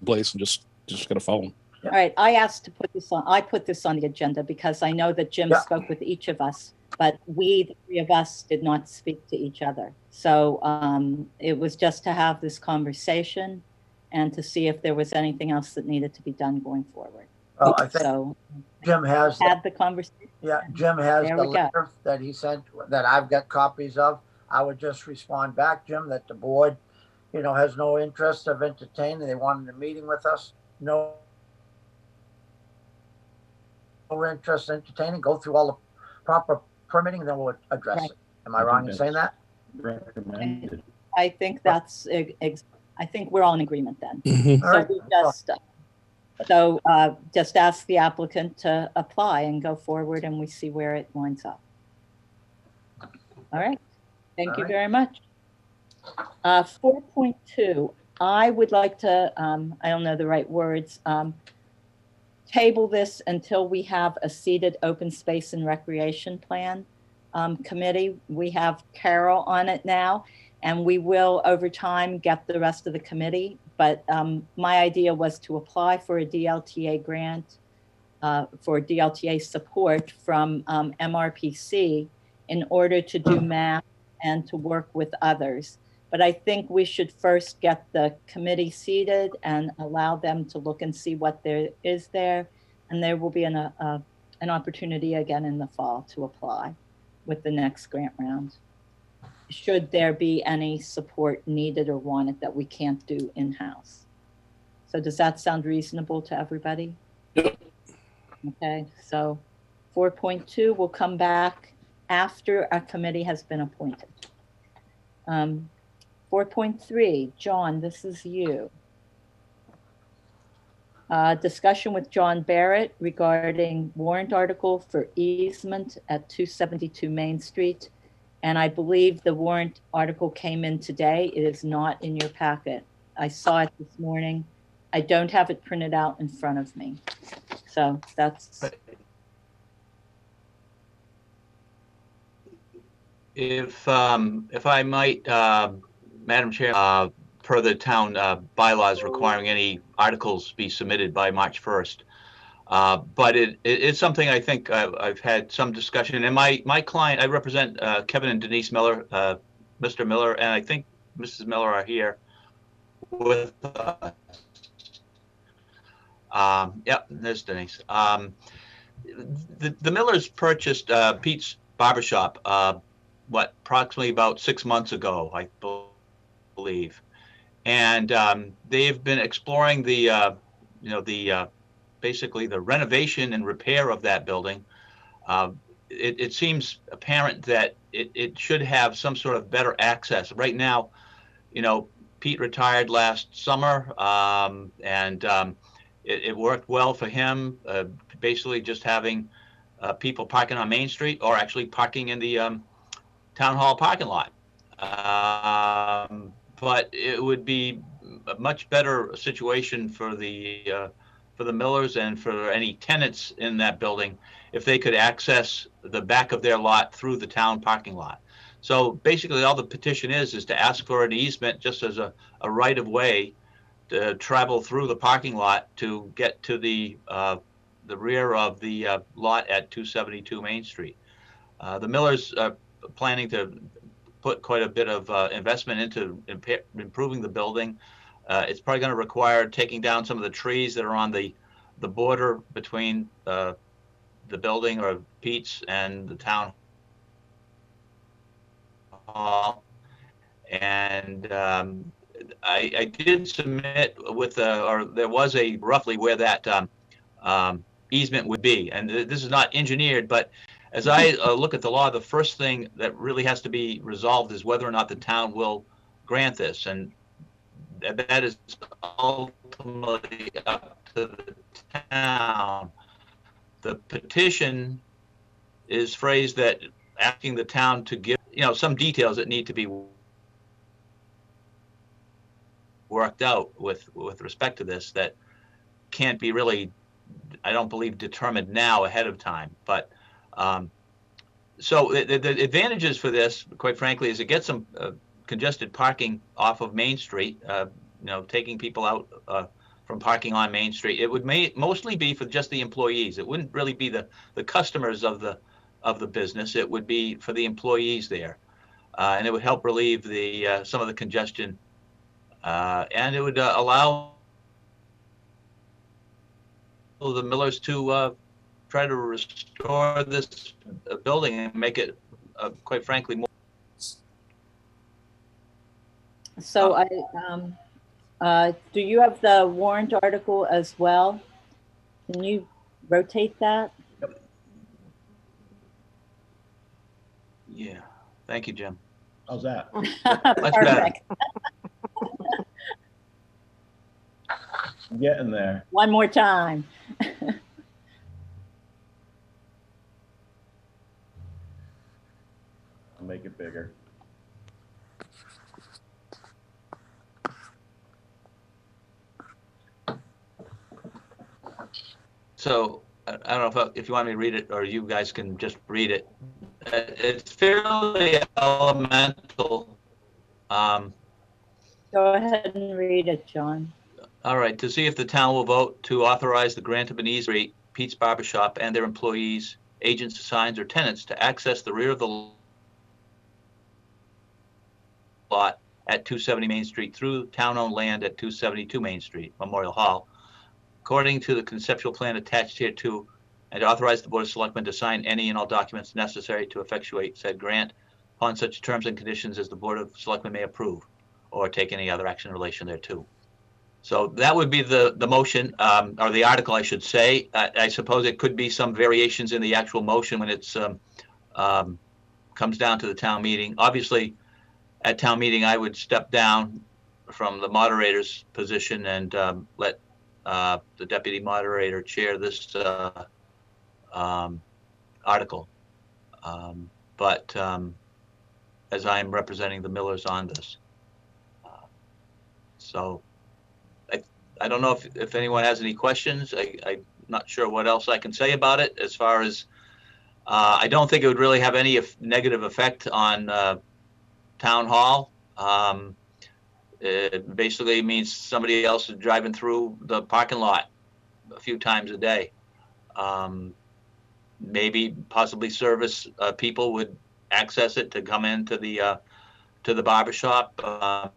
place and just got to follow them. All right, I asked to put this on, I put this on the agenda because I know that Jim Yeah. spoke with each of us, but we, the three of us, did not speak to each other. So it was just to have this conversation and to see if there was anything else that needed to be done going forward. Well, I think So Jim has, had the conversation. yeah, Jim has There the we go. letter that he sent that I've got copies of. I would just respond back, Jim, that the board, has no interest of entertaining. They wanted a meeting with us. No interest in entertaining. Go through all the proper permitting, then we'll address Right. it. Am I wrong in saying that? Recommended. I think that's, I think we're all in agreement then. Mhm. All So right. we just ask the applicant to apply and go forward and we see where it winds up. All right, thank All you right. very much. 4.2, I would like to, I don't know the right words, table this until we have a seated open space and recreation plan committee. We have Carol on it now, and we will over time get the rest of the committee. But my idea was to apply for a DLTA grant for DLTA support from MRPC in order to do math and to work with others. But I think we should first get the committee seated and allow them to look and see what there is there. And there will be an opportunity again in the fall to apply with the next grant round, should there be any support needed or wanted that we can't do in-house. So does that sound reasonable to everybody? Yep. Okay, so 4.2 will come back after a committee has been appointed. 4.3, John, this is you. Discussion with John Barrett regarding warrant article for easement at 272 Main Street. And I believe the warrant article came in today. It is not in your packet. I saw it this morning. I don't have it printed out in front of me. So that's. If I might, Madam Chair, per the town bylaws requiring any articles be submitted by March 1st. But it's something I think I've had some discussion. And my client, I represent Kevin and Denise Miller, Mr. Miller, and I think Mrs. Miller are here with us. Yep, there's Denise. The Millers purchased Pete's Barbershop, approximately about 6 months ago, I believe. And they've been exploring the, basically the renovation and repair of that building. It seems apparent that it should have some sort of better access. Right now, Pete retired last summer, and it worked well for him, basically just having people parking on Main Street or actually parking in the town hall parking lot. But it would be a much better situation for the Millers and for any tenants in that building if they could access the back of their lot through the town parking lot. So basically all the petition is to ask for an easement just as a right of way to travel through the parking lot to get to the rear of the lot at 272 Main Street. The Millers are planning to put quite a bit of investment into improving the building. It's probably going to require taking down some of the trees that are on the border between the building or Pete's and the town hall. And I did submit with or there was a roughly where that easement would be. And this is not engineered, but as I look at the law, the first thing that really has to be resolved is whether or not the town will grant this. And that is ultimately up to the town. The petition is phrased that asking the town to give, some details that need to be worked out with respect to this that can't be really, I don't believe, determined now ahead of time. But so the advantages for this, quite frankly, is it gets some congested parking off of Main Street, taking people out from parking on Main Street. It would mostly be for just the employees. It wouldn't really be the customers of the business. It would be for the employees there. And it would help relieve some of the congestion. And it would allow the Millers to try to restore this building and make it, quite frankly, more. So do you have the warrant article as well? Can you rotate that? Yeah. Thank you, Jim. How's that? Much better. Getting there. One more time. I'll make it bigger. So I don't know if you want me to read it or you guys can just read it. It's fairly elemental. Go ahead and read it, John. All right, to see if the town will vote to authorize the grant of an easement, Pete's Barbershop and their employees, agents, assigns, or tenants to access the rear of the lot at 270 Main Street through town-owned land at 272 Main Street, Memorial Hall, according to the conceptual plan attached here to, and to authorize the Board of Selectmen to sign any and all documents necessary to effectuate said grant upon such terms and conditions as the Board of Selectmen may approve or take any other action in relation thereto. So that would be the motion, or the article, I should say. I suppose it could be some variations in the actual motion when it's comes down to the town meeting. Obviously, at town meeting, I would step down from the moderator's position and let the deputy moderator chair this article. But as I'm representing the Millers on this. So I don't know if anyone has any questions. I'm not sure what else I can say about it as far as I don't think it would really have any negative effect on town hall. It basically means somebody else is driving through the parking lot a few times a day. Maybe possibly service people would access it to come into the barber shop.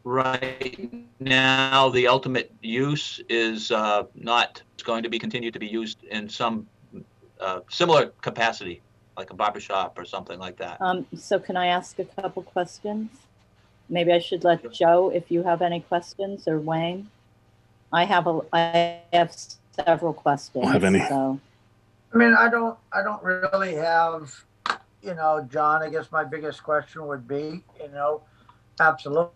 Right now, the ultimate use is not going to be continued to be used in some similar capacity, like a barber shop or something like that. So can I ask a couple questions? Maybe I should let Joe, if you have any questions, or Wayne. I have several questions. Don't have any. So. I mean, I don't really have, John, I guess my biggest question would be, absolutely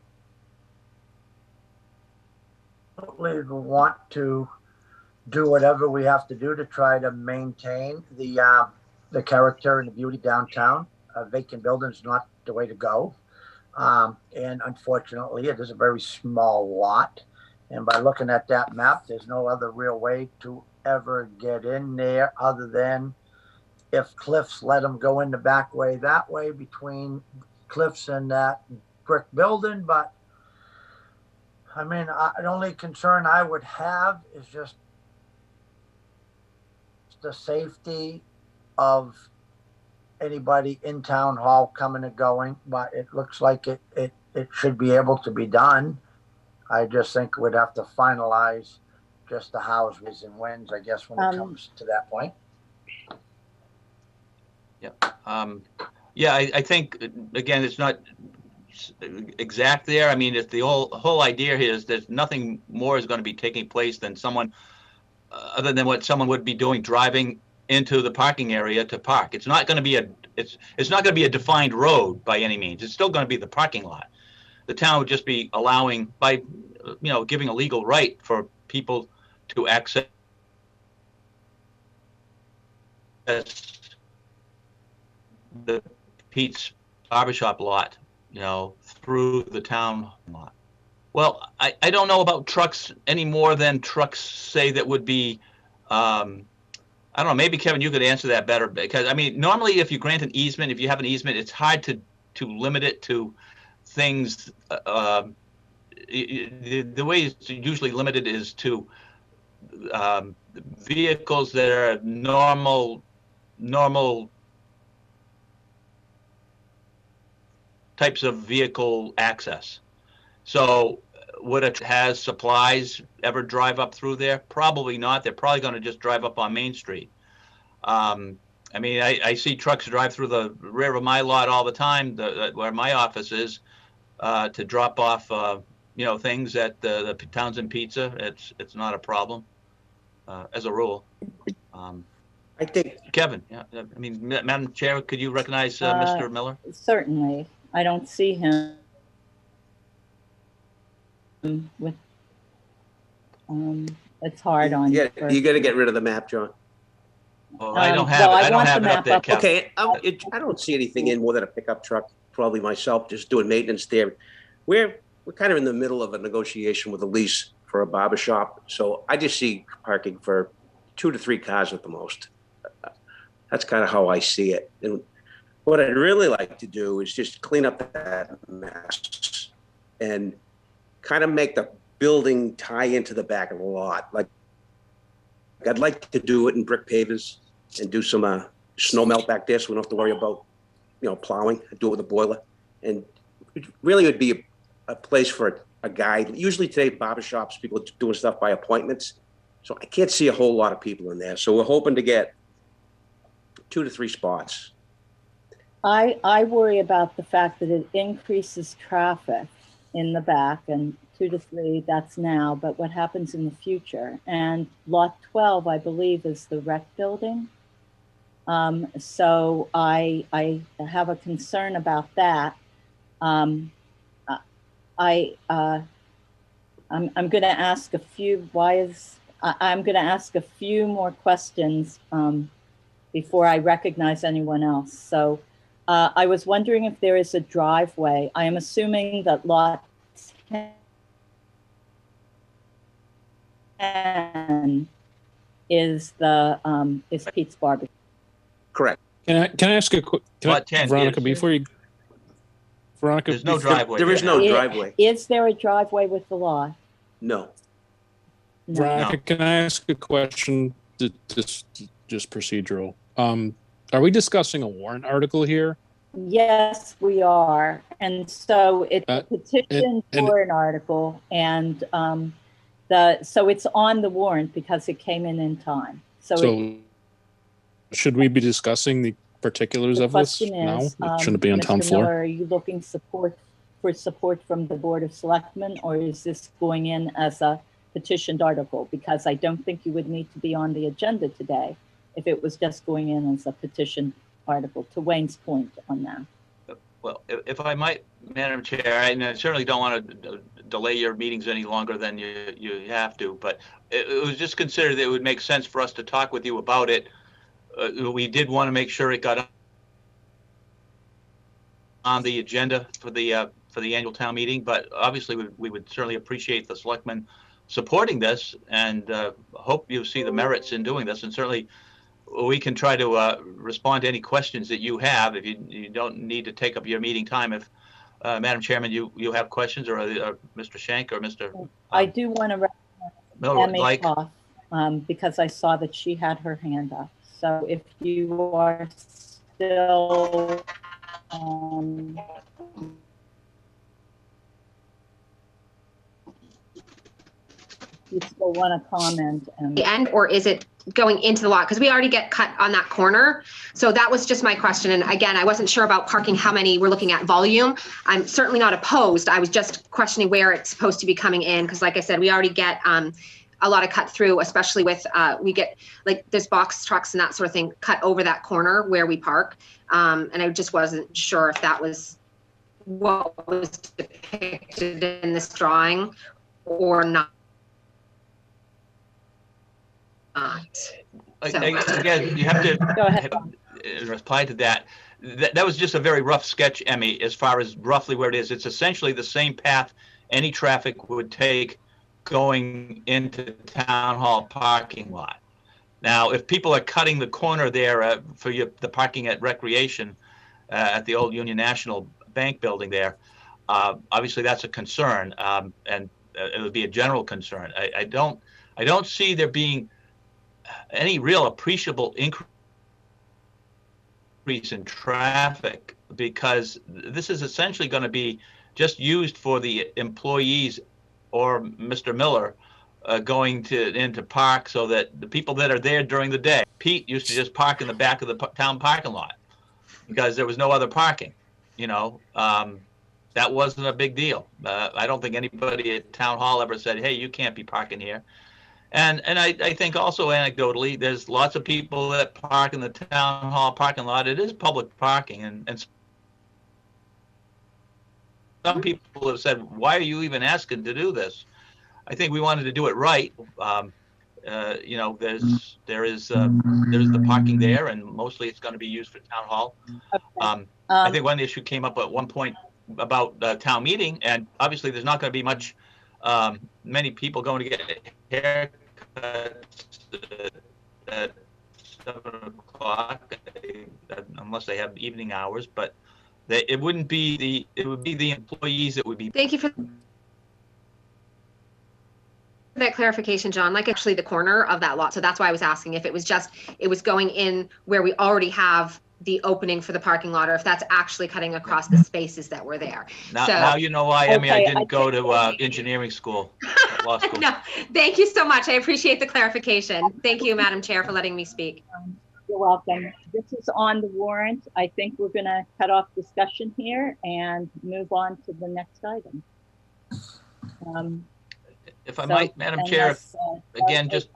want to do whatever we have to do to try to maintain the character and the beauty downtown. A vacant building is not the way to go. And unfortunately, it is a very small lot. And by looking at that map, there's no other real way to ever get in there other than if Cliffs let them go in the back way that way between Cliffs and that brick building. But I mean, the only concern I would have is just the safety of anybody in town hall coming and going, but it looks like it should be able to be done. I just think we'd have to finalize just the houses and wins, I guess, when it comes to that point. Yeah, I think, again, it's not exact there. I mean, if the whole idea here is that nothing more is going to be taking place than someone, other than what someone would be doing, driving into the parking area to park. It's not going to be it's not going to be a defined road by any means. It's still going to be the parking lot. The town would just be allowing, by giving a legal right for people to access the Pete's barbershop lot, through the town lot. Well, I don't know about trucks any more than trucks, say, that would be, I don't know, maybe Kevin, you could answer that better, because I mean, normally if you grant an easement, if you have an easement, it's hard to limit it to things. The way it's usually limited is to vehicles that are normal types of vehicle access. So would it has supplies ever drive up through there? Probably not. They're probably going to just drive up on Main Street. I mean, I see trucks drive through the rear of my lot all the time, where my office is, to drop off, things at the Townsend Pizza. It's not a problem, as a rule. I think, Kevin, yeah, I mean, Madam Chair, could you recognize Mr. Miller? Certainly. I don't see him with, it's hard on. you got to get rid of the map, John. Oh, I don't have it. I don't have it up there, Kevin. Okay, I don't see anything in more than a pickup truck, probably myself, just doing maintenance there. We're kind of in the middle of a negotiation with a lease for a barber shop, so I just see parking for 2 to 3 cars at the most. That's kind of how I see it. And what I'd really like to do is just clean up that mess and kind of make the building tie into the back of the lot. Like, I'd like to do it in brick pavers and do some snow melt back there, so we don't have to worry about, plowing. I'd do it with a boiler. And it really would be a place for a guy. Usually today, barbershops, people are doing stuff by appointments. So I can't see a whole lot of people in there. So we're hoping to get 2 to 3 spots. I worry about the fact that it increases traffic in the back, and 2 to 3, that's now, but what happens in the future? And lot 12, I believe, is the rec building. So I have a concern about that. I'm going to ask a few, I'm going to ask a few more questions before I recognize anyone else. So I was wondering if there is a driveway. I am assuming that lot 10 is Pete's Barbecue. Correct. Can I ask a quick, Veronica, before you, Veronica? There's no driveway. There is no driveway. Is there a driveway with the lot? No. Veronica, can I ask a question? Just procedural. Are we discussing a warrant article here? Yes, we are. And so it's a petition for an article, and so it's on the warrant because it came in time. So should we be discussing the particulars of this now? It shouldn't be on town floor. Miller, are you looking for support from the Board of Selectmen, or is this going in as a petitioned article? Because I don't think you would need to be on the agenda today if it was just going in as a petition article, to Wayne's point on that. Well, if I might, Madam Chair, I certainly don't want to delay your meetings any longer than you have to, but it was just considered that it would make sense for us to talk with you about it. We did want to make sure it got on the agenda for the annual town meeting, but obviously we would certainly appreciate the selectmen supporting this, and hope you see the merits in doing this. And certainly we can try to respond to any questions that you have. If you don't need to take up your meeting time, if Madam Chairman, you have questions, or Mr. Shank or Mr. I do want to recognize Emmy because I saw that she had her hand up. So if you are still you still want to comment, and the end, or is it going into the lot? Because we already get cut on that corner. So that was just my question. And again, I wasn't sure about parking, how many we're looking at volume. I'm certainly not opposed. I was just questioning where it's supposed to be coming in. Because like I said, we already get a lot of cut through, especially with, we get like there's box trucks and that sort of thing cut over that corner where we park. And I just wasn't sure if that was what was depicted in this drawing or not. Again, you have to go ahead. Reply to that. that was just a very rough sketch, Emmy, as far as roughly where it is. It's essentially the same path any traffic would take going into town hall parking lot. Now, if people are cutting the corner there for the parking at Recreation at the old Union National Bank building there, obviously that's a concern, and it would be a general concern. I don't see there being any real appreciable increase in traffic, because this is essentially going to be just used for the employees or Mr. Miller going into park, so that the people that are there during the day. Pete used to just park in the back of the town parking lot because there was no other parking. That wasn't a big deal. I don't think anybody at town hall ever said, "Hey, you can't be parking here." And I think also anecdotally, there's lots of people that park in the town hall parking lot. It is public parking, and some people have said, "Why are you even asking to do this?" I think we wanted to do it right. There is the parking there, and mostly it's going to be used for town hall. I think one issue came up at one point about the town meeting, and obviously there's not going to be many people going to get haircuts at 7:00 unless they have evening hours. But it would be the employees that would be. Thank you for that clarification, John. Like actually the corner of that lot. So that's why I was asking if it was going in where we already have the opening for the parking lot, or if that's actually cutting across the spaces that were there. Now you know why, Emmy, I didn't go to engineering school, law school. No, thank you so much. I appreciate the clarification. Thank you, Madam Chair, for letting me speak. You're welcome. This is on the warrant. I think we're going to cut off discussion here and move on to the next item. If I might, Madam Chair, again, just.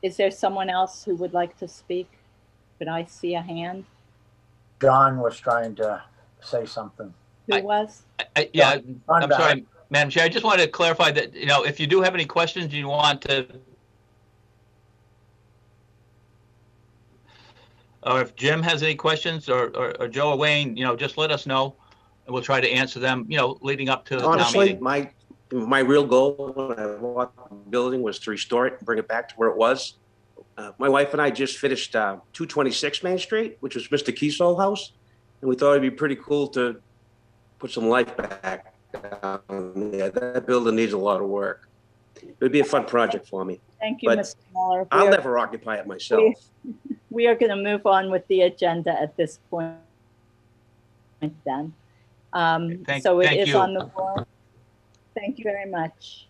Is there someone else who would like to speak? Could I see a hand? John was trying to say something. Who was? Yeah, I'm sorry, Madam Chair. I just wanted to clarify that, if you do have any questions you want to, or if Jim has any questions, or Joe or Wayne, just let us know, and we'll try to answer them, leading up to the town meeting. My real goal when I bought the building was to restore it and bring it back to where it was. My wife and I just finished 226 Main Street, which was Mr. Key's old house, and we thought it'd be pretty cool to put some life back. That building needs a lot of work. It'd be a fun project for me. Thank you, Mr. Muller. I'll never occupy it myself. We are going to move on with the agenda at this point then. So it is on the floor. Thank you very much.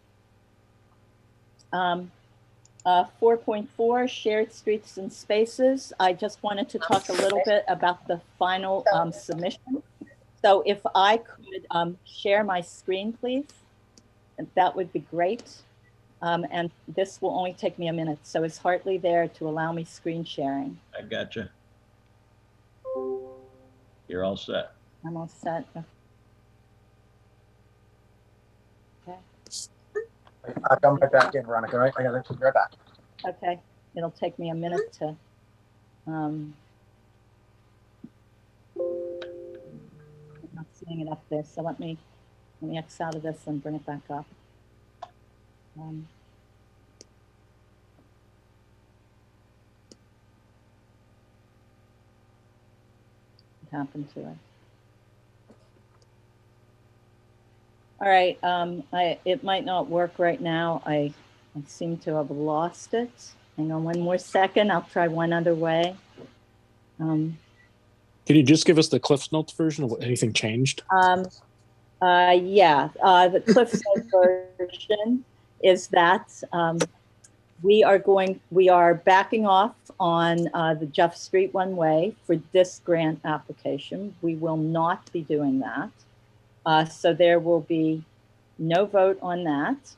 4.4, shared streets and spaces. I just wanted to talk a little bit about the final submission. So if I could share my screen, please, that would be great. And this will only take me a minute. So is Hartley there to allow me screen sharing? I gotcha. You're all set. I'm all set. I'll come right back in, Veronica, right? I gotta be right back. Okay, it'll take me a minute to, I'm not seeing it up there, so let me X out of this and bring it back up. What happened to it? All right, it might not work right now. I seem to have lost it. Hang on one more second. I'll try one other way. Can you just give us the Cliff Notes version of what anything changed? Yeah, the Cliff Notes version is that we are backing off on the Jeff Street one way for this grant application. We will not be doing that. So there will be no vote on that.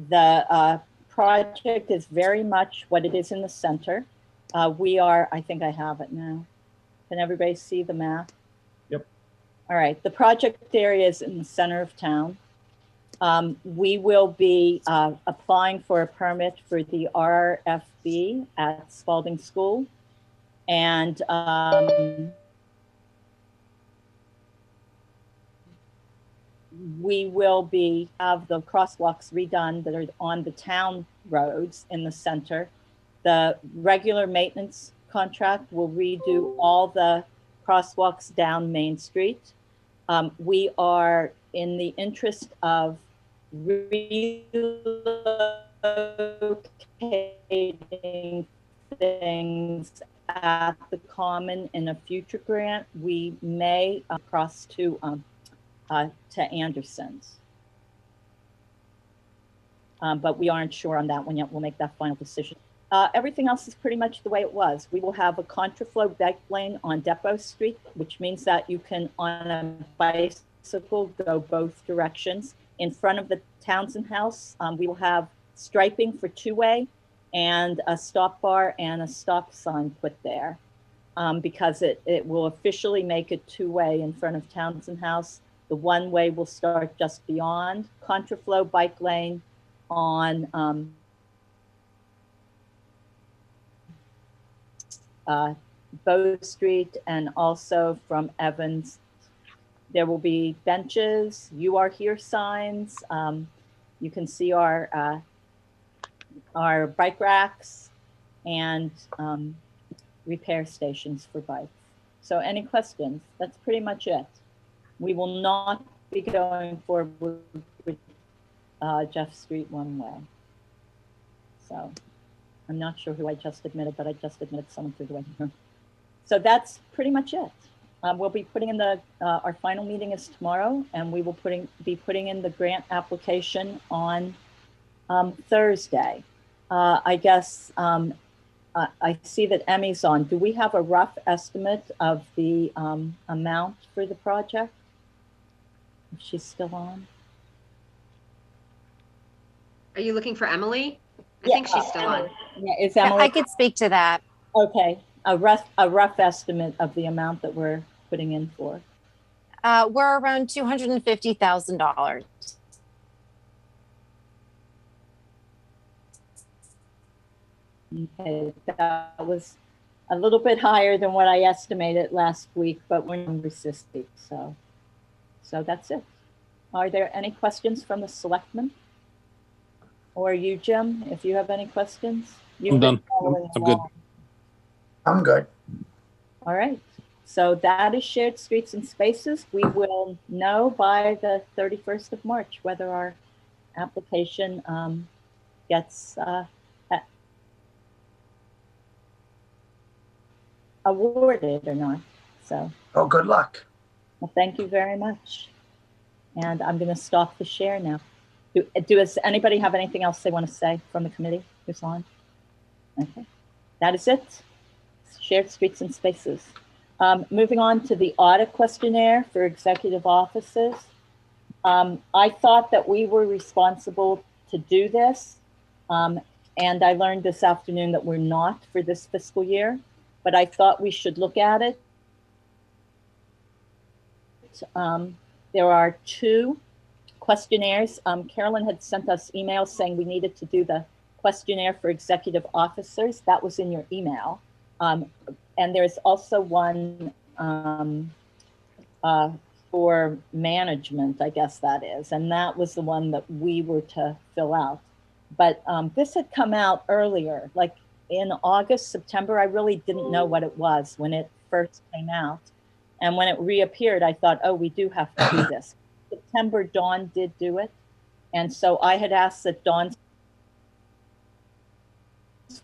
The project is very much what it is in the center. I think I have it now. Can everybody see the map? Yep. All right, the project area is in the center of town. We will be applying for a permit for the RFB at Spalding School. And we will have the crosswalks redone that are on the town roads in the center. The regular maintenance contract will redo all the crosswalks down Main Street. We are, in the interest of relocating things at the common in a future grant, we may cross to Anderson's. But we aren't sure on that one yet. We'll make that final decision. Everything else is pretty much the way it was. We will have a contraflow bike lane on Depot Street, which means that you can, on a bicycle, go both directions. In front of the Townsend house, we will have striping for two-way and a stop bar and a stop sign put there because it will officially make it two-way in front of Townsend house. The one-way will start just beyond contraflow bike lane on Bow Street, and also from Evans. There will be benches, "You are here" signs. You can see our bike racks and repair stations for bikes. So any questions? That's pretty much it. We will not be going forward with Jeff Street one way. So I'm not sure who I just admitted, but I just admitted someone through the waiting room. So that's pretty much it. We'll be putting in our final meeting is tomorrow, and we will be putting in the grant application on Thursday. I guess I see that Emmy's on. Do we have a rough estimate of the amount for the project? If she's still on. Are you looking for Emily? I think she's still on. Yeah, is Emily? I could speak to that. Okay, a rough estimate of the amount that we're putting in for. We're around $250,000. Okay, that was a little bit higher than what I estimated last week, but we're resisting. So that's it. Are there any questions from the selectmen? Or you, Jim, if you have any questions? I'm done. I'm good. I'm good. All right. So that is shared streets and spaces. We will know by the 31st of March whether our application gets awarded or not. So. Oh, good luck. Well, thank you very much. And I'm going to stop the share now. Does anybody have anything else they want to say from the committee who's on? Okay, that is it. Shared streets and spaces. Moving on to the audit questionnaire for executive offices. I thought that we were responsible to do this. And I learned this afternoon that we're not for this fiscal year, but I thought we should look at it. There are two questionnaires. Carolyn had sent us emails saying we needed to do the questionnaire for executive officers. That was in your email. And there's also one for management, I guess that is. And that was the one that we were to fill out. But this had come out earlier, like in August, September. I really didn't know what it was when it first came out. And when it reappeared, I thought, oh, we do have to do this. September, Dawn did do it. And so I had asked that Dawn's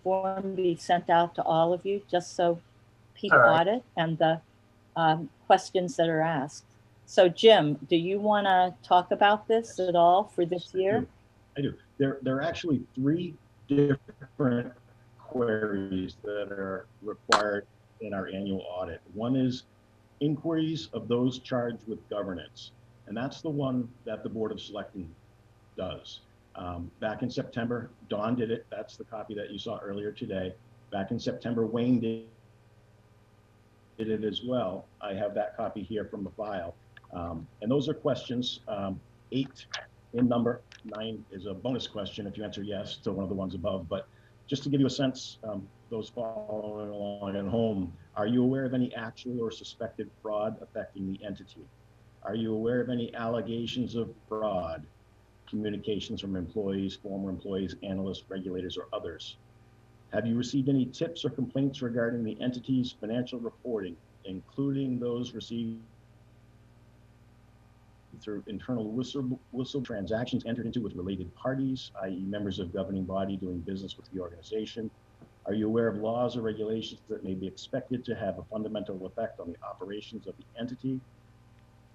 form be sent out to all of you, just so people audit and the questions that are asked. So Jim, do you want to talk about this at all for this year? I do. There are actually three different queries that are required in our annual audit. One is inquiries of those charged with governance. And that's the one that the Board of Selectmen does. Back in September, Dawn did it. That's the copy that you saw earlier today. Back in September, Wayne did it as well. I have that copy here from the file. And those are questions 8 in number. 9 is a bonus question if you answer yes to one of the ones above. But just to give you a sense, those following along at home, are you aware of any actual or suspected fraud affecting the entity? Are you aware of any allegations of fraud, communications from employees, former employees, analysts, regulators, or others? Have you received any tips or complaints regarding the entity's financial reporting, including those received through internal whistle transactions entered into with related parties, i.e. members of governing body doing business with the organization? Are you aware of laws or regulations that may be expected to have a fundamental effect on the operations of the entity?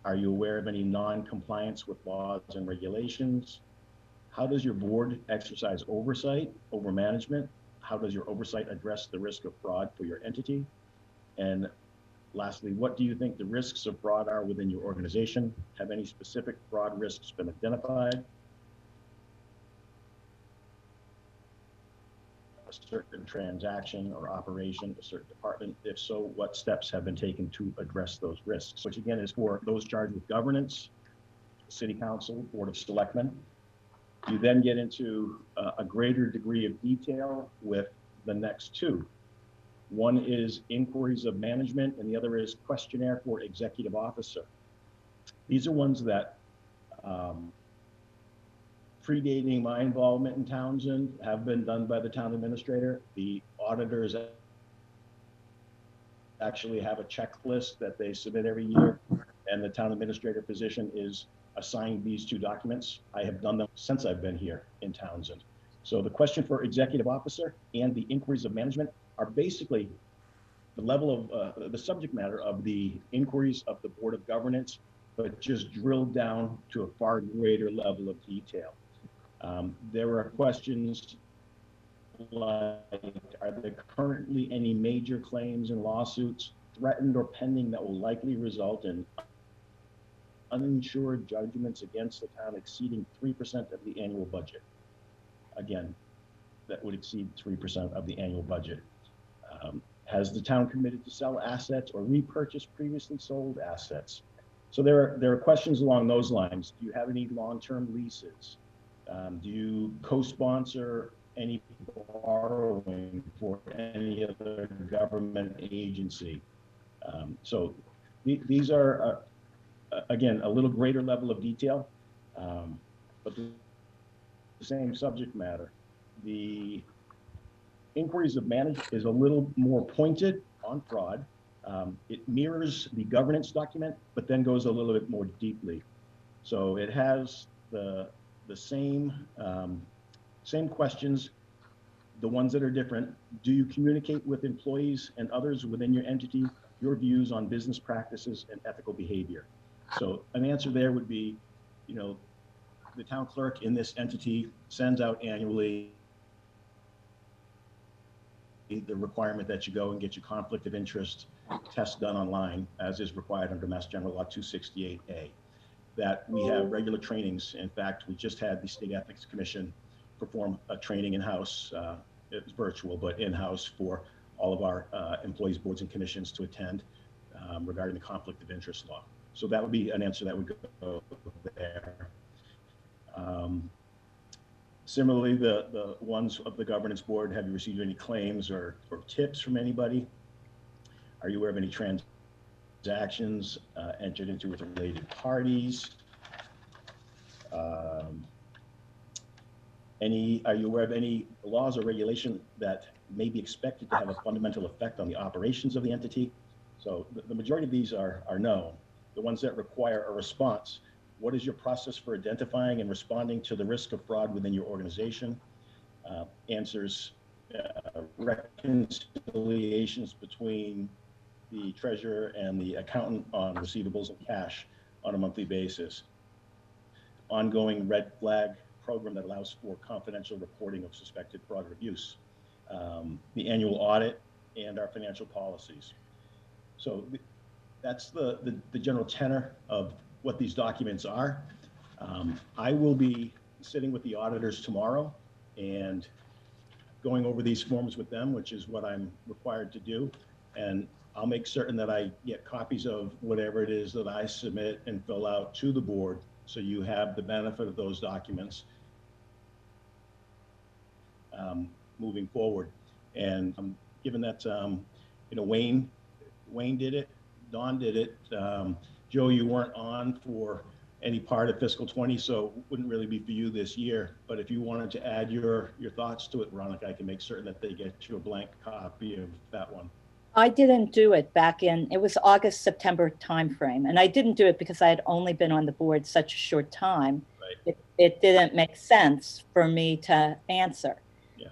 Are you aware of any non-compliance with laws and regulations? How does your board exercise oversight over management? How does your oversight address the risk of fraud for your entity? And lastly, what do you think the risks of fraud are within your organization? Have any specific fraud risks been identified? A certain transaction or operation, a certain department? If so, what steps have been taken to address those risks? Which again is for those charged with governance, city council, board of selectmen. You then get into a greater degree of detail with the next two. One is inquiries of management, and the other is questionnaire for executive officer. These are ones that, predating my involvement in Townsend, have been done by the town administrator. The auditors actually have a checklist that they submit every year, and the town administrator position is assigned these two documents. I have done them since I've been here in Townsend. So the question for executive officer and the inquiries of management are basically the level of the subject matter of the inquiries of the Board of Governance, but just drilled down to a far greater level of detail. There are questions like, are there currently any major claims and lawsuits threatened or pending that will likely result in uninsured judgments against the town exceeding 3% of the annual budget? Again, that would exceed 3% of the annual budget. Has the town committed to sell assets or repurchase previously sold assets? So there are questions along those lines. Do you have any long-term leases? Do you co-sponsor any borrowing for any other government agency? So these are, again, a little greater level of detail, but the same subject matter. The inquiries of management is a little more pointed on fraud. It mirrors the governance document, but then goes a little bit more deeply. So it has the same questions, the ones that are different. Do you communicate with employees and others within your entity your views on business practices and ethical behavior? So an answer there would be, the town clerk in this entity sends out annually the requirement that you go and get your conflict of interest test done online, as is required under Mass General Law 268A. That we have regular trainings. In fact, we just had the State Ethics Commission perform a training in-house. It was virtual, but in-house for all of our employees, boards, and commissions to attend regarding the conflict of interest law. So that would be an answer that would go there. Similarly, the ones of the governance board, have you received any claims or tips from anybody? Are you aware of any transactions entered into with related parties? Are you aware of any laws or regulation that may be expected to have a fundamental effect on the operations of the entity? So the majority of these are no. The ones that require a response: what is your process for identifying and responding to the risk of fraud within your organization? Answers: reconciliations between the treasurer and the accountant on receivables and cash on a monthly basis. Ongoing red flag program that allows for confidential reporting of suspected fraud or abuse. The annual audit and our financial policies. So that's the general tenor of what these documents are. I will be sitting with the auditors tomorrow and going over these forms with them, which is what I'm required to do. And I'll make certain that I get copies of whatever it is that I submit and fill out to the board So you have the benefit of those documents moving forward. And given that, you know, Wayne did it, Don did it. Joe, you weren't on for any part of fiscal 20, so it wouldn't really be for you this year. But if you wanted to add your thoughts to it, Veronica, I can make certain that they get you a blank copy of that one. I didn't do it back in, it was August, September timeframe. And I didn't do it because I had only been on the board such a short time. Right. It didn't make sense for me to answer. Yeah.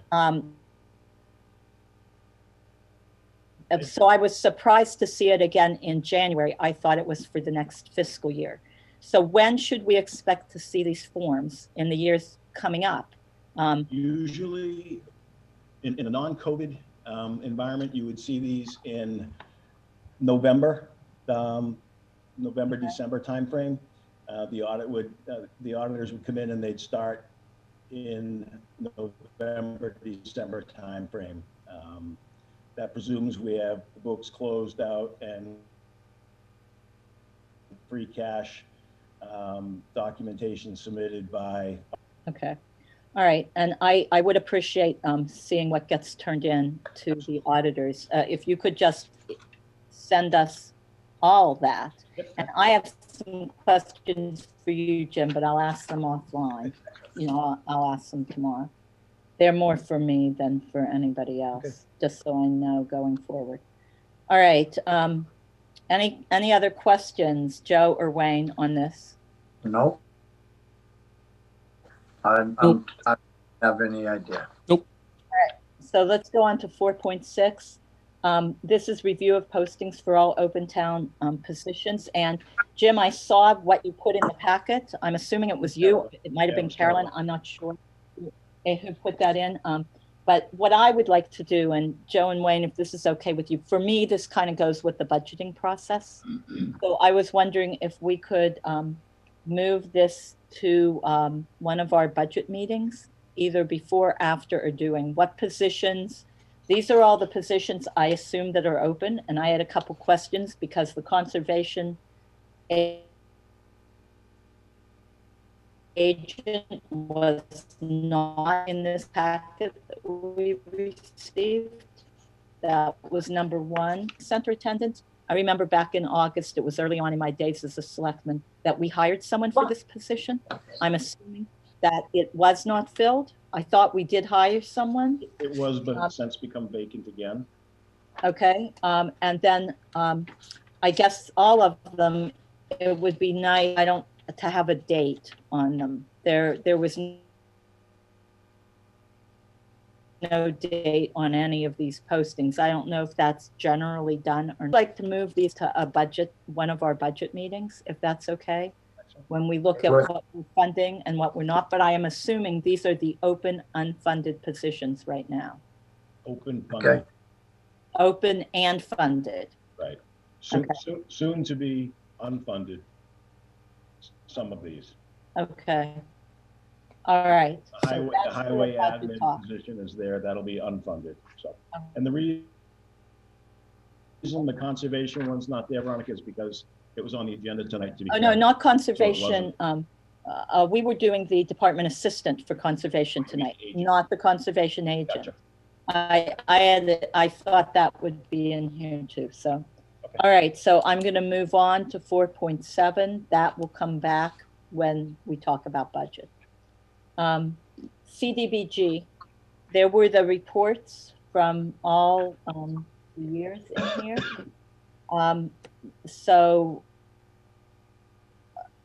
So I was surprised to see it again in January. I thought it was for the next fiscal year. So when should we expect to see these forms in the years coming up? Usually in a non-COVID environment, you would see these in November, December timeframe. The auditors would come in and they'd start in November, December timeframe. That presumes we have the books closed out and free cash documentation submitted by. Okay. All right. And I would appreciate seeing what gets turned in to the auditors. If you could just send us all that. And I have some questions for you, Jim, but I'll ask them offline. You know, I'll ask them tomorrow. They're more for me than for anybody else, just so I know going forward. All right. Any other questions, Joe or Wayne, on this? Nope. I don't have any idea. Nope. All right. So let's go on to 4.6. This is review of postings for all open town positions. And Jim, I saw what you put in the packet. I'm assuming it was you. It might have been Carolyn. I'm not sure who put that in. But what I would like to do, and Joe and Wayne, if this is okay with you, for me, this kind of goes with the budgeting process. So I was wondering if we could move this to one of our budget meetings, either before, after, or during. What positions? These are all the positions I assume that are open. And I had a couple questions because the conservation agent was not in this packet that we received. That was number one. Center attendant. I remember back in August, it was early on in my days as a selectman, that we hired someone for this position. I'm assuming that it was not filled. I thought we did hire someone. It was, but it's since become vacant again. Okay. And then I guess all of them, it would be nice, to have a date on them. There was no date on any of these postings. I don't know if that's generally done or not. I'd like to move these to one of our budget meetings, if that's okay. When we look at what we're funding and what we're not, but I am assuming these are the open, unfunded positions right now. Open funded. Okay. Open and funded. Right. Soon to be unfunded. Some of these. Okay. All right. The highway admin position is there. That'll be unfunded. So, and the reason the conservation one's not there, Veronica, is because it was on the agenda tonight to be. Oh, no, not conservation. We were doing the department assistant for conservation tonight, not the conservation agent. Gotcha. I thought that would be in here too. So, okay. All right. So I'm going to move on to 4.7. That will come back when we talk about budget. CDBG, there were the reports from all years in here. So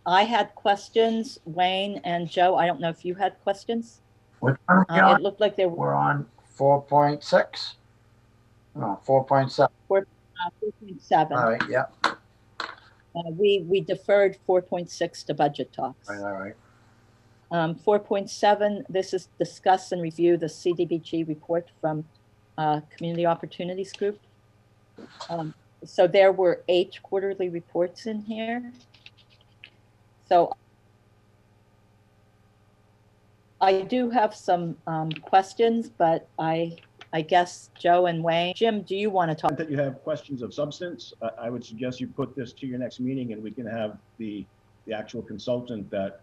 I had questions, Wayne and Joe. I don't know if you had questions. Which one are we on? It looked like We're on 4.6. No, 4.7. 4.7. All right. Yeah. We deferred 4.6 to budget talks. All right. 4.7, this is discuss and review the CDBG report from Community Opportunities Group. So there were 8 quarterly reports in here. So I do have some questions, but I guess Joe and Wayne. Jim, do you want to talk? That you have questions of substance, I would suggest you put this to your next meeting and we can have the the actual consultant that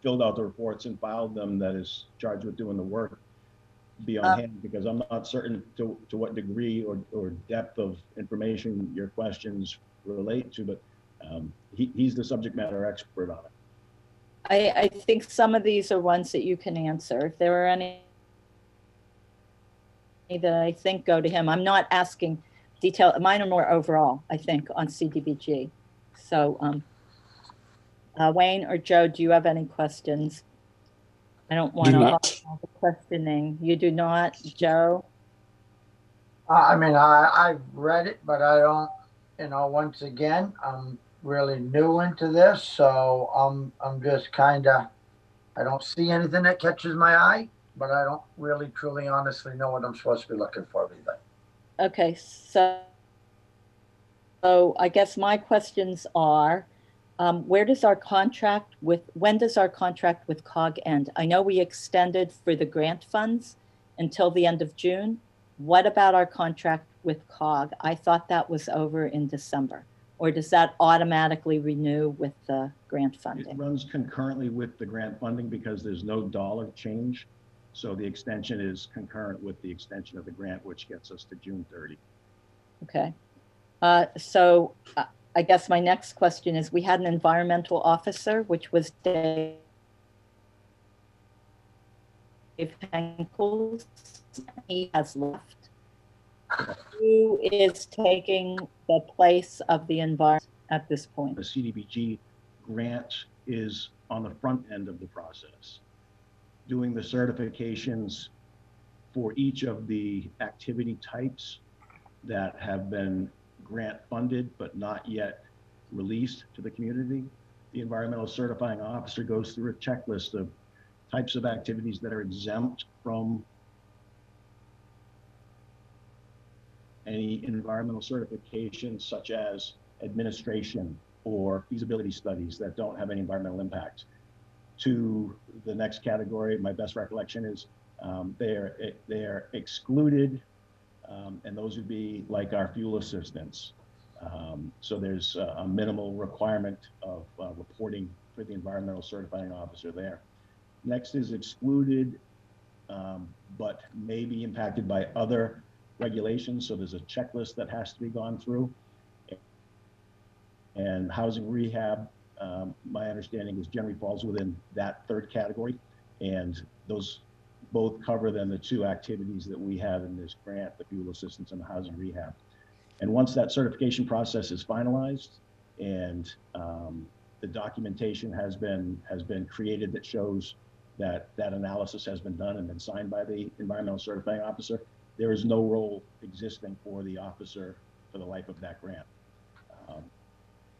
filled out the reports and filed them that is charged with doing the work be on hand, because I'm not certain to what degree or depth of information your questions relate to, but he's the subject matter expert on it. I think some of these are ones that you can answer. If there are any that I think go to him, I'm not asking detail. Mine are more overall, I think, on CDBG. So Wayne or Joe, do you have any questions? I don't want to hog all the questioning. You do not, Joe? I mean, I've read it, but I don't, once again, I'm really new into this, so I'm just kind of, I don't see anything that catches my eye, but I don't really truly honestly know what I'm supposed to be looking for either. Okay, so I guess my questions are, when does our contract with COG end? I know we extended for the grant funds until the end of June. What about our contract with COG? I thought that was over in December. Or does that automatically renew with the grant funding? It runs concurrently with the grant funding because there's no dollar change. So the extension is concurrent with the extension of the grant, which gets us to June 30. Okay. So I guess my next question is, we had an environmental officer, which was Dave Henkel's. He has left. Who is taking the place of the environment at this point? The CDBG grant is on the front end of the process, doing the certifications for each of the activity types that have been grant funded but not yet released to the community. The environmental certifying officer goes through a checklist of types of activities that are exempt from any environmental certification, such as administration or feasibility studies that don't have any environmental impact. To the next category, my best recollection is they're excluded, and those would be like our fuel assistance. So there's a minimal requirement of reporting for the environmental certifying officer there. Next is excluded, but may be impacted by other regulations. So there's a checklist that has to be gone through. And housing rehab, my understanding is generally falls within that third category. And those both cover then the two activities that we have in this grant, the fuel assistance and the housing rehab. And once that certification process is finalized and the documentation has been created that shows that that analysis has been done and been signed by the environmental certifying officer, there is no role existing for the officer for the life of that grant.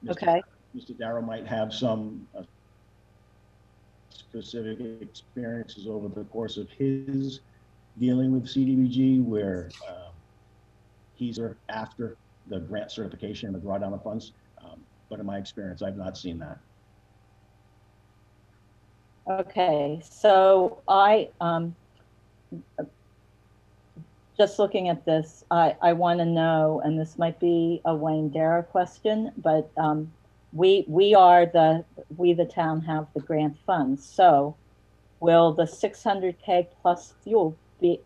Okay. Mr. Darrow might have some specific experiences over the course of his dealing with CDBG where he's after the grant certification and the drawdown of funds. But in my experience, I've not seen that. Okay, so I, just looking at this, I want to know, and this might be a Wayne Darrow question, but we the town have the grant funds. So will the 600K plus fuel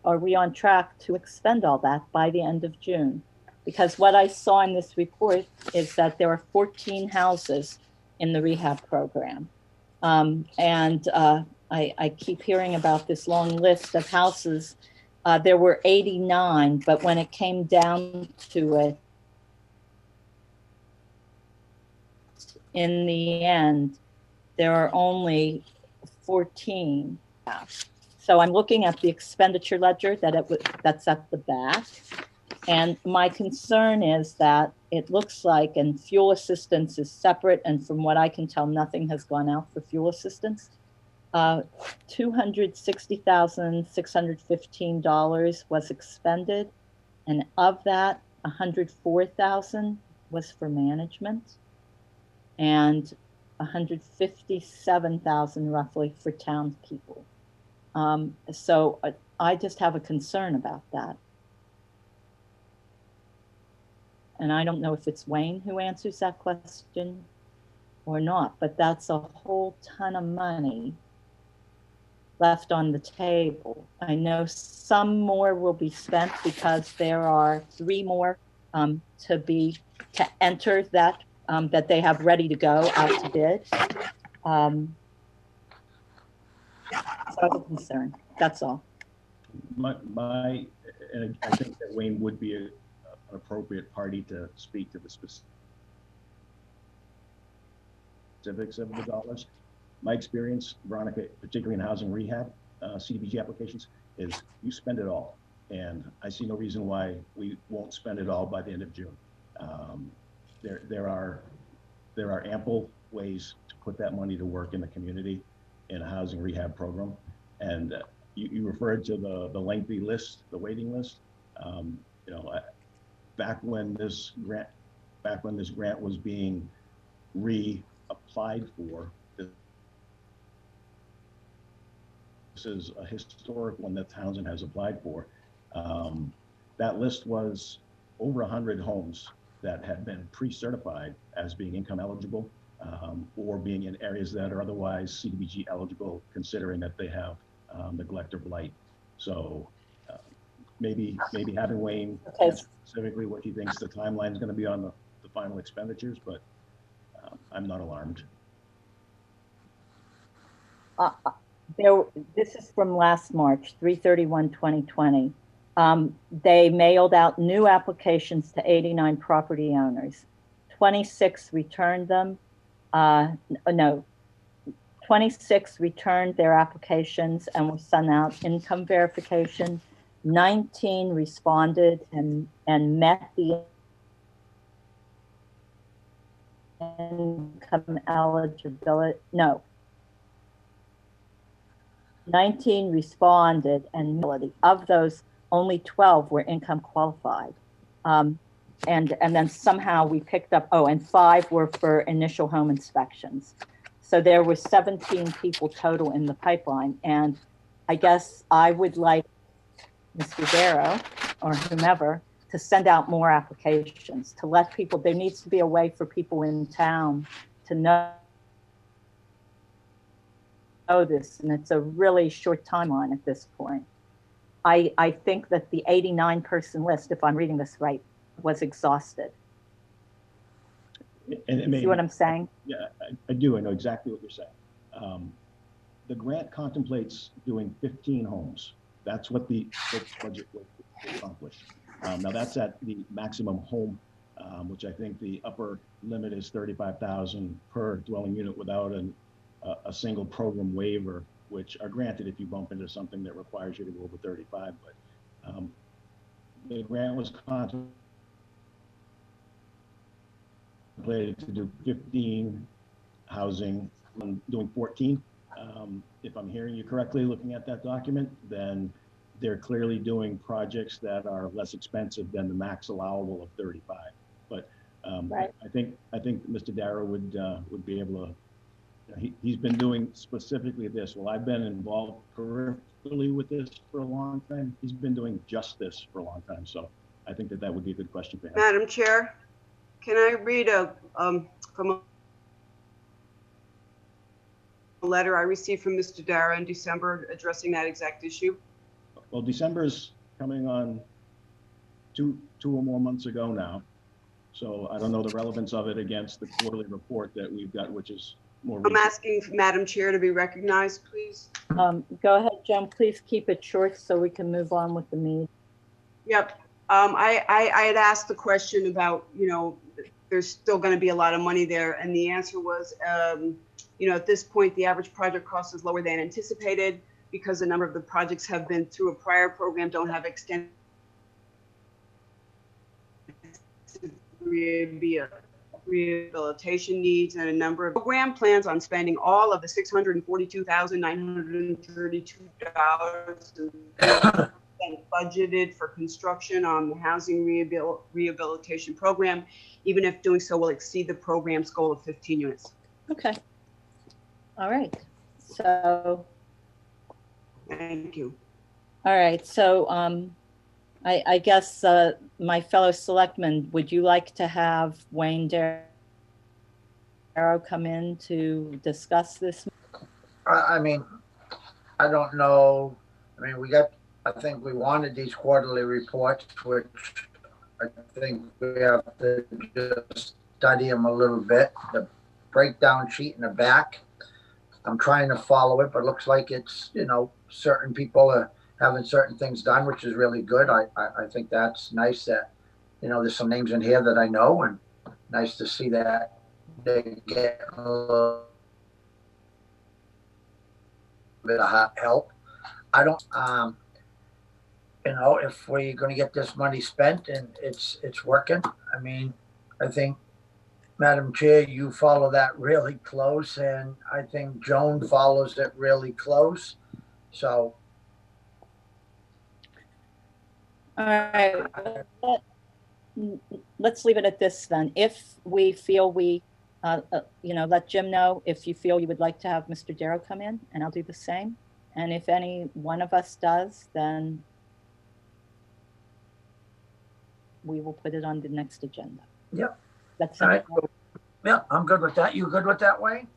are we on track to expend all that by the end of June? Because what I saw in this report is that there are 14 houses in the rehab program. I keep hearing about this long list of houses. There were 89, but when it came down to it, in the end, there are only 14. So I'm looking at the expenditure ledger that's at the back. And my concern is that it looks like, and fuel assistance is separate, and from what I can tell, nothing has gone out for fuel assistance. $260,615 was expended, and of that, $104,000 was for management, and $157,000 roughly for townspeople. So I just have a concern about that. And I don't know if it's Wayne who answers that question or not, but that's a whole ton of money left on the table. I know some more will be spent because there are 3 more to enter that that they have ready to go out to bid. So I'm concerned. That's all. And I think that Wayne would be an appropriate party to speak to the specifics of the dollars. My experience, Veronica, particularly in housing rehab, CDBG applications, is you spend it all. And I see no reason why we won't spend it all by the end of June. There are ample ways to put that money to work in the community in a housing rehab program. And you referred to the lengthy list, the waiting list. Back when this grant was being reapplied for, this is a historic one that Townsend has applied for. That list was over 100 homes that had been pre-certified as being income eligible, or being in areas that are otherwise CDBG eligible, considering that they have neglect or blight. So maybe having Wayne answer specifically what he thinks the timeline is going to be on the final expenditures, but I'm not alarmed. This is from last March, 3/31/2020. They mailed out new applications to 89 property owners. 26 returned them. 26 returned their applications and were sent out income verification. 19 responded and met the income eligibility. No. 19 responded, and of those, only 12 were income qualified. And then somehow we picked up, and 5 were for initial home inspections. So there were 17 people total in the pipeline. And I guess I would like Mr. Darrow or whomever to send out more applications, to let people, there needs to be a way for people in town to know this, and it's a really short timeline at this point. I think that the 89 person list, if I'm reading this right, was exhausted. And see what I'm saying? Yeah, I do. I know exactly what you're saying. The grant contemplates doing 15 homes. That's what the budget will accomplish. Now that's at the maximum home, which I think the upper limit is 35,000 per dwelling unit without a single program waiver, which are granted if you bump into something that requires you to go over 35. But the grant was contemplated to do 15 housing. I'm doing 14. If I'm hearing you correctly, looking at that document, then they're clearly doing projects that are less expensive than the max allowable of 35. But right. I think Mr. Darrow would be able to. He's been doing specifically this. Well, I've been involved peripherally with this for a long time. He's been doing just this for a long time. So I think that would be a good question for him. Madam Chair, can I read from a letter I received from Mr. Darrow in December addressing that exact issue? Well, December's coming on two or more months ago now. So I don't know the relevance of it against the quarterly report that we've got, which is more recent. I'm asking Madam Chair to be recognized, please. Go ahead, Joan. Please keep it short so we can move on with the meeting. Yep. I had asked the question about, there's still going to be a lot of money there. And the answer was, at this point, the average project cost is lower than anticipated because a number of the projects have been through a prior program, don't have extended rehabilitation needs, and a number of program plans on spending all of the $642,932 budgeted for construction on the housing rehabilitation program, even if doing so will exceed the program's goal of 15 units. Okay. All right. So. Thank you. All right. So I guess my fellow selectmen, would you like to have Wayne Darrow Darrow come in to discuss this? I mean, I don't know. I mean, I think we wanted these quarterly reports, which I think we have to just study them a little bit. The breakdown sheet in the back, I'm trying to follow it, but it looks like it's, certain people are having certain things done, which is really good. I think that's nice that, there's some names in here that I know, and nice to see that they get a little bit of help. I don't, if we're going to get this money spent and it's working, I mean, I think, Madam Chair, you follow that really close, and I think Joan follows it really close. So. All right. Let's leave it at this then. If we feel let Jim know if you feel you would like to have Mr. Darrow come in, and I'll do the same. And if any one of us does, then we will put it on the next agenda. Yep. That's all right. Yeah, I'm good with that. You good with that, Wayne?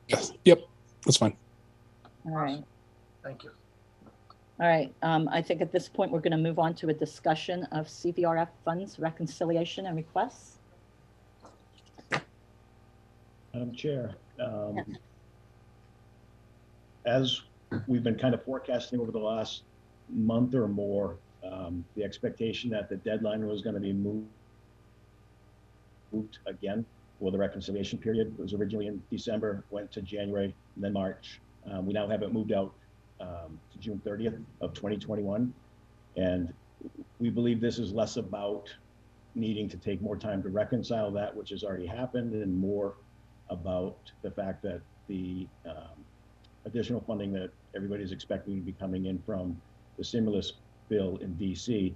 Yes. Yep. That's fine. All right. Thank you. All right. I think at this point, we're going to move on to a discussion of CVRF funds reconciliation and requests. Madam Chair, as we've been kind of forecasting over the last month or more, the expectation that the deadline was going to be moved again for the reconciliation period. It was originally in December, went to January, and then March. We now have it moved out to June 30th of 2021. And we believe this is less about needing to take more time to reconcile that, which has already happened, and more about the fact that the additional funding that everybody's expecting to be coming in from the stimulus bill in DC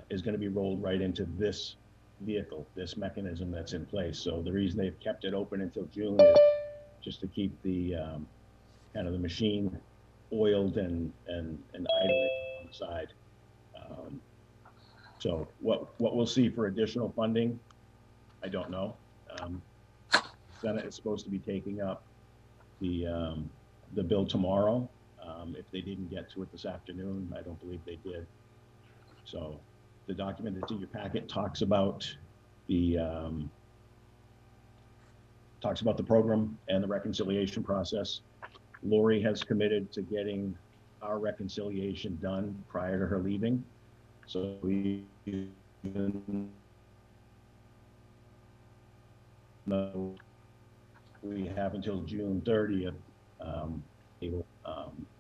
is going to be rolled right into this vehicle, this mechanism that's in place. So the reason they've kept it open until June is just to keep the kind of the machine oiled and idling on the side. So what we'll see for additional funding, I don't know. Senate is supposed to be taking up the bill tomorrow. If they didn't get to it this afternoon, I don't believe they did. So the document that's in your packet talks about the program and the reconciliation process. Lori has committed to getting our reconciliation done prior to her leaving. So we have until June 30th able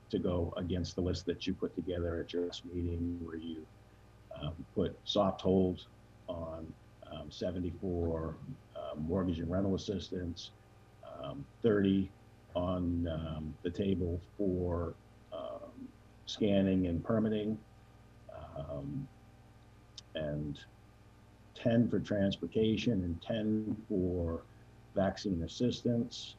to go against the list that you put together at your last meeting, where you put soft hold on 74 mortgage and rental assistance, 30 on the table for scanning and permitting, and 10 for transportation, and 10 for vaccine assistance.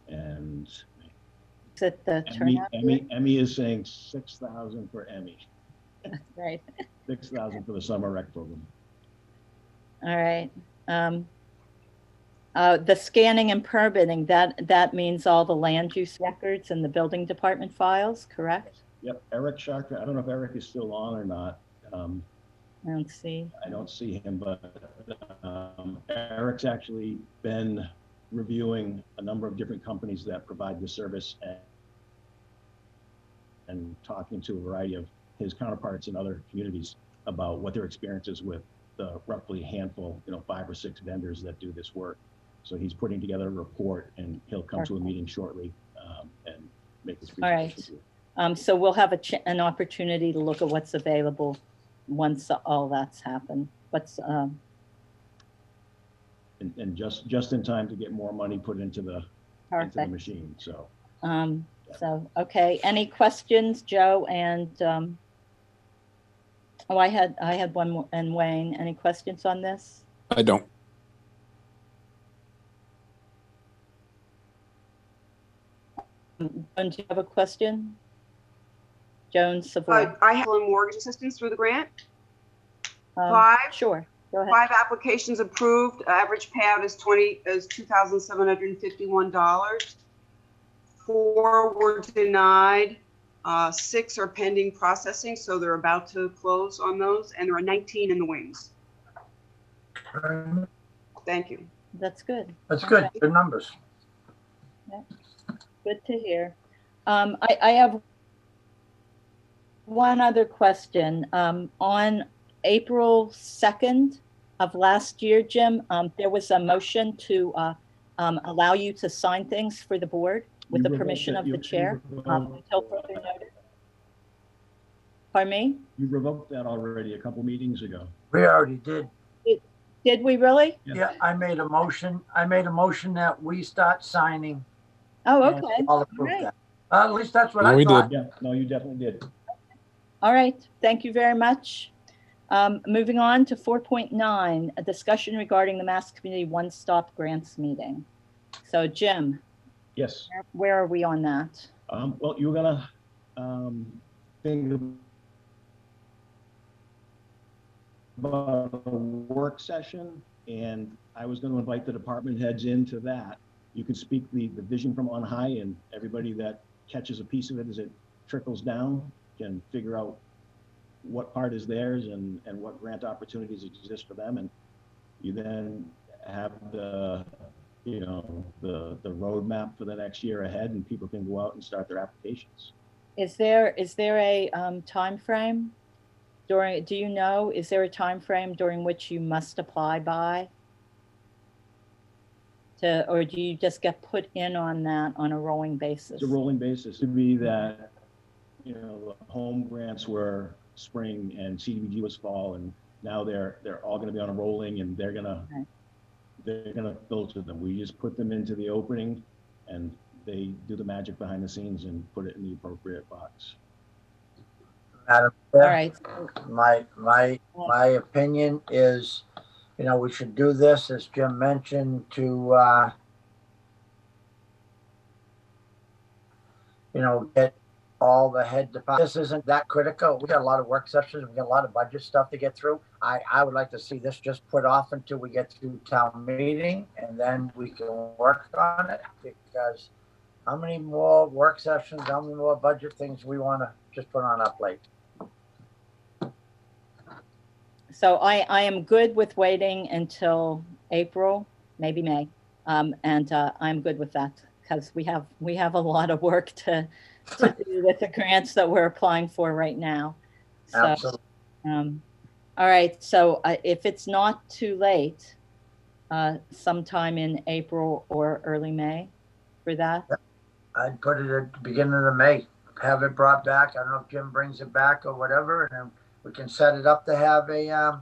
And is it the turnout? Emmy is saying 6,000 for Emmy. Right. 6,000 for the summer rec program. All right. The scanning and permitting, that means all the land use records and the building department files, correct? Yep. Eric Sharker, I don't know if Eric is still on or not. I don't see him, but Eric's actually been reviewing a number of different companies that provide the service, and talking to a variety of his counterparts in other communities about what their experiences with the roughly handful, 5 or 6 vendors that do this work. So he's putting together a report, and he'll come to a meeting shortly and make his presentation. All right. So we'll have an opportunity to look at what's available once all that's happened. And just in time to get more money put into the machine. So. So okay. Any questions, Joe? And I had one more. And Wayne, any questions on this? I don't. Joan, do you have a question? Joan Savoy. I have mortgage assistance through the grant. 5. Sure. Go ahead. 5 applications approved. Average payout is $2,751. 4 were denied. 6 are pending processing, so they're about to close on those, and there are 19 in the wings. Thank you. That's good. That's good. Okay. Good numbers. Yeah. Good to hear. I have one other question. On April 2nd of last year, Jim, there was a motion to allow you to sign things for the board with the permission of the chair until further notice. Pardon me? You revoked that already a couple meetings ago. We already did. Did we really? Yeah, I made a motion. I made a motion that we start signing. Oh, and okay. I'll All approve right. that. At least that's what No, I we thought. did. Yeah, no, you definitely did. All right. Thank you very much. Moving on to 4.9, a discussion regarding the Mass Community One-Stop Grants meeting. So Jim, Yes. where are we on that? Well, you were gonna think about a work session, and I was going to invite the department heads into that. You could speak the vision from on high, and everybody that catches a piece of it as it trickles down can figure out what part is theirs and what grant opportunities exist for them. And you then have the roadmap for the next year ahead, and people can go out and start their applications. Is there a time frame during? Do you know? Is there a time frame during which you must apply by? Or do you just get put in on that on a rolling basis? It's a rolling basis. To be that, the home grants were spring and CDBG was fall, and now they're all going to be on a rolling, and they're gonna filter them. We just put them into the opening, and they do the magic behind the scenes and put it in the appropriate box. Madam All Chair, right. my opinion is, we should do this, as Jim mentioned, to, get all the head departments. This isn't that critical. We got a lot of work sessions. We got a lot of budget stuff to get through. I would like to see this just put off until we get through town meeting, and then we can work on it, because how many more work sessions, how many more budget things we want to just put on our plate? So I am good with waiting until April, maybe May, and I'm good with that because we have a lot of work to do with the grants that we're applying for right now. So, Absolutely. All right. So if it's not too late, sometime in April or early May for that. I'd put it at the beginning of May, have it brought back. I don't know if Jim brings it back or whatever, and then we can set it up to have a,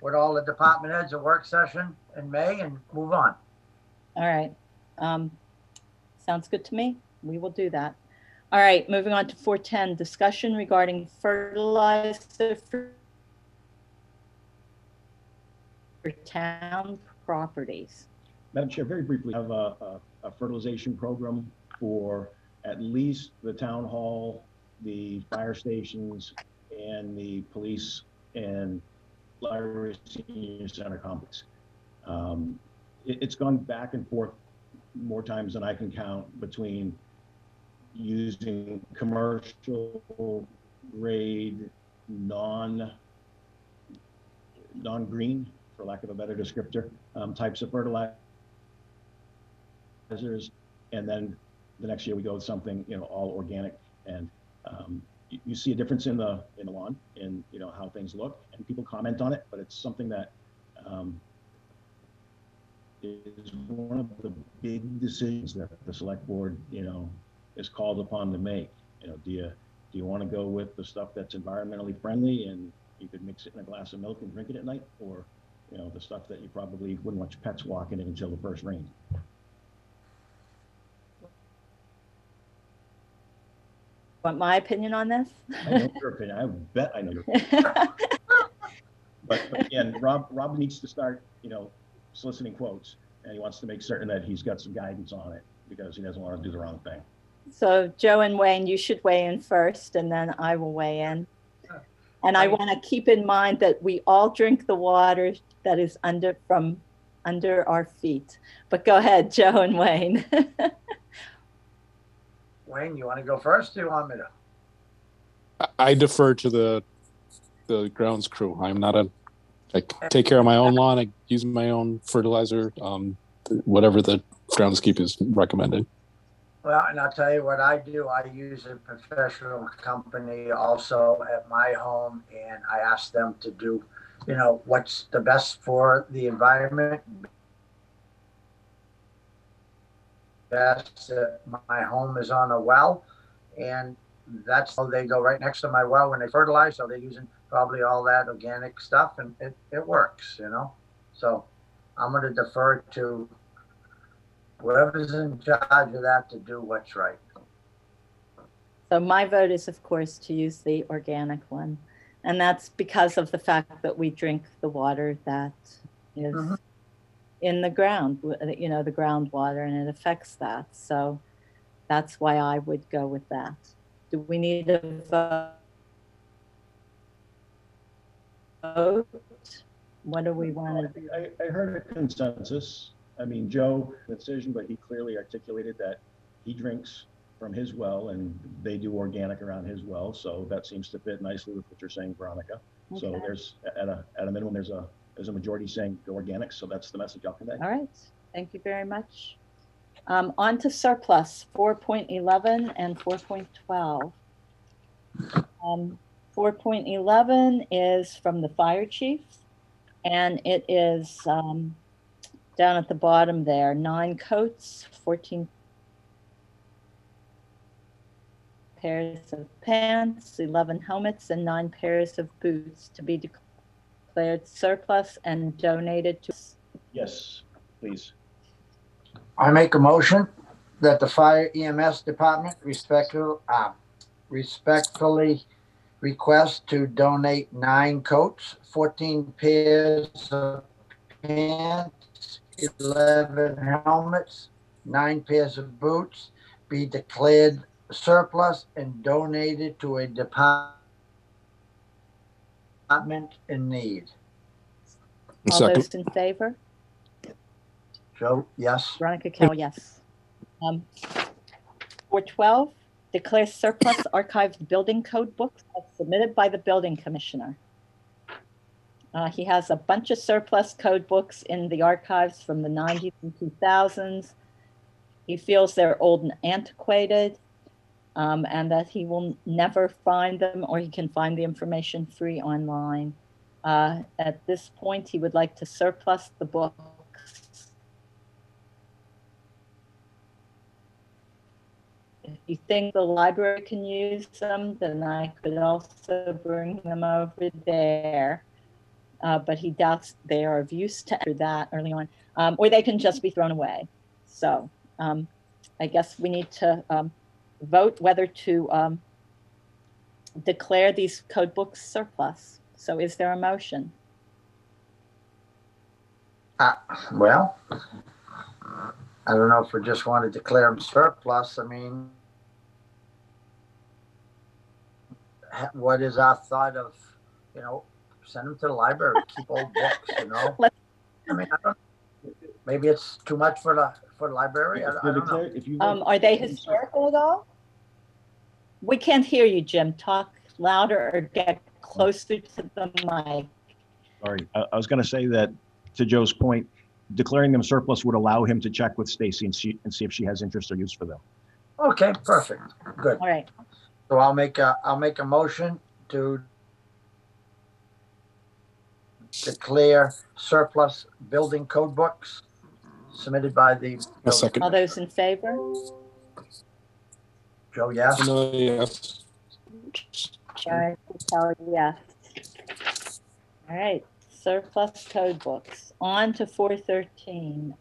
with all the department heads, a work session in May and move on. All right. Sounds good to me. We will do that. All right, moving on to 410, discussion regarding fertilizer for town properties. Madam Chair, very briefly, I have a fertilization program for at least the town hall, the fire stations, and the police and library senior center complex. It's gone back and forth more times than I can count between using commercial grade non-green, for lack of a better descriptor, types of fertilizers, and then the next year we go with something all organic, and you see a difference in the lawn and how things look, and people comment on it, but it's something that is one of the big decisions that the select board is called upon to make. Do you want to go with the stuff that's environmentally friendly and you could mix it in a glass of milk and drink it at night, or the stuff that you probably wouldn't want your pets walking in until the first rain? Want my opinion on this? I know your opinion. I bet I know your opinion. But again, Rob needs to start, soliciting quotes, and he wants to make certain that he's got some guidance on it because he doesn't want to do the wrong thing. So Joe and Wayne, you should weigh in first, and then I will weigh in. And I want to keep in mind that we all drink the water that is under our feet. But go ahead, Joe and Wayne. Wayne, you want to go first? Or you want me to? I defer to the grounds crew. I'm not I take care of my own lawn. I use my own fertilizer, whatever the groundskeeper is recommended. Well, and I'll tell you what I do. I use a professional company also at my home, and I ask them to do, what's the best for the environment. Best, my home is on a well, and that's how they go right next to my well when they fertilize. So they're using probably all that organic stuff, and it works, So I'm going to defer to whoever's in charge of that to do what's right. So my vote is, of course, to use the organic one. And that's because of the fact that we drink the water that is in the ground, the groundwater, and it affects that. So that's why I would go with that. Do we need a vote? What do we want to do? I heard a consensus. I mean, Joe, decision, but he clearly articulated that he drinks from his well and they do organic around his well. So that seems to fit nicely with what you're saying, Veronica. Okay. So there's at a minimum, there's a majority saying go organic. So that's the message I'll convey. All right. Thank you very much. On to surplus 4.11 and 4.12. 4.11 is from the fire chief, and it is down at the bottom there, 9 coats, 14 pairs of pants, 11 helmets, and 9 pairs of boots to be declared surplus and donated to. Yes, please. I make a motion that the fire EMS department respectfully request to donate 9 coats, 14 pairs of pants, 11 helmets, 9 pairs of boots, be declared surplus and donated to a department in need. All those in favor? Joe, yes. Veronica Kell, yes. 412, declare surplus archived building code books as submitted by the building commissioner. He has a bunch of surplus code books in the archives from the 90s and 2000s. He feels they're old and antiquated, and that he will never find them, or he can find the information free online. At this point, he would like to surplus the books. If you think the library can use them, then I could also bring them over there. But he doubts they are of use to enter that early on, or they can just be thrown away. So I guess we need to vote whether to declare these code books surplus. So is there a motion? Well, I don't know if we just want to declare them surplus. I mean, what is our thought of, send them to the library, keep old books, I mean, I don't, maybe it's too much for the library. I don't know. Are they historical at all? We can't hear you, Jim. Talk louder or get closer to the mic. Sorry, I was going to say that, to Joe's point, declaring them surplus would allow him to check with Stacy and see if she has interest or use for them. Okay, perfect. Good. All right. So I'll make a motion to declare surplus building code books submitted by the. Second. All those in favor? Joe, yes. No, yes. Yes. All right. Surplus code books. On to 413.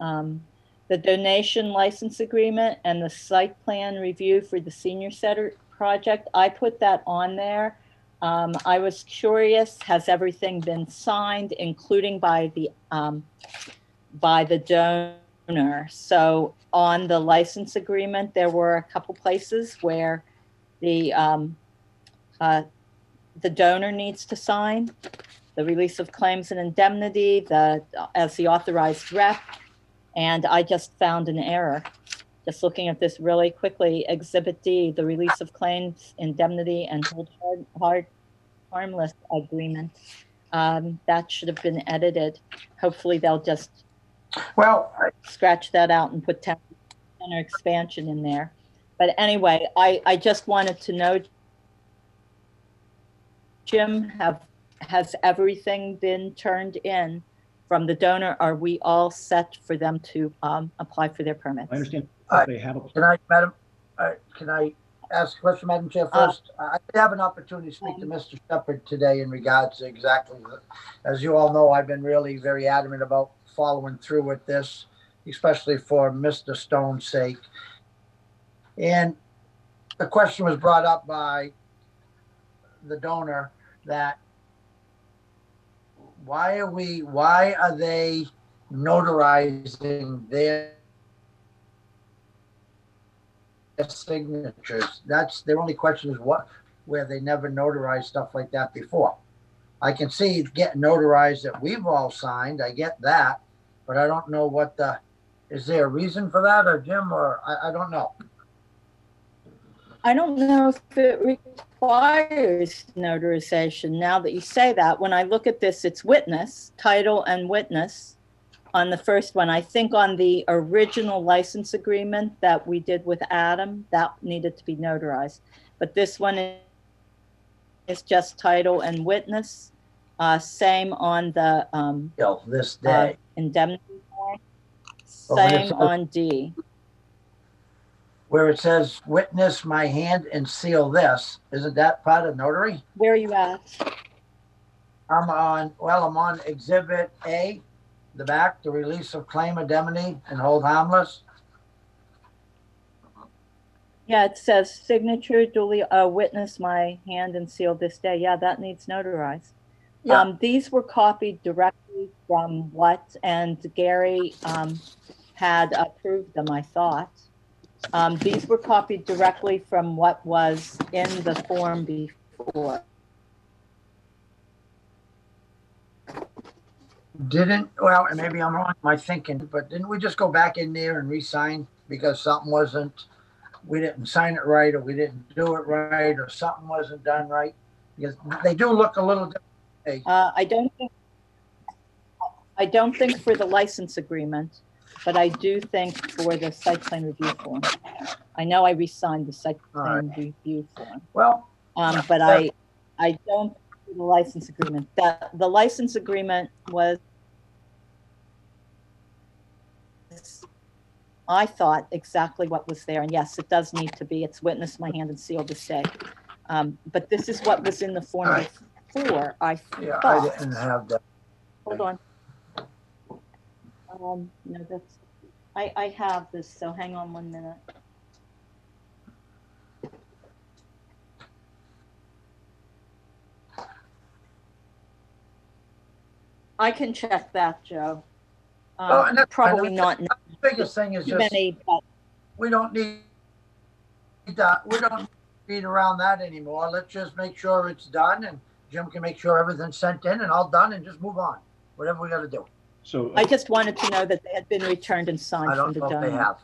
The donation license agreement and the site plan review for the senior center project. I put that on there. I was curious, has everything been signed, including by the donor? So on the license agreement, there were a couple places where the the donor needs to sign, the release of claims and indemnity, as the authorized rep. And I just found an error. Just looking at this really quickly, Exhibit D, the release of claims, indemnity, and hold harmless agreement. That should have been edited. Hopefully they'll just scratch that out and put town center expansion in there. But anyway, I just wanted to know, Jim, has everything been turned in from the donor? Are we all set for them to apply for their permits? I understand they have a. Can I ask a question, Madam Chair, first? I did have an opportunity to speak to Mr. Shepherd today in regards to exactly, as you all know, I've been really very adamant about following through with this, especially for Mr. Stone's sake. And the question was brought up by the donor that why are they notarizing their signatures? That's their only question, is where they never notarized stuff like that before. I can see it getting notarized that we've all signed. I get that, but I don't know is there a reason for that, or Jim, or I don't know. I don't know if it requires notarization. Now that you say that, when I look at this, it's witness, title and witness on the first one. I think on the original license agreement that we did with Adam, that needed to be notarized. But this one is just title and witness. Same on the this day. Indemnity form. Same on D. Where it says witness my hand and seal this, isn't that part of notary? Where are you at? I'm on Exhibit A, the back, the release of claim, indemnity, and hold harmless. Yeah, it says signature duly witness my hand and seal this day. Yeah, that needs notarized. Yeah. These were copied directly from and Gary had approved them, I thought. These were copied directly from what was in the form before. And maybe I'm wrong in my thinking, but didn't we just go back in there and re-sign because we didn't sign it right, or we didn't do it right, or something wasn't done right? Because they do look a little different. I don't think for the license agreement, but I do think for the site plan review form. I know I re-signed the site plan review form. Well, but I don't for the license agreement. The license agreement was, I thought, exactly what was there. And yes, it does need to be. It's witness my hand and seal this day. But this is what was in the form before, I thought. I didn't have that. Hold on. No, I have this, so hang on 1 minute. I can check that, Joe. Probably not. The biggest thing is just we don't need around that anymore. Let's just make sure it's done, and Jim can make sure everything's sent in and all done, and just move on. Whatever we got to do. So I just wanted to know that they had been returned and signed from the donor. I don't know if they have.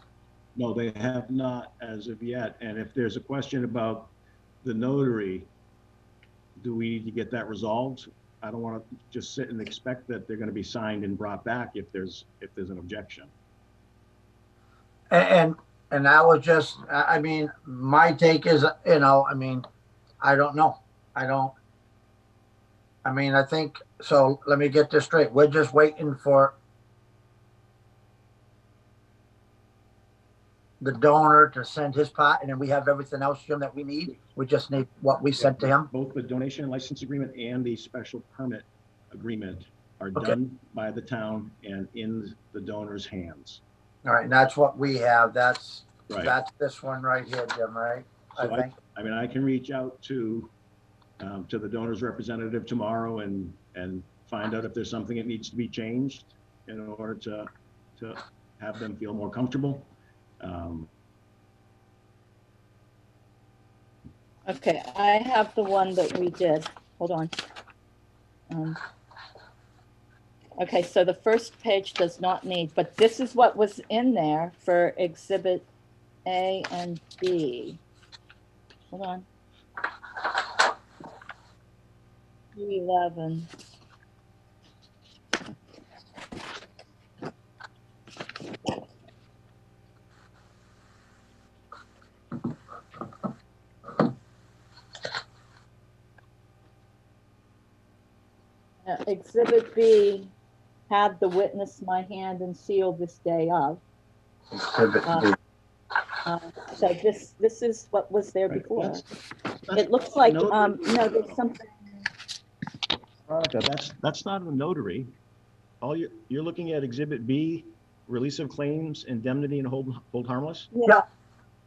No, they have not as of yet. And if there's a question about the notary, do we need to get that resolved? I don't want to just sit and expect that they're going to be signed and brought back if there's an objection. And I was just, I mean, my take is, I don't know. I think, so let me get this straight. We're just waiting for the donor to send his part, and then we have everything else, Jim, that we need. We just need what we sent to him. Both the donation and license agreement and the special permit agreement are done by the town and in the donor's hands. All right, and that's what we have. That's this one right here, Jim, right? So I can reach out to the donor's representative tomorrow and find out if there's something that needs to be changed in order to have them feel more comfortable. Okay, I have the one that we did. hold on. Okay, so the first page does not need, but this is what was in there for Exhibit A and B. Hold on. 211. Exhibit B had the witness my hand and seal this day of. Exhibit B. So this is what was there before. That's It looks like, no- no, there's something. Veronica, that's not a notary. All you're looking at Exhibit B, release of claims, indemnity, and hold harmless? Yeah.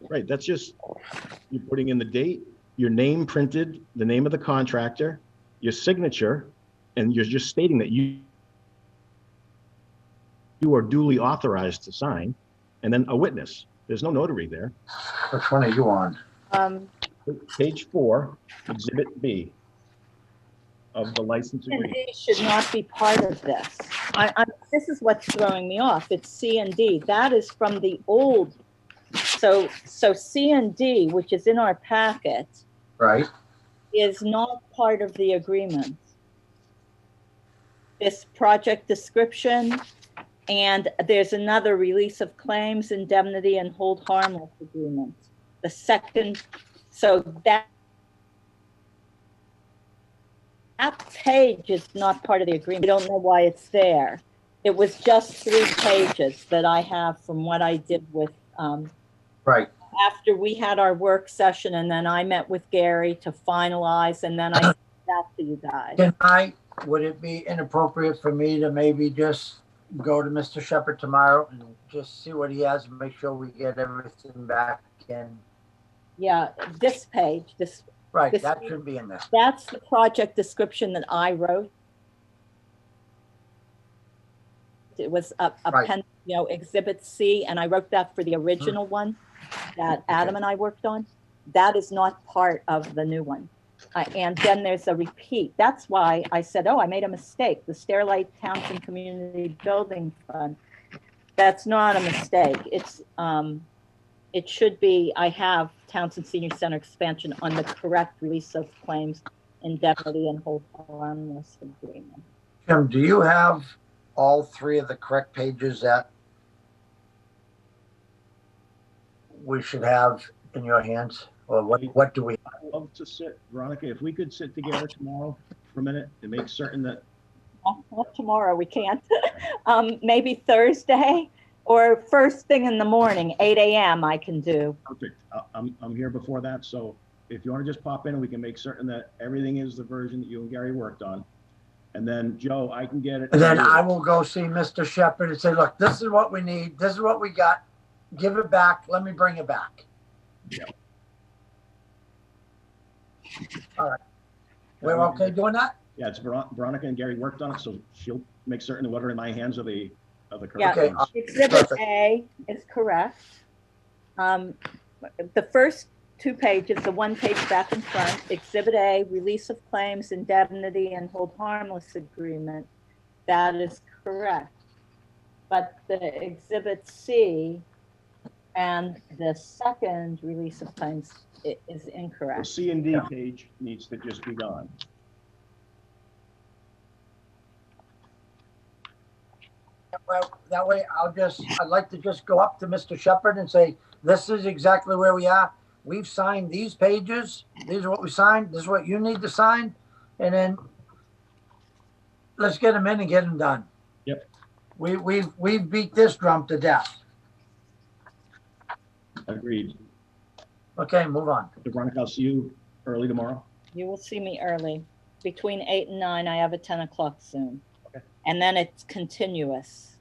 Right, that's just, you're putting in the date, your name printed, the name of the contractor, your signature, and you're just stating that you are duly authorized to sign, and then a witness. There's no notary there. Which one are you on? Page 4, Exhibit B of the license C and agreement. D should not be part of this. This is what's throwing me off. It's C and D. That is from the old. So C and D, which is in our packet, Right. is not part of the agreement. This project description, and there's another release of claims, indemnity, and hold harmless agreement. The second, so that page is not part of the agreement. I don't know why it's there. It was just 3 pages that I have from what I did with, right. After we had our work session, and then I met with Gary to finalize, and then I sent that to you guys. Would it be inappropriate for me to maybe just go to Mr. Shepherd tomorrow and just see what he has and make sure we get everything back in? Yeah, this page, Right, this that page, should be in there. that's the project description that I wrote. It was a Right. pen, Exhibit C, and I wrote that for the original one that Adam and I worked on. That is not part of the new one. And then there's a repeat. That's why I said, oh, I made a mistake. The Stairlight Townsend Community Building Fund. That's not a mistake. It's, it should be, I have Townsend Senior Center expansion on the correct release of claims, indemnity, and hold harmless agreement. Jim, do you have all 3 of the correct pages that we should have in your hands? Or what do we? I'd love to sit, Veronica, if we could sit together tomorrow for a minute and make certain that. Not tomorrow, we can't. Maybe Thursday or first thing in the morning, 8 a.m. I can do. Perfect. I'm here before that, so if you want to just pop in and we can make certain that everything is the version that you and Gary worked on. And then, Joe, I can get it. And then I will go see Mr. Shepherd and say, look, this is what we need. This is what we got. Give it back. Let me bring it back. Yeah. All right. We're okay doing that? Yeah, it's Veronica and Gary worked on it, so she'll make certain that what are in my hands are the correct Yeah, ones. Exhibit A is correct. The first 2 pages, the 1 page back and front, Exhibit A, release of claims, indemnity, and hold harmless agreement. That is correct. But the Exhibit C and the second release of claims is The incorrect. C and D page needs to just be gone. Well, that way I'd like to just go up to Mr. Shepherd and say, this is exactly where we are. We've signed these pages. These are what we signed. This is what you need to sign. And then let's get them in and get them done. Yep. We've beat this drum to death. Agreed. Okay, move on. Veronica, I'll see you early tomorrow. You will see me early. Between 8 and 9, I have a 10 o'clock Zoom. Okay. And then it's continuous.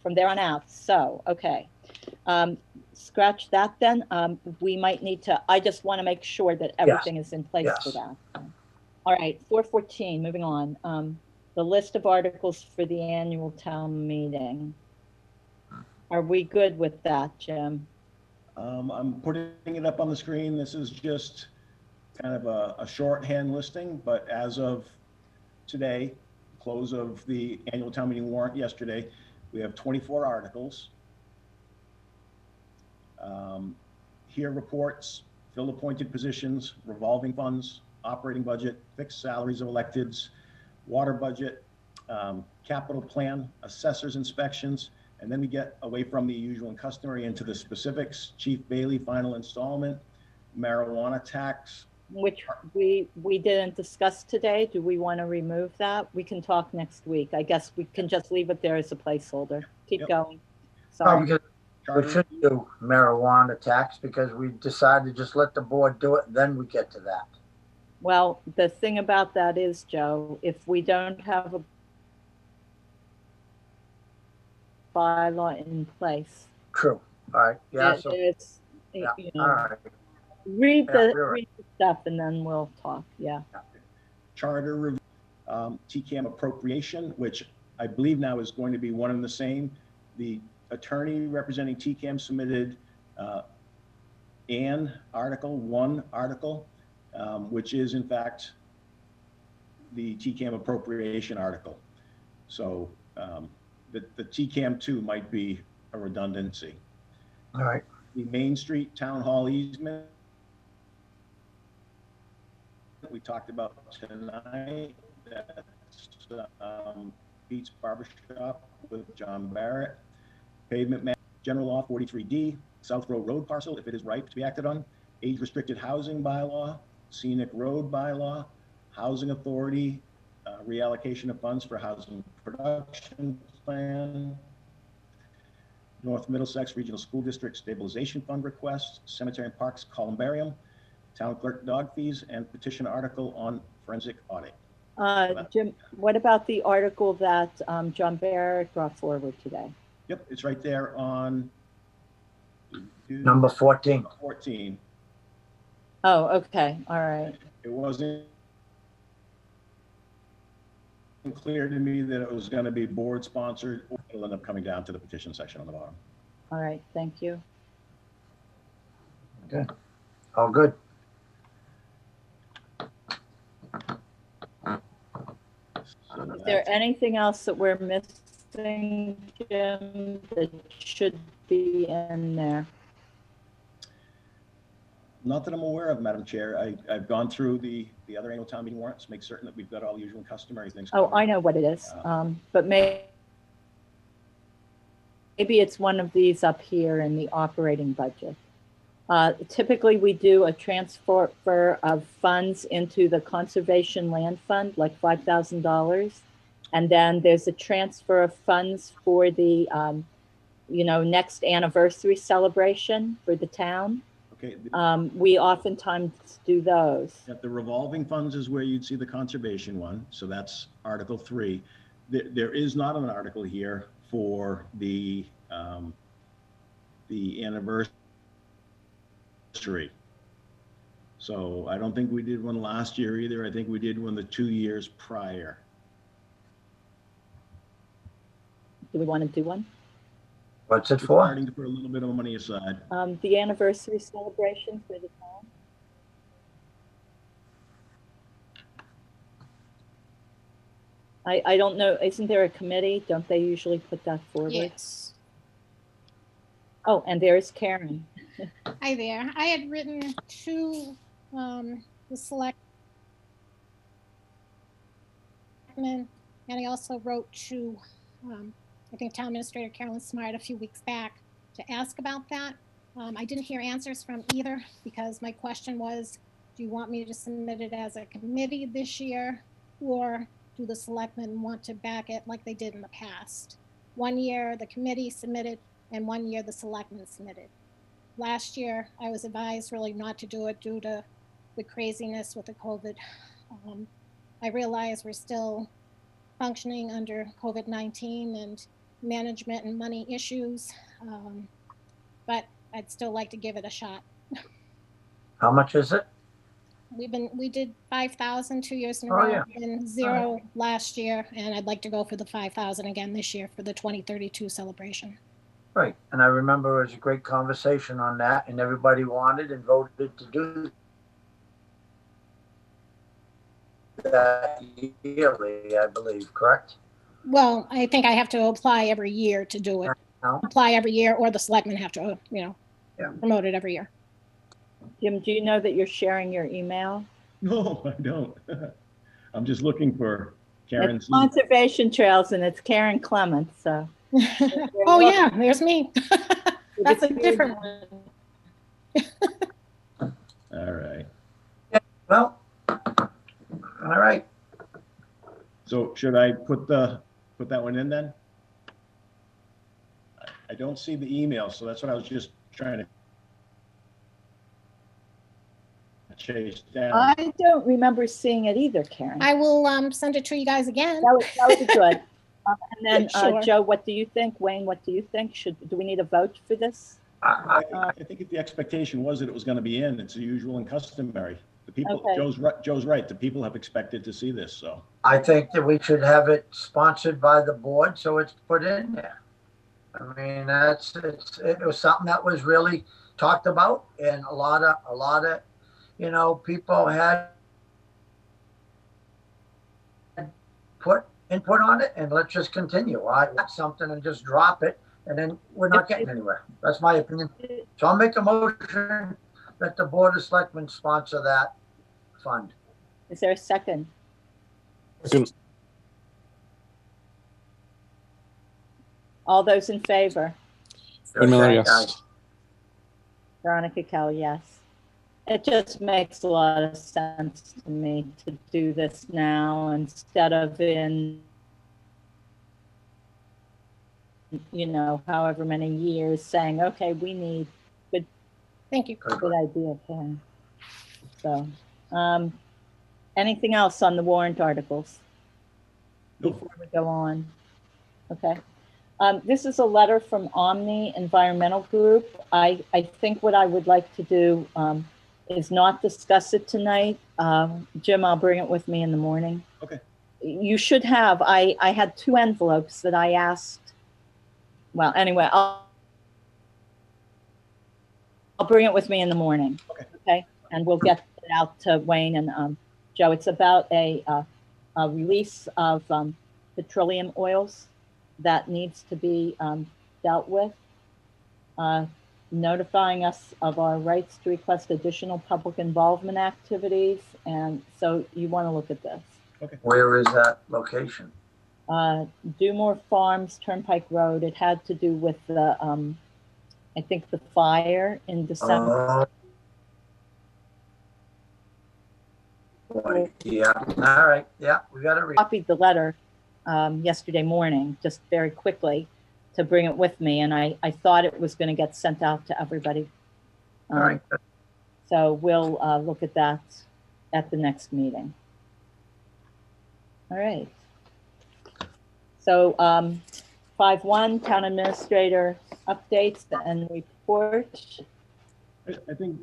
From there on out. So, okay. Scratch that then. We might need to, I just want to make sure that everything is in place for that. All right, 414, moving on. The list of articles for the annual town meeting. Are we good with that, Jim? I'm putting it up on the screen. This is just kind of a shorthand listing, but as of today, close of the annual town meeting warrant yesterday, we have 24 articles. Here reports, fill appointed positions, revolving funds, operating budget, fixed salaries of electeds, water budget, capital plan, assessors inspections, and then we get away from the usual and customary into the specifics, Chief Bailey final installment, marijuana tax. Which we didn't discuss today. Do we want to remove that? We can talk next week. I guess we can just leave it there as a placeholder. Keep going. Sorry. Because we should do marijuana tax because we decided to just let the board do it, then we get to that. Well, the thing about that is, Joe, if we don't have a bylaw in place. True. All right. Yeah. So, it's, yeah. you know, All right. read Yeah, the you're right. read the stuff and then we'll talk. Yeah. Charter review, TCAM appropriation, which I believe now is going to be one and the same. The attorney representing TCAM submitted one article, which is in fact the TCAM appropriation article. So the TCAM 2 might be a redundancy. All right. The Main Street Town Hall easement we talked about tonight. That's Pete's Barbershop with John Barrett. Pavement man, general law 43D, South Road parcel if it is ripe to be acted on. Age restricted housing bylaw, scenic road bylaw, housing authority, reallocation of funds for housing production plan. North Middlesex Regional School District Stabilization Fund request, Cemetery and Parks Columbarium, Town Clerk dog fees, and petition article on forensic audit. Jim, what about the article that John Barrett brought forward today? Yep, it's right there on number 14. 14. Oh, okay. All right. It wasn't clear to me that it was going to be board sponsored. It'll end up coming down to the petition section on the bottom. All right. Thank you. Okay. All good. Is there anything else that we're missing, Jim, that should be in there? Not that I'm aware of, Madam Chair. I've gone through the other annual town meeting warrants, make certain that we've got all the usual and customary things. Oh, covered. I know what it is. But maybe it's one of these up here in the operating budget. Typically, we do a transfer of funds into the conservation land fund, like $5,000. And then there's a transfer of funds for the, next anniversary celebration for the town. Okay. We oftentimes do those. At the revolving funds is where you'd see the conservation one. So that's Article 3. There is not an article here for the anniversary. So I don't think we did one last year either. I think we did one the 2 years prior. Do we want to do one? What's it for? Starting to put a little bit of money aside. The anniversary celebration for the town. I don't know. Isn't there a committee? Don't they usually put that forward? Yes. Oh, and there's Karen. Hi there. I had written to the selectmen, and I also wrote to, I think, Town Administrator Carolyn Smart a few weeks back to ask about that. I didn't hear answers from either because my question was, do you want me to submit it as a committee this year, or do the selectmen want to back it like they did in the past? 1 year the committee submitted and 1 year the selectmen submitted. Last year, I was advised really not to do it due to the craziness with the COVID. I realize we're still functioning under COVID-19 and management and money issues, but I'd still like to give it a shot. How much is it? We did 5,000 2 years in a Oh, row yeah. and zero last year, and I'd like to go for the 5,000 again this year for the 2032 celebration. Right, and I remember it was a great conversation on that, and everybody wanted and voted to do that yearly, I believe, correct? Well, I think I have to apply every year to do it. No? Apply every year, or the selectmen have to, Yeah. promote it every year. Jim, do you know that you're sharing your email? No, I don't. I'm just looking for Karen. It's Conservation Trails and it's Karen Clements, so. Oh, yeah, there's me. That's a different one. All right. Well, all right. So should I put that one in then? I don't see the email, so that's what I was just trying to chase down. I don't remember seeing it either, Karen. I will send it to you guys again. That would be good. And then, Sure. Joe, what do you think? Wayne, what do you think? Do we need a vote for this? I think the expectation was that it was going to be in. It's the usual and customary. The people, Okay. Joe's right. The people have expected to see this, so. I think that we should have it sponsored by the board, so it's put in there. I mean, it was something that was really talked about, and a lot of, people had put input on it, and let's just continue. I want something and just drop it, and then we're not getting anywhere. That's my opinion. So I'll make a motion that the Board of Selectmen sponsor that fund. Is there a second? All those in favor? Fred Miller, Aye. yes. Veronica Kell, yes. It just makes a lot of sense to me to do this now instead of in, however many years saying, okay, we need good. Thank you. Good idea, Karen. So, anything else on the warrant articles? Before we go on? Okay. This is a letter from Omni Environmental Group. I think what I would like to do is not discuss it tonight. Jim, I'll bring it with me in the morning. Okay. You should have, I had 2 envelopes that I asked. Well, anyway, I'll bring it with me in the morning. Okay. And we'll get it out to Wayne and Joe. It's about a release of petroleum oils that needs to be dealt with, notifying us of our rights to request additional public involvement activities. And so you want to look at this. Okay. Where is that location? Dewmore Farms, Turnpike Road. It had to do with the, I think the fire in December. Yeah, all right. Yeah, we got to read. Copied the letter yesterday morning, just very quickly to bring it with me. And I thought it was going to get sent out to everybody. All right. So we'll look at that at the next meeting. All right. So 5.1, Town Administrator updates and reports. I think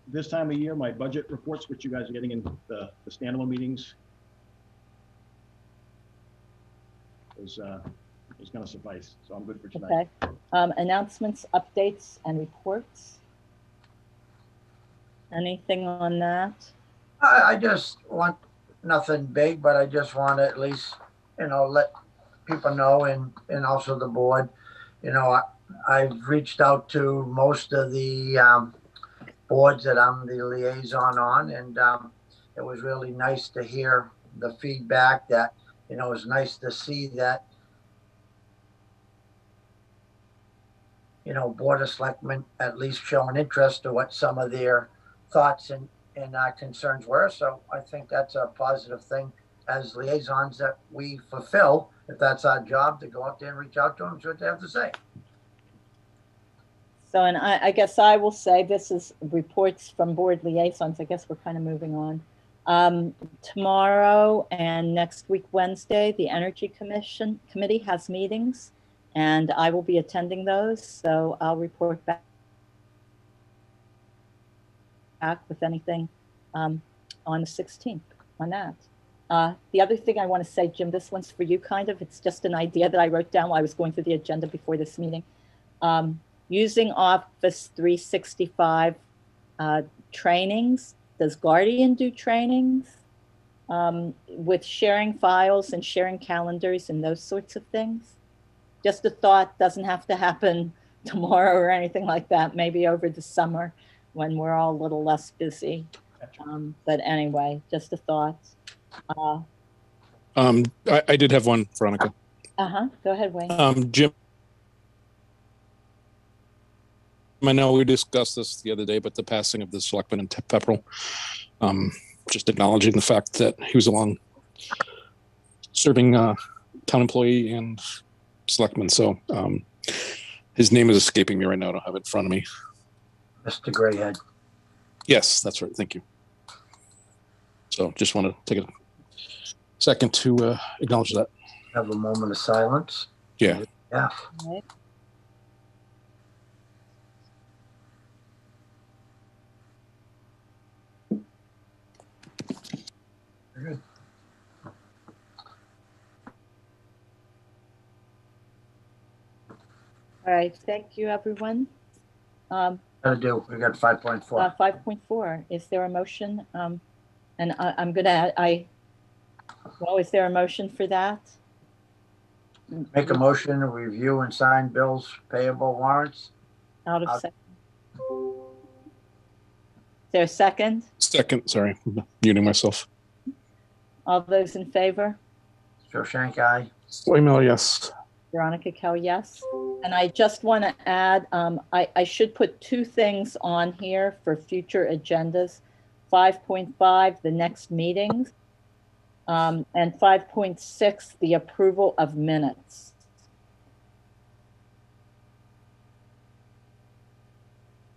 this time of year, my budget reports, which you guys are getting in the standalone meetings, is going to suffice. So I'm good for tonight. Okay. Announcements, updates, and reports. Anything on that? I just want nothing big, but I just want to at least, let people know and also the board. I've reached out to most of the boards that I'm the liaison on, and it was really nice to hear the feedback that, it was nice to see that, Board of Selectmen at least show an interest to what some of their thoughts and concerns were. So I think that's a positive thing as liaisons that we fulfill, if that's our job, to go out there and reach out to them, see what they have to say. So, and I guess I will say this is reports from board liaisons. I guess we're kind of moving on. Tomorrow and next week, Wednesday, the Energy Committee has meetings, and I will be attending those. So I'll report back with anything on the 16th on that. The other thing I want to say, Jim, this one's for you kind of. It's just an idea that I wrote down while I was going through the agenda before this meeting. Using Office 365 trainings. Does Guardian do trainings with sharing files and sharing calendars and those sorts of things? Just a thought, doesn't have to happen tomorrow or anything like that, maybe over the summer when we're all a little less busy. But anyway, just a thought. I did have one, Veronica. Go ahead, Wayne. Jim, I know we discussed this the other day, but the passing of the Selectmen in Pepperell, just acknowledging the fact that he was a long serving town employee and Selectman. So his name is escaping me right now. I don't have it in front of me. Mr. Grayhead. Yes, that's right. Thank you. So just want to take a second to acknowledge that. Have a moment of silence. Yeah. Yeah. Right. Very good. All right, thank you, everyone. Gotta do. We got 5.4. 5.4, is there a motion? And I'm gonna, well, is there a motion for that? Make a motion to review and sign bills, payable warrants. Out of second. Is there a second? Second, sorry, muting myself. All those in favor? Joe Shank, aye. Miller, yes. Veronica Kell, yes. And I just want to add, I should put two things on here for future agendas. 5.5, the next meetings, and 5.6, the approval of minutes.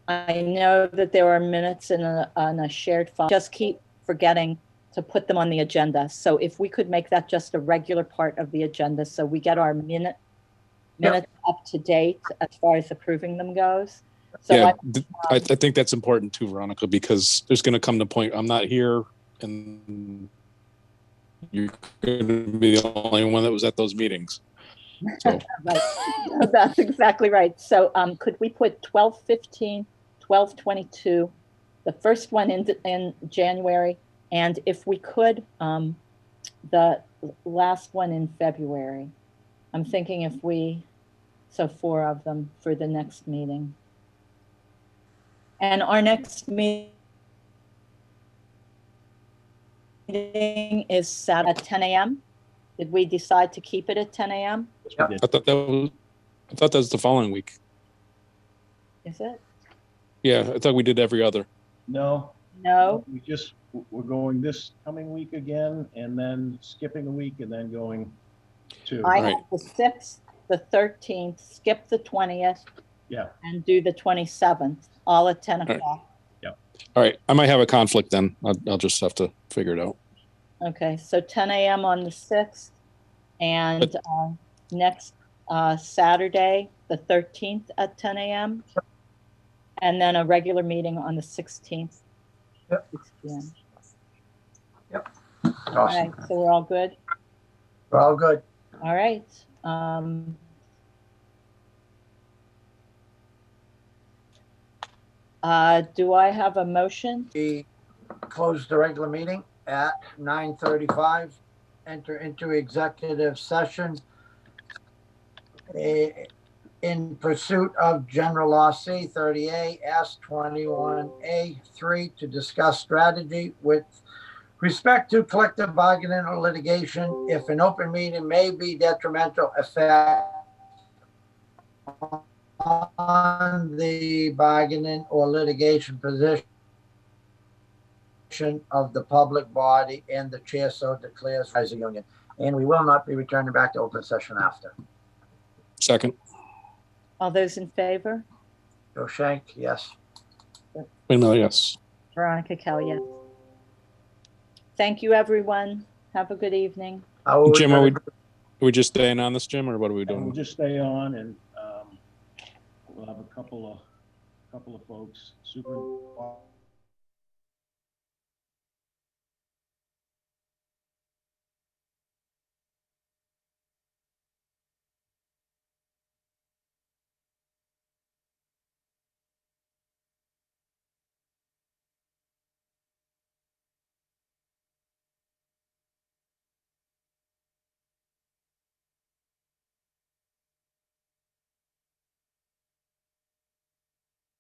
I know that there are minutes in a shared file. Just keep forgetting to put them on the agenda. So if we could make that just a regular part of the agenda, so we get our minutes up to date as far as approving them goes. So Yeah, I think that's important too, Veronica, because there's going to come the point I'm not here and you're going to be the only one that was at those meetings. So. Right. That's exactly right. So could we put 12/15, 12/22, the first one in January, and if we could, the last one in February. I'm thinking if we, so 4 of them for the next meeting. And our next meeting is Saturday at 10 a.m. Did we decide to keep it at 10 a.m.? Yep. I thought that was the following week. Is it? Yeah, I thought we did every other. No. No. We're going this coming week again, and then skipping a week, and then going to. I have the 6th, the 13th, skip the 20th. Yeah. And do the 27th, all at 10 o'clock. Right. Yeah. All right. I might have a conflict then. I'll just have to figure it out. Okay. So 10 a.m. on the 6th, and next Saturday, the 13th at 10 a.m. And then a regular meeting on the 16th. Yep. 6 p.m. Yep. All right. So we're all good? We're all good. All right. Do I have a motion? We close the regular meeting at 9:35. Enter into executive session in pursuit of General Law C 30A S 21A3 to discuss strategy with respect to collective bargaining or litigation if an open meeting may be detrimental effect on the bargaining or litigation position of the public body, and the chair so declares as a union. And we will not be returning back to open session after. Second. All those in favor? Joe Shank, yes. Miller, yes. Veronica Kell, yes. Thank you, everyone. Have a good evening. Jim, are we just staying on this, Jim, or what are we doing? We'll just stay on, and we'll have a couple of folks. Super